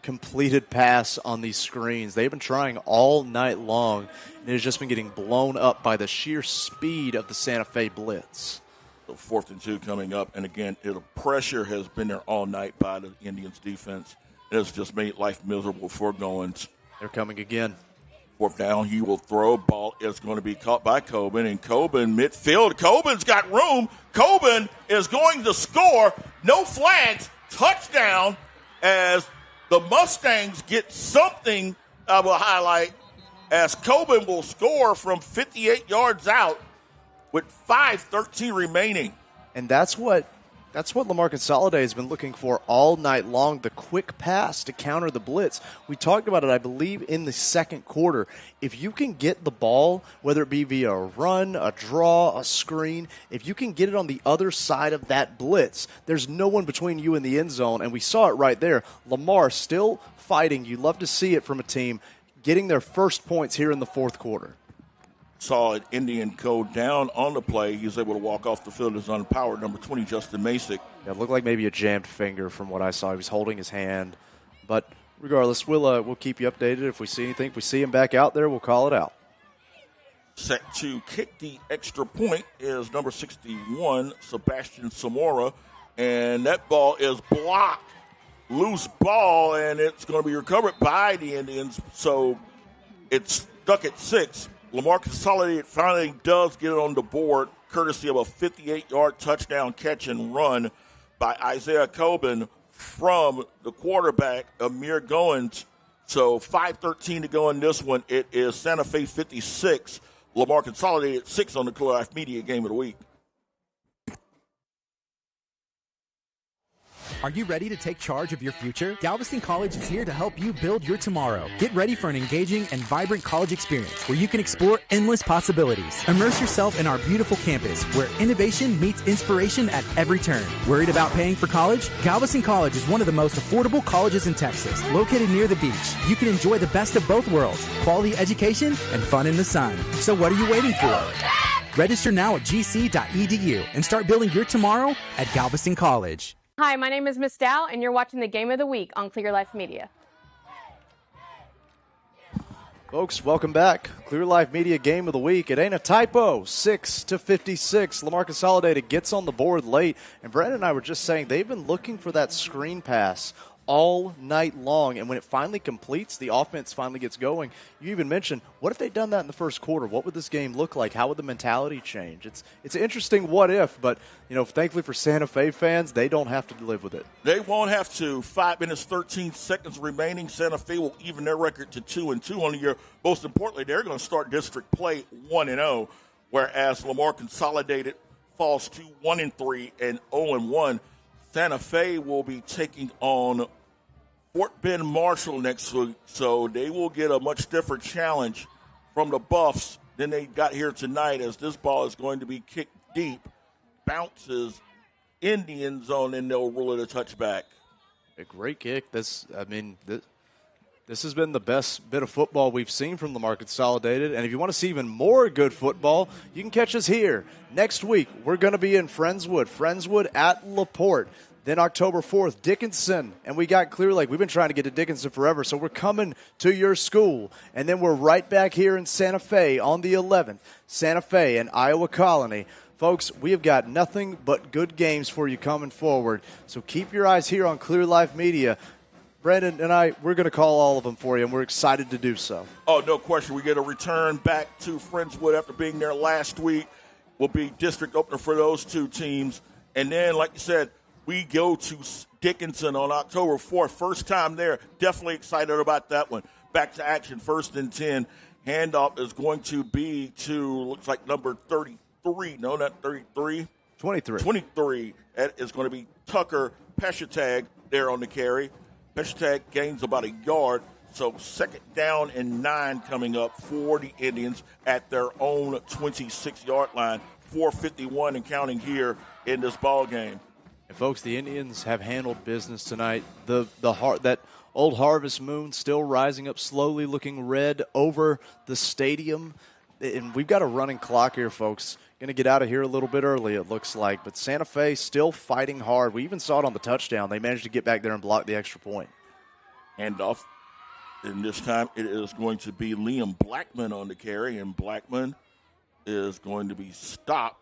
completed pass on these screens. They've been trying all night long, and it has just been getting blown up by the sheer speed of the Santa Fe blitz. So 4th and 2 coming up. And, again, the pressure has been there all night by the Indians' defense. It has just made life miserable for Goins. They're coming again. 4th down, he will throw. Ball is going to be caught by Coben. And Coben midfield. Coben's got room. Coben is going to score. No flags. Touchdown as the Mustangs get something of a highlight as Coben will score from 58 yards out with 5:13 remaining. And that's what Lamar Consolidated has been looking for all night long, the quick pass to counter the blitz. We talked about it, I believe, in the second quarter. If you can get the ball, whether it be via a run, a draw, a screen, if you can get it on the other side of that blitz, there's no one between you and the end zone, and we saw it right there. Lamar still fighting. You love to see it from a team getting their first points here in the fourth quarter. Saw an Indian go down on the play. He was able to walk off the field as unpowered. Number 20, Justin Masick. Yeah, it looked like maybe a jammed finger from what I saw. He was holding his hand. But regardless, we'll keep you updated if we see anything. If we see him back out there, we'll call it out. Set to kick the extra point is number 61, Sebastian Zamora. And that ball is blocked. Loose ball, and it's going to be recovered by the Indians. So it's stuck at 6. Lamar Consolidated finally does get it on the board, courtesy of a 58-yard touchdown catch and run by Isaiah Coben from the quarterback, Amir Goins. So 5:13 to go in this one. It is Santa Fe 56, Lamar Consolidated 6 on the Clear Life Media Game of the Week. Are you ready to take charge of your future? Galveston College is here to help you build your tomorrow. Get ready for an engaging and vibrant college experience where you can explore endless possibilities. Immerse yourself in our beautiful campus where innovation meets inspiration at every turn. Worried about paying for college? Galveston College is one of the most affordable colleges in Texas. Located near the beach, you can enjoy the best of both worlds, quality education and fun in the sun. So what are you waiting for? Register now at gc.edu and start building your tomorrow at Galveston College. Hi, my name is Miss Dow, and you're watching the Game of the Week on Clear Life Media. Folks, welcome back. Clear Life Media Game of the Week. It ain't a typo. 6-56. Lamar Consolidated gets on the board late. And Brandon and I were just saying they've been looking for that screen pass all night long. And when it finally completes, the offense finally gets going. You even mentioned, what if they'd done that in the first quarter? What would this game look like? How would the mentality change? It's an interesting what if, but thankfully for Santa Fe fans, they don't have to live with it. They won't have to. 5 minutes, 13 seconds remaining. Santa Fe will even their record to 2-2 on the year. Most importantly, they're going to start district play 1-0, whereas Lamar Consolidated falls to 1-3 and 0-1. Santa Fe will be taking on Fort Bend Marshall next week, so they will get a much different challenge from the Buffs than they got here tonight, as this ball is going to be kicked deep, bounces in the end zone, and they'll rule it a touchback. A great kick. This has been the best bit of football we've seen from Lamar Consolidated. And if you want to see even more good football, you can catch us here. Next week, we're going to be in Friendswood at LaPorte. Then October 4th, Dickinson. And we got Clear Lake. We've been trying to get to Dickinson forever, so we're coming to your school. And then we're right back here in Santa Fe on the 11th. Santa Fe and Iowa Colony. Folks, we have got nothing but good games for you coming forward. So keep your eyes here on Clear Life Media. Brandon and I, we're going to call all of them for you, and we're excited to do so. Oh, no question. We get a return back to Friendswood after being there last week. Will be district opener for those two teams. And then, like you said, We go to Dickinson on October 4th. First time there. Definitely excited about that one. Back to action, 1st and 10. Handoff is going to be to, looks like number 33. No, not 33. 23. 23. That is going to be Tucker Peshatag there on the carry. Peshatag gains about a yard. So 2nd down and 9 coming up for the Indians at their own 26-yard line. 4:51 and counting here in this ball game. And folks, the Indians have handled business tonight. That old harvest moon still rising up slowly, looking red over the stadium. And we've got a running clock here, folks. Going to get out of here a little bit early, it looks like. But Santa Fe still fighting hard. We even saw it on the touchdown. They managed to get back there and block the extra point. Handoff. And this time it is going to be Liam Blackman on the carry, and Blackman is going to be stopped.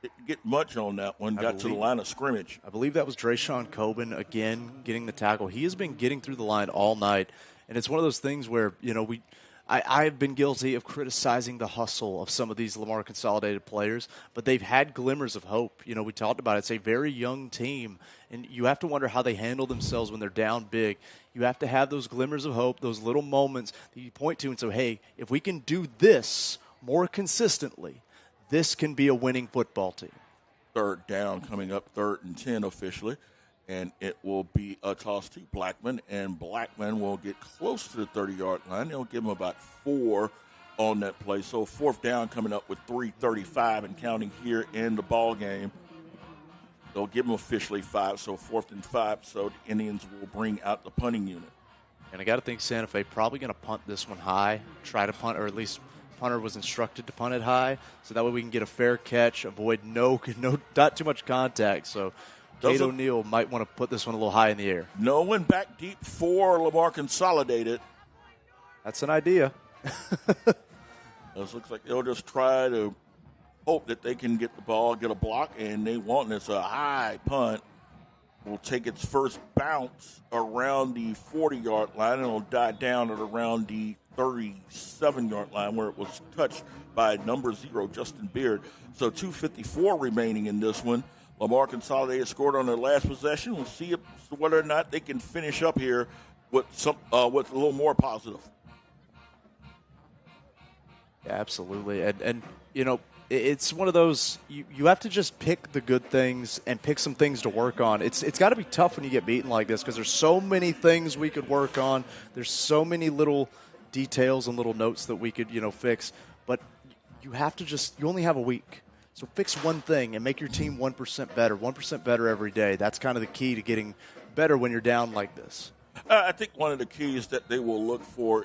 Didn't get much on that one. Got to the line of scrimmage. I believe that was Drayshawn Coben again getting the tackle. He has been getting through the line all night, and it's one of those things where, I've been guilty of criticizing the hustle of some of these Lamar Consolidated players, but they've had glimmers of hope. We talked about it. It's a very young team, and you have to wonder how they handle themselves when they're down big. You have to have those glimmers of hope, those little moments that you point to and say, hey, if we can do this more consistently, this can be a winning football team. 3rd down coming up, 3rd and 10 officially. And it will be a toss to Blackman, and Blackman will get close to the 30-yard line. They'll give him about 4 on that play. So 4th down coming up with 3:35 and counting here in the ball game. They'll give him officially 5, so 4th and 5. So the Indians will bring out the punting unit. And I got to think Santa Fe probably going to punt this one high, try to punt, or at least punter was instructed to punt it high, so that way we can get a fair catch, avoid not too much contact. So Kate O'Neill might want to put this one a little high in the air. No one back deep for Lamar Consolidated. That's an idea. This looks like they'll just try to hope that they can get the ball, get a block, and they want this a high punt. Will take its first bounce around the 40-yard line, and it'll die down at around the 37-yard line where it was touched by number 0, Justin Beard. So 2:54 remaining in this one. Lamar Consolidated scored on their last possession. We'll see whether or not they can finish up here with a little more positive. Yeah, absolutely. And it's one of those, you have to just pick the good things and pick some things to work on. It's got to be tough when you get beaten like this because there's so many things we could work on. There's so many little details and little notes that we could, fix. But you only have a week. So fix one thing and make your team 1% better every day. That's kind of the key to getting better when you're down like this. I think one of the keys that they will look for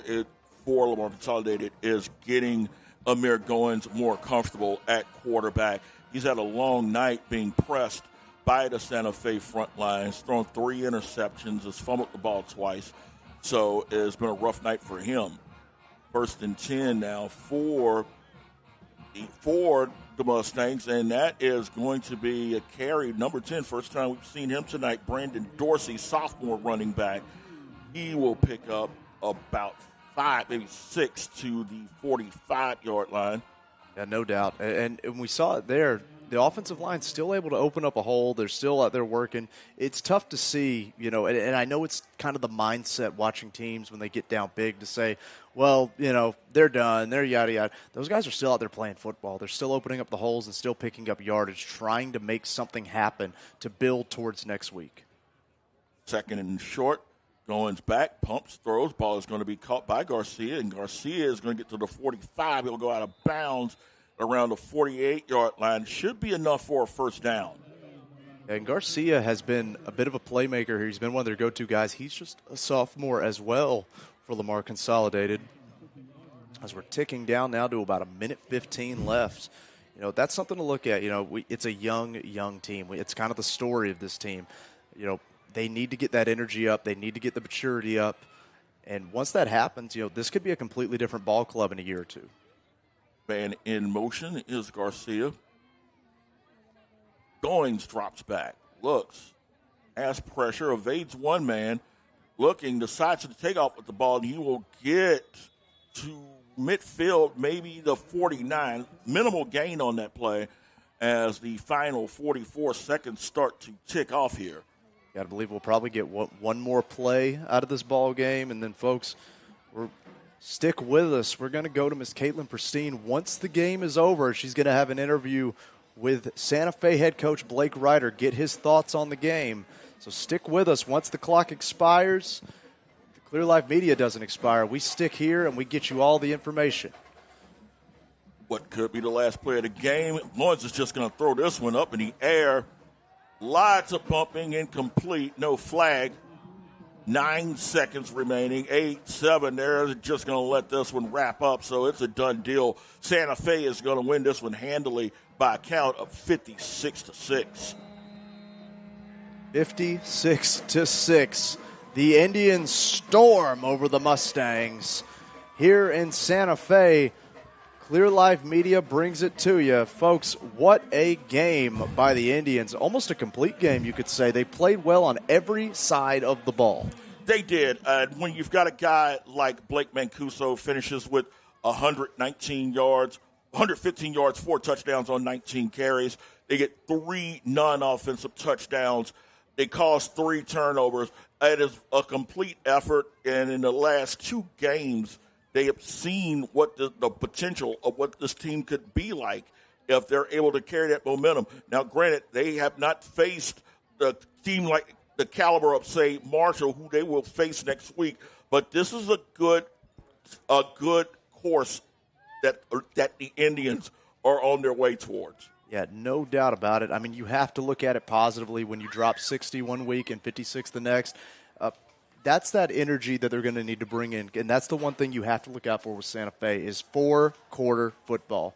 Lamar Consolidated is getting Amir Goins more comfortable at quarterback. He's had a long night being pressed by the Santa Fe front line. He's thrown 3 interceptions, has fumbled the ball twice. So it's been a rough night for him. 1st and 10 now for the Mustangs, and that is going to be a carry. Number 10, first time we've seen him tonight, Brandon Dorsey, sophomore running back. He will pick up about 5, maybe 6 to the 45-yard line. Yeah, no doubt. And we saw it there. The offensive line's still able to open up a hole. They're still out there working. It's tough to see, and I know it's kind of the mindset watching teams when they get down big to say, well, they're done, they're yada yada. Those guys are still out there playing football. They're still opening up the holes and still picking up yardage, trying to make something happen to build towards next week. 2nd and short. Goins back, pumps, throws. Ball is going to be caught by Garcia, and Garcia is going to get to the 45. He'll go out of bounds around the 48-yard line. Should be enough for a 1st down. And Garcia has been a bit of a playmaker. He's been one of their go-to guys. He's just a sophomore as well for Lamar Consolidated. As we're ticking down now to about 1:15 left. That's something to look at. It's a young team. It's kind of the story of this team. They need to get that energy up. They need to get the maturity up. And once that happens, this could be a completely different ball club in a year or two. Man in motion is Garcia. Goins drops back, looks, has pressure, evades one man, looking, decides to take off with the ball, and he will get to midfield, maybe the 49. Minimal gain on that play. as the final 44 seconds start to tick off here. Got to believe we'll probably get one more play out of this ball game. And then, folks, stick with us. We're going to go to Miss Caitlin Pristine. Once the game is over, she's going to have an interview with Santa Fe head coach Blake Ryder, get his thoughts on the game. So stick with us. Once the clock expires, the Clear Life Media doesn't expire. We stick here and we get you all the information. What could be the last play of the game? Lawrence is just going to throw this one up in the air. Lots of pumping, incomplete, no flag. 9 seconds remaining, 8, 7. They're just going to let this one wrap up, so it's a done deal. Santa Fe is going to win this one handily by a count of 56-6. 56-6. The Indians storm over the Mustangs. Here in Santa Fe, Clear Life Media brings it to you. Folks, what a game by the Indians. Almost a complete game, you could say. They played well on every side of the ball. They did. When you've got a guy like Blake Mancuso finishes with 119 yards, 115 yards, 4 touchdowns on 19 carries. They get 3 non-offensive touchdowns. They caused 3 turnovers. It is a complete effort, and in the last 2 games, they have seen what the potential of what this team could be like if they're able to carry that momentum. Now, granted, they have not faced the team like the caliber of, say, Marshall, who they will face next week. But this is a good course that the Indians are on their way towards. Yeah, no doubt about it. I mean, you have to look at it positively when you drop 60 one week and 56 the next. That's that energy that they're going to need to bring in. And that's the one thing you have to look out for with Santa Fe is 4-quarter football.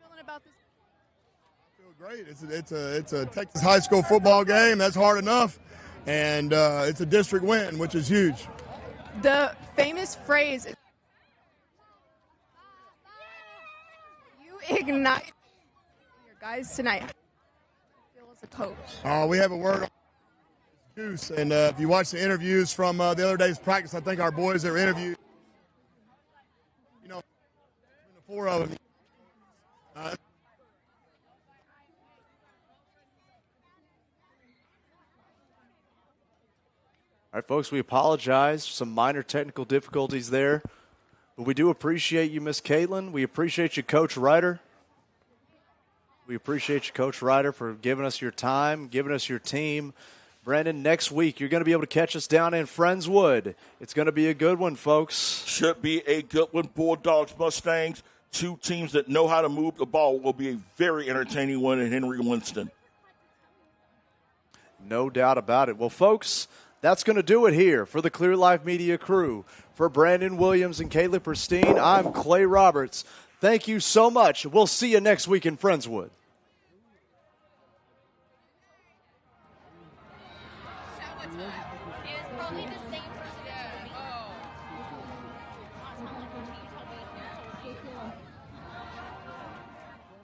I feel great. It's a Texas high school football game. That's hard enough. And it's a district win, which is huge. The famous phrase, you ignite your guys tonight. I feel as a coach. We have a word on juice. And if you watch the interviews from the other day's practice, I think our boys that were interviewed, the 4 of them. All right, folks, we apologize. Some minor technical difficulties there. But we do appreciate you, Miss Caitlin. We appreciate you, Coach Ryder. We appreciate you, Coach Ryder, for giving us your time, giving us your team. Brandon, next week you're going to be able to catch us down in Friendswood. It's going to be a good one, folks. Should be a good one. Bulldogs, Mustangs, 2 teams that know how to move the ball. Will be a very entertaining one in Henry Winston. No doubt about it. Well, folks, that's going to do it here for the Clear Life Media crew. For Brandon Williams and Caitlin Pristine, I'm Clay Roberts. Thank you so much. We'll see you next week in Friendswood. Shout out to